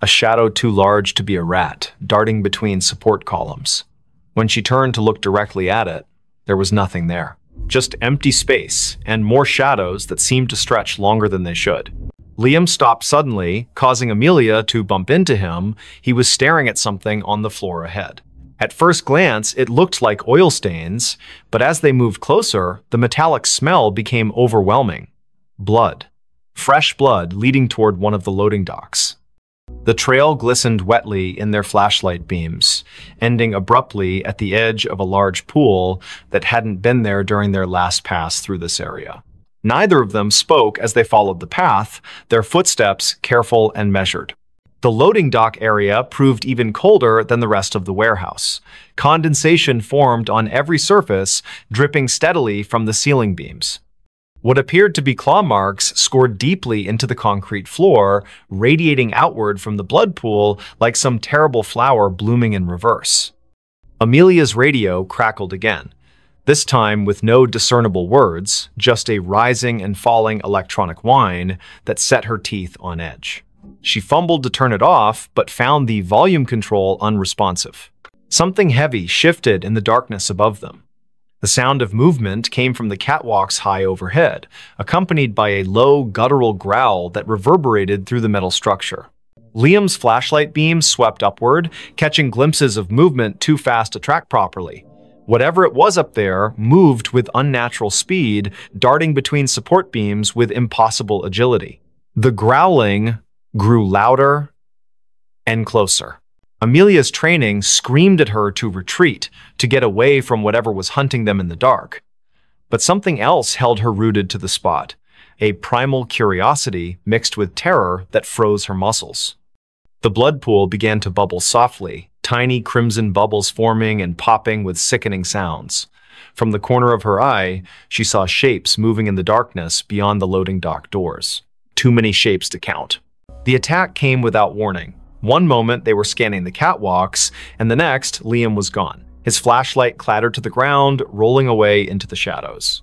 A shadow too large to be a rat, darting between support columns. When she turned to look directly at it, there was nothing there. Just empty space and more shadows that seemed to stretch longer than they should. Liam stopped suddenly, causing Amelia to bump into him. He was staring at something on the floor ahead. At first glance, it looked like oil stains, but as they moved closer, the metallic smell became overwhelming. Blood. Fresh blood leading toward one of the loading docks. The trail glistened wetly in their flashlight beams, ending abruptly at the edge of a large pool that hadn't been there during their last pass through this area. Neither of them spoke as they followed the path, their footsteps careful and measured. The loading dock area proved even colder than the rest of the warehouse. Condensation formed on every surface, dripping steadily from the ceiling beams. What appeared to be claw marks scored deeply into the concrete floor, radiating outward from the blood pool like some terrible flower blooming in reverse. Amelia's radio crackled again. This time with no discernible words, just a rising and falling electronic whine that set her teeth on edge. She fumbled to turn it off, but found the volume control unresponsive. Something heavy shifted in the darkness above them. The sound of movement came from the catwalks high overhead, accompanied by a low, guttural growl that reverberated through the metal structure. Liam's flashlight beam swept upward, catching glimpses of movement too fast to track properly. Whatever it was up there moved with unnatural speed, darting between support beams with impossible agility. The growling grew louder and closer. Amelia's training screamed at her to retreat, to get away from whatever was hunting them in the dark. But something else held her rooted to the spot, a primal curiosity mixed with terror that froze her muscles. The blood pool began to bubble softly, tiny crimson bubbles forming and popping with sickening sounds. From the corner of her eye, she saw shapes moving in the darkness beyond the loading dock doors. Too many shapes to count. The attack came without warning. One moment they were scanning the catwalks, and the next, Liam was gone. His flashlight clattered to the ground, rolling away into the shadows.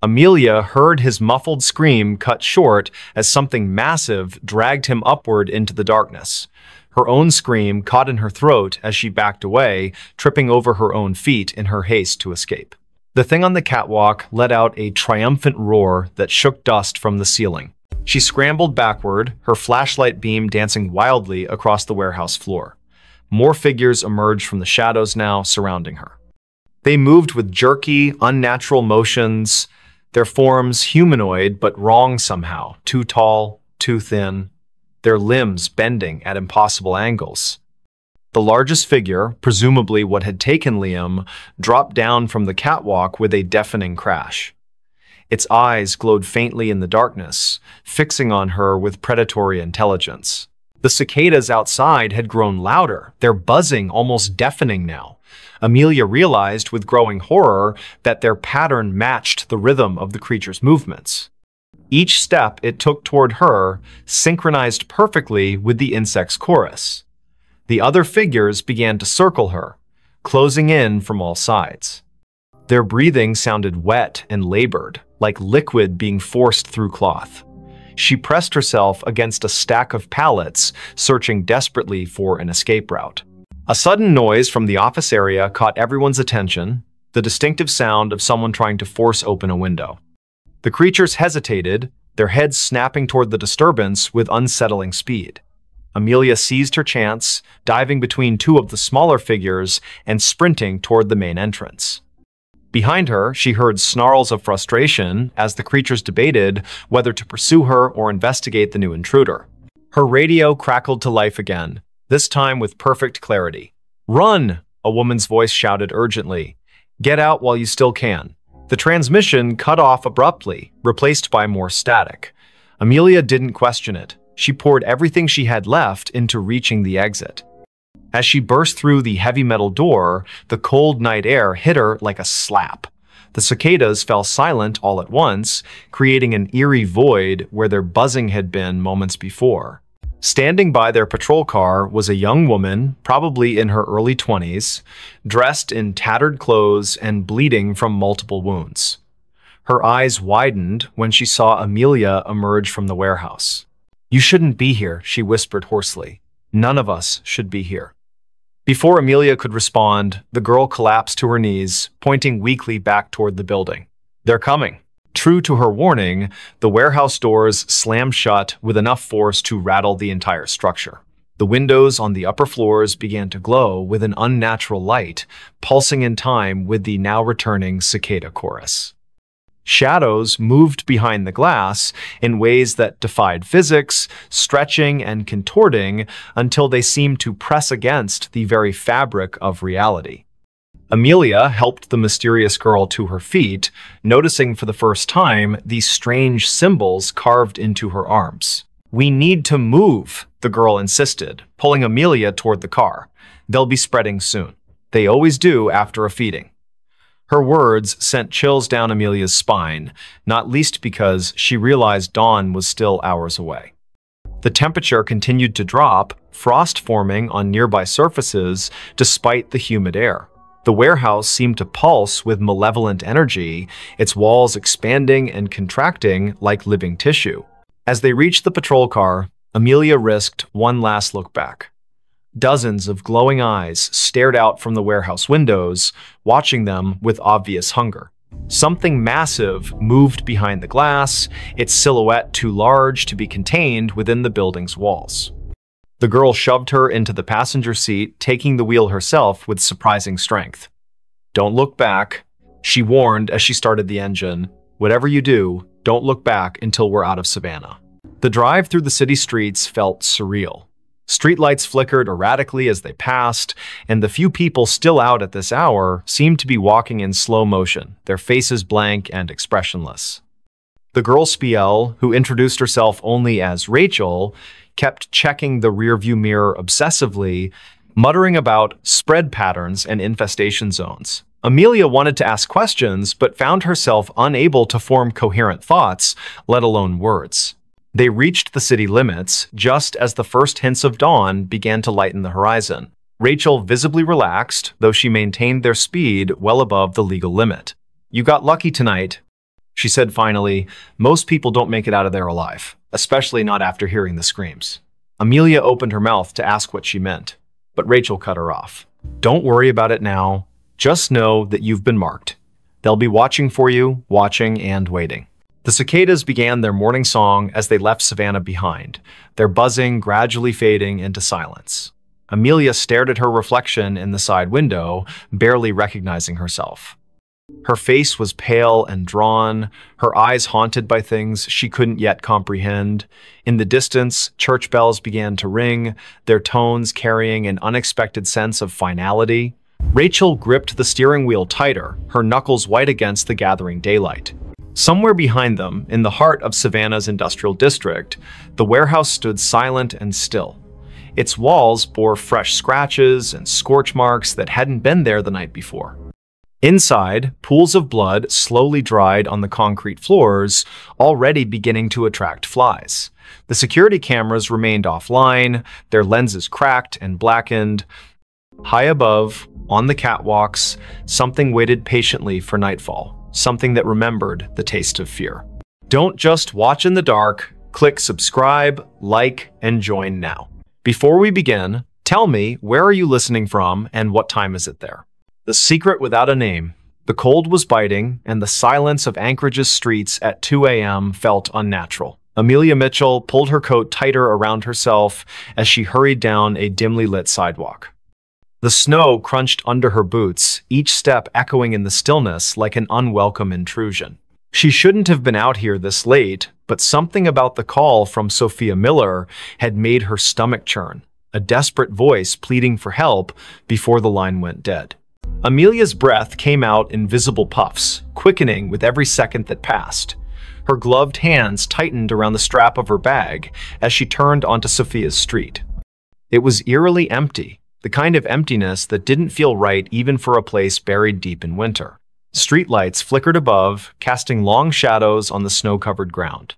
Amelia heard his muffled scream cut short as something massive dragged him upward into the darkness. Her own scream caught in her throat as she backed away, tripping over her own feet in her haste to escape. The thing on the catwalk let out a triumphant roar that shook dust from the ceiling. She scrambled backward, her flashlight beam dancing wildly across the warehouse floor. More figures emerged from the shadows now, surrounding her. They moved with jerky, unnatural motions, their forms humanoid but wrong somehow, too tall, too thin, their limbs bending at impossible angles. The largest figure, presumably what had taken Liam, dropped down from the catwalk with a deafening crash. Its eyes glowed faintly in the darkness, fixing on her with predatory intelligence. The cicadas outside had grown louder, their buzzing almost deafening now. Amelia realized with growing horror that their pattern matched the rhythm of the creature's movements. Each step it took toward her synchronized perfectly with the insect's chorus. The other figures began to circle her, closing in from all sides. Their breathing sounded wet and labored, like liquid being forced through cloth. She pressed herself against a stack of pallets, searching desperately for an escape route. A sudden noise from the office area caught everyone's attention, the distinctive sound of someone trying to force open a window. The creatures hesitated, their heads snapping toward the disturbance with unsettling speed. Amelia seized her chance, diving between two of the smaller figures and sprinting toward the main entrance. Behind her, she heard snarls of frustration as the creatures debated whether to pursue her or investigate the new intruder. Her radio crackled to life again, this time with perfect clarity. "Run!" a woman's voice shouted urgently. "Get out while you still can." The transmission cut off abruptly, replaced by more static. Amelia didn't question it. She poured everything she had left into reaching the exit. As she burst through the heavy metal door, the cold night air hit her like a slap. The cicadas fell silent all at once, creating an eerie void where their buzzing had been moments before. Standing by their patrol car was a young woman, probably in her early 20s, dressed in tattered clothes and bleeding from multiple wounds. Her eyes widened when she saw Amelia emerge from the warehouse. "You shouldn't be here," she whispered hoarsely. "None of us should be here." Before Amelia could respond, the girl collapsed to her knees, pointing weakly back toward the building. "They're coming." True to her warning, the warehouse doors slammed shut with enough force to rattle the entire structure. The windows on the upper floors began to glow with an unnatural light, pulsing in time with the now returning cicada chorus. Shadows moved behind the glass in ways that defied physics, stretching and contorting until they seemed to press against the very fabric of reality. Amelia helped the mysterious girl to her feet, noticing for the first time these strange symbols carved into her arms. "We need to move," the girl insisted, pulling Amelia toward the car. "They'll be spreading soon. They always do after a feeding." Her words sent chills down Amelia's spine, not least because she realized dawn was still hours away. The temperature continued to drop, frost forming on nearby surfaces despite the humid air. The warehouse seemed to pulse with malevolent energy, its walls expanding and contracting like living tissue. As they reached the patrol car, Amelia risked one last look back. Dozens of glowing eyes stared out from the warehouse windows, watching them with obvious hunger. Something massive moved behind the glass, its silhouette too large to be contained within the building's walls. The girl shoved her into the passenger seat, taking the wheel herself with surprising strength. "Don't look back," she warned as she started the engine. "Whatever you do, don't look back until we're out of Savannah." The drive through the city streets felt surreal. Streetlights flickered erratically as they passed, and the few people still out at this hour seemed to be walking in slow motion, their faces blank and expressionless. The girl Spiel, who introduced herself only as Rachel, kept checking the rearview mirror obsessively, muttering about spread patterns and infestation zones. Amelia wanted to ask questions, but found herself unable to form coherent thoughts, let alone words. They reached the city limits just as the first hints of dawn began to lighten the horizon. Rachel visibly relaxed, though she maintained their speed well above the legal limit. "You got lucky tonight," she said finally. "Most people don't make it out of there alive, especially not after hearing the screams." Amelia opened her mouth to ask what she meant, but Rachel cut her off. "Don't worry about it now. Just know that you've been marked. They'll be watching for you, watching and waiting." The cicadas began their morning song as they left Savannah behind, their buzzing gradually fading into silence. Amelia stared at her reflection in the side window, barely recognizing herself. Her face was pale and drawn, her eyes haunted by things she couldn't yet comprehend. In the distance, church bells began to ring, their tones carrying an unexpected sense of finality. Rachel gripped the steering wheel tighter, her knuckles white against the gathering daylight. Somewhere behind them, in the heart of Savannah's industrial district, the warehouse stood silent and still. Its walls bore fresh scratches and scorch marks that hadn't been there the night before. Inside, pools of blood slowly dried on the concrete floors, already beginning to attract flies. The security cameras remained offline, their lenses cracked and blackened. High above, on the catwalks, something waited patiently for nightfall. Something that remembered the taste of fear. Don't just watch in the dark. Click subscribe, like, and join now. Before we begin, tell me, where are you listening from and what time is it there? The secret without a name. The cold was biting, and the silence of Anchorage's streets at 2 a.m. felt unnatural. Amelia Mitchell pulled her coat tighter around herself as she hurried down a dimly lit sidewalk. The snow crunched under her boots, each step echoing in the stillness like an unwelcome intrusion. She shouldn't have been out here this late, but something about the call from Sophia Miller had made her stomach churn, a desperate voice pleading for help before the line went dead. Amelia's breath came out in visible puffs, quickening with every second that passed. Her gloved hands tightened around the strap of her bag as she turned onto Sophia's street. It was eerily empty. The kind of emptiness that didn't feel right even for a place buried deep in winter. Streetlights flickered above, casting long shadows on the snow-covered ground.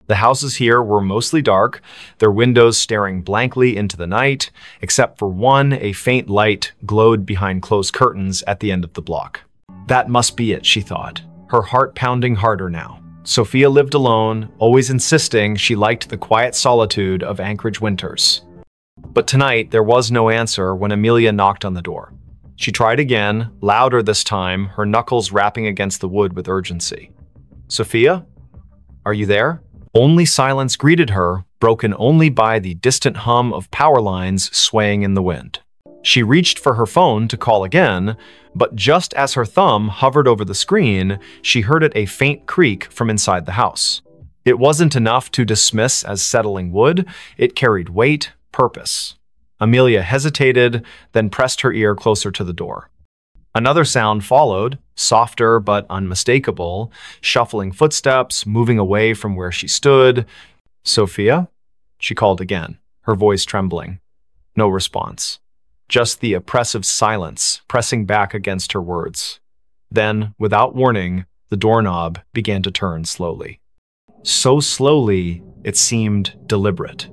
The houses here were mostly dark, their windows staring blankly into the night, except for one, a faint light glowed behind closed curtains at the end of the block. That must be it, she thought, her heart pounding harder now. Sophia lived alone, always insisting she liked the quiet solitude of Anchorage winters. But tonight, there was no answer when Amelia knocked on the door. She tried again, louder this time, her knuckles rapping against the wood with urgency. "Sophia? Are you there?" Only silence greeted her, broken only by the distant hum of power lines swaying in the wind. She reached for her phone to call again, but just as her thumb hovered over the screen, she heard it a faint creak from inside the house. It wasn't enough to dismiss as settling wood, it carried weight, purpose. Amelia hesitated, then pressed her ear closer to the door. Another sound followed, softer but unmistakable, shuffling footsteps, moving away from where she stood. "Sophia?" she called again, her voice trembling. No response. Just the oppressive silence pressing back against her words. Then, without warning, the doorknob began to turn slowly. So slowly, it seemed deliberate.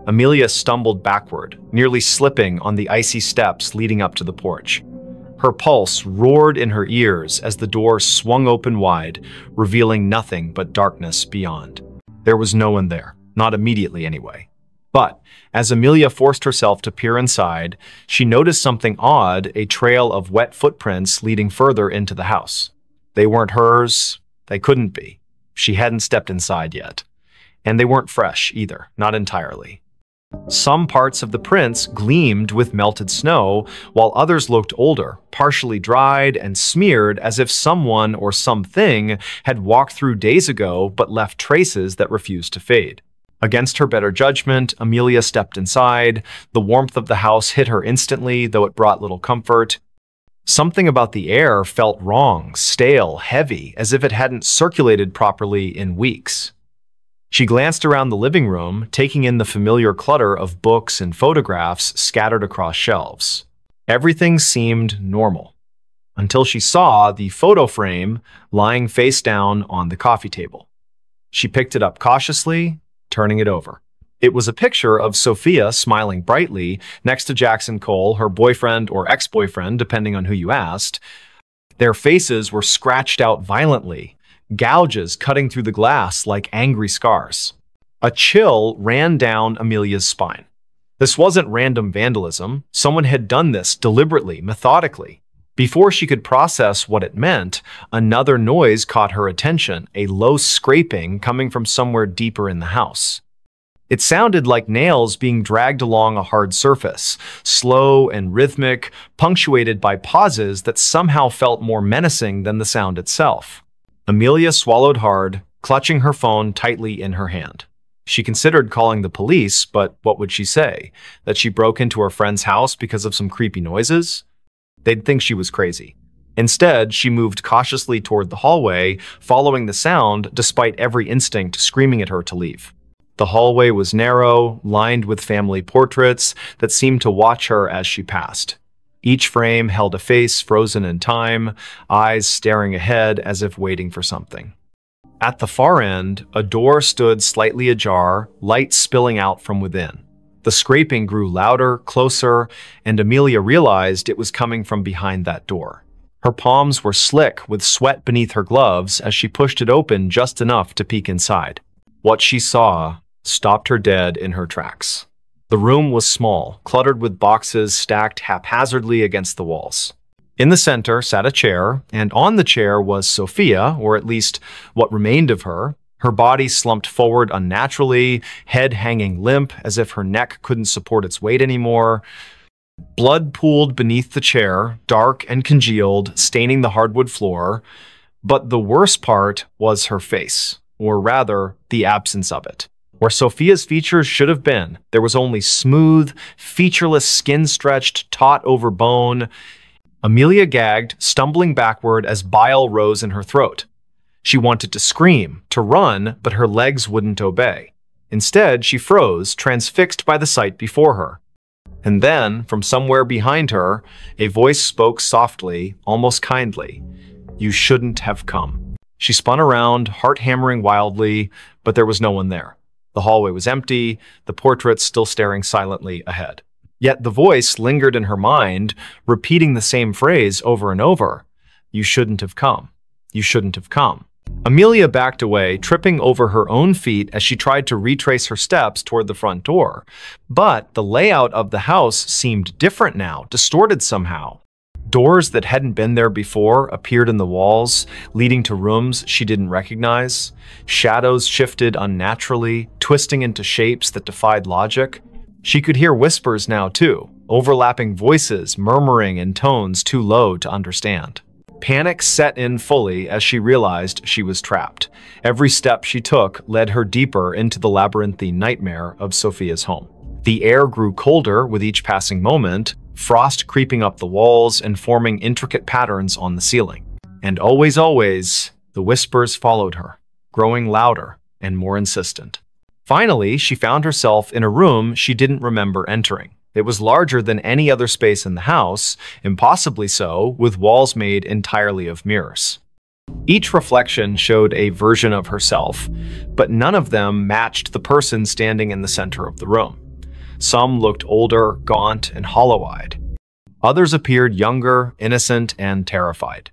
Amelia stumbled backward, nearly slipping on the icy steps leading up to the porch. Her pulse roared in her ears as the door swung open wide, revealing nothing but darkness beyond. There was no one there, not immediately anyway. But as Amelia forced herself to peer inside, she noticed something odd, a trail of wet footprints leading further into the house. They weren't hers. They couldn't be. She hadn't stepped inside yet. And they weren't fresh either, not entirely. Some parts of the prints gleamed with melted snow, while others looked older, partially dried and smeared as if someone or something had walked through days ago but left traces that refused to fade. Against her better judgment, Amelia stepped inside. The warmth of the house hit her instantly, though it brought little comfort. Something about the air felt wrong, stale, heavy, as if it hadn't circulated properly in weeks. She glanced around the living room, taking in the familiar clutter of books and photographs scattered across shelves. Everything seemed normal, until she saw the photo frame lying face down on the coffee table. She picked it up cautiously, turning it over. It was a picture of Sophia smiling brightly next to Jackson Cole, her boyfriend or ex-boyfriend, depending on who you asked. Their faces were scratched out violently, gouges cutting through the glass like angry scars. A chill ran down Amelia's spine. This wasn't random vandalism. Someone had done this deliberately, methodically. Before she could process what it meant, another noise caught her attention, a low scraping coming from somewhere deeper in the house. It sounded like nails being dragged along a hard surface, slow and rhythmic, punctuated by pauses that somehow felt more menacing than the sound itself. Amelia swallowed hard, clutching her phone tightly in her hand. She considered calling the police, but what would she say? That she broke into her friend's house because of some creepy noises? They'd think she was crazy. Instead, she moved cautiously toward the hallway, following the sound despite every instinct screaming at her to leave. The hallway was narrow, lined with family portraits that seemed to watch her as she passed. Each frame held a face frozen in time, eyes staring ahead as if waiting for something. At the far end, a door stood slightly ajar, light spilling out from within. The scraping grew louder, closer, and Amelia realized it was coming from behind that door. Her palms were slick with sweat beneath her gloves as she pushed it open just enough to peek inside. What she saw stopped her dead in her tracks. The room was small, cluttered with boxes stacked haphazardly against the walls. In the center sat a chair, and on the chair was Sophia, or at least what remained of her. Her body slumped forward unnaturally, head hanging limp as if her neck couldn't support its weight anymore. Blood pooled beneath the chair, dark and congealed, staining the hardwood floor. But the worst part was her face, or rather, the absence of it. Where Sophia's features should have been, there was only smooth, featureless skin stretched taut over bone. Amelia gagged, stumbling backward as bile rose in her throat. She wanted to scream, to run, but her legs wouldn't obey. Instead, she froze, transfixed by the sight before her. And then, from somewhere behind her, a voice spoke softly, almost kindly. "You shouldn't have come." She spun around, heart hammering wildly, but there was no one there. The hallway was empty, the portraits still staring silently ahead. Yet the voice lingered in her mind, repeating the same phrase over and over. "You shouldn't have come. You shouldn't have come." Amelia backed away, tripping over her own feet as she tried to retrace her steps toward the front door. But the layout of the house seemed different now, distorted somehow. Doors that hadn't been there before appeared in the walls, leading to rooms she didn't recognize. Shadows shifted unnaturally, twisting into shapes that defied logic. She could hear whispers now too, overlapping voices murmuring in tones too low to understand. Panic set in fully as she realized she was trapped. Every step she took led her deeper into the labyrinthine nightmare of Sophia's home. The air grew colder with each passing moment, frost creeping up the walls and forming intricate patterns on the ceiling. And always, the whispers followed her, growing louder and more insistent. Finally, she found herself in a room she didn't remember entering. It was larger than any other space in the house, impossibly so, with walls made entirely of mirrors. Each reflection showed a version of herself, but none of them matched the person standing in the center of the room. Some looked older, gaunt, and hollow-eyed. Others appeared younger, innocent, and terrified.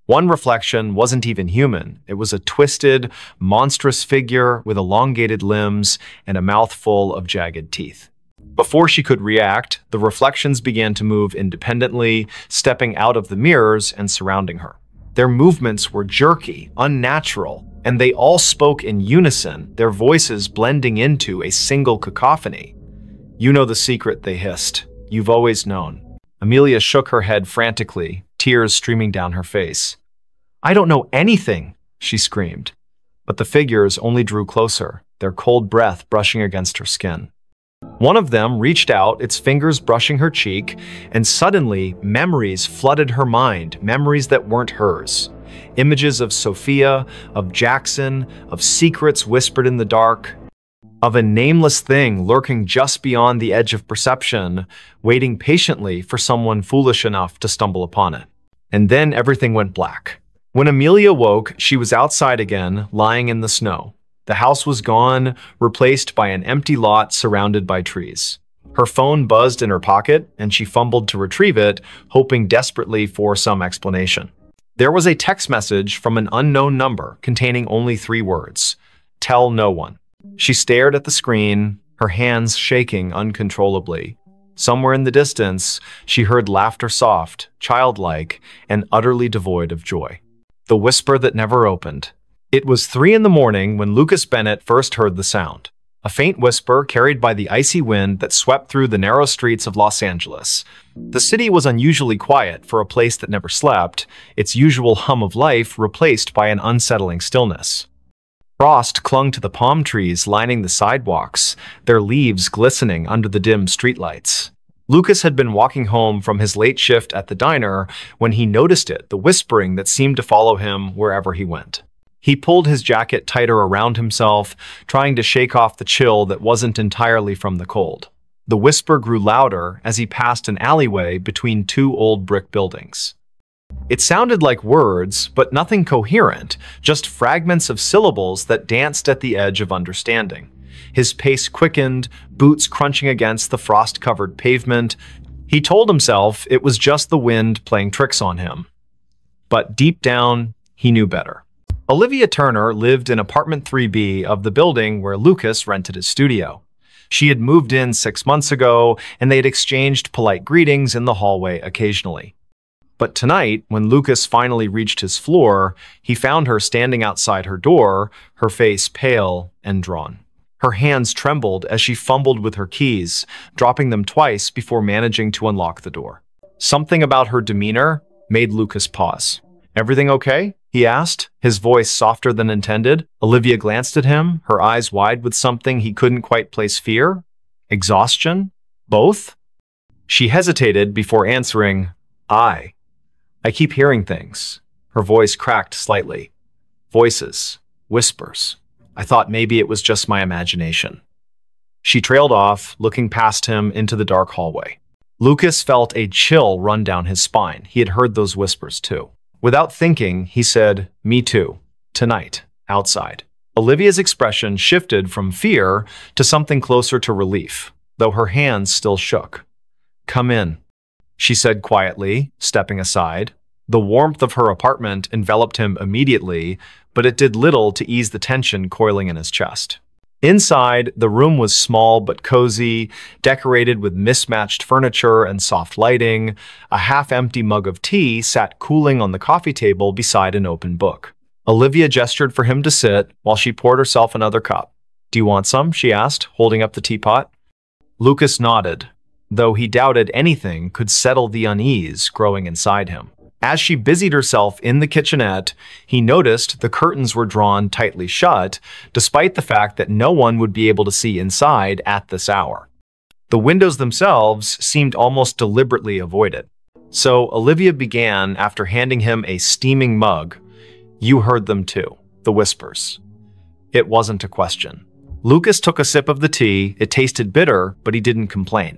One reflection wasn't even human. It was a twisted, monstrous figure with elongated limbs and a mouth full of jagged teeth. Before she could react, the reflections began to move independently, stepping out of the mirrors and surrounding her. Their movements were jerky, unnatural, and they all spoke in unison, their voices blending into a single cacophony. "You know the secret," they hissed. "You've always known." Amelia shook her head frantically, tears streaming down her face. "I don't know anything," she screamed. But the figures only drew closer, their cold breath brushing against her skin. One of them reached out, its fingers brushing her cheek, and suddenly memories flooded her mind, memories that weren't hers. Images of Sophia, of Jackson, of secrets whispered in the dark, of a nameless thing lurking just beyond the edge of perception, waiting patiently for someone foolish enough to stumble upon it. And then everything went black. When Amelia woke, she was outside again, lying in the snow. The house was gone, replaced by an empty lot surrounded by trees. Her phone buzzed in her pocket, and she fumbled to retrieve it, hoping desperately for some explanation. There was a text message from an unknown number containing only 3 words: "Tell no one." She stared at the screen, her hands shaking uncontrollably. Somewhere in the distance, she heard laughter, soft, childlike, and utterly devoid of joy. The whisper that never opened. It was 3 in the morning when Lucas Bennett first heard the sound. A faint whisper carried by the icy wind that swept through the narrow streets of Los Angeles. The city was unusually quiet for a place that never slept, its usual hum of life replaced by an unsettling stillness. Frost clung to the palm trees lining the sidewalks, their leaves glistening under the dim streetlights. Lucas had been walking home from his late shift at the diner when he noticed it, the whispering that seemed to follow him wherever he went. He pulled his jacket tighter around himself, trying to shake off the chill that wasn't entirely from the cold. The whisper grew louder as he passed an alleyway between 2 old brick buildings. It sounded like words, but nothing coherent, just fragments of syllables that danced at the edge of understanding. His pace quickened, boots crunching against the frost-covered pavement. He told himself it was just the wind playing tricks on him. But deep down, he knew better. Olivia Turner lived in apartment 3B of the building where Lucas rented his studio. She had moved in 6 months ago, and they had exchanged polite greetings in the hallway occasionally. But tonight, when Lucas finally reached his floor, he found her standing outside her door, her face pale and drawn. Her hands trembled as she fumbled with her keys, dropping them twice before managing to unlock the door. Something about her demeanor made Lucas pause. "Everything okay?" he asked, his voice softer than intended. Olivia glanced at him, her eyes wide with something he couldn't quite place: fear? Exhaustion? Both? She hesitated before answering, I keep hearing things." Her voice cracked slightly. "Voices. Whispers. I thought maybe it was just my imagination." She trailed off, looking past him into the dark hallway. Lucas felt a chill run down his spine. He had heard those whispers too. Without thinking, he said, "Me too. Tonight. Outside." Olivia's expression shifted from fear to something closer to relief, though her hands still shook. "Come in," she said quietly, stepping aside. The warmth of her apartment enveloped him immediately, but it did little to ease the tension coiling in his chest. Inside, the room was small but cozy, decorated with mismatched furniture and soft lighting. A half-empty mug of tea sat cooling on the coffee table beside an open book. Olivia gestured for him to sit while she poured herself another cup. "Do you want some?" she asked, holding up the teapot. Lucas nodded, though he doubted anything could settle the unease growing inside him. As she busied herself in the kitchenette, he noticed the curtains were drawn tightly shut, despite the fact that no one would be able to see inside at this hour. The windows themselves seemed almost deliberately avoided. So Olivia began after handing him a steaming mug. "You heard them too, the whispers." It wasn't a question. Lucas took a sip of the tea. It tasted bitter, but he didn't complain.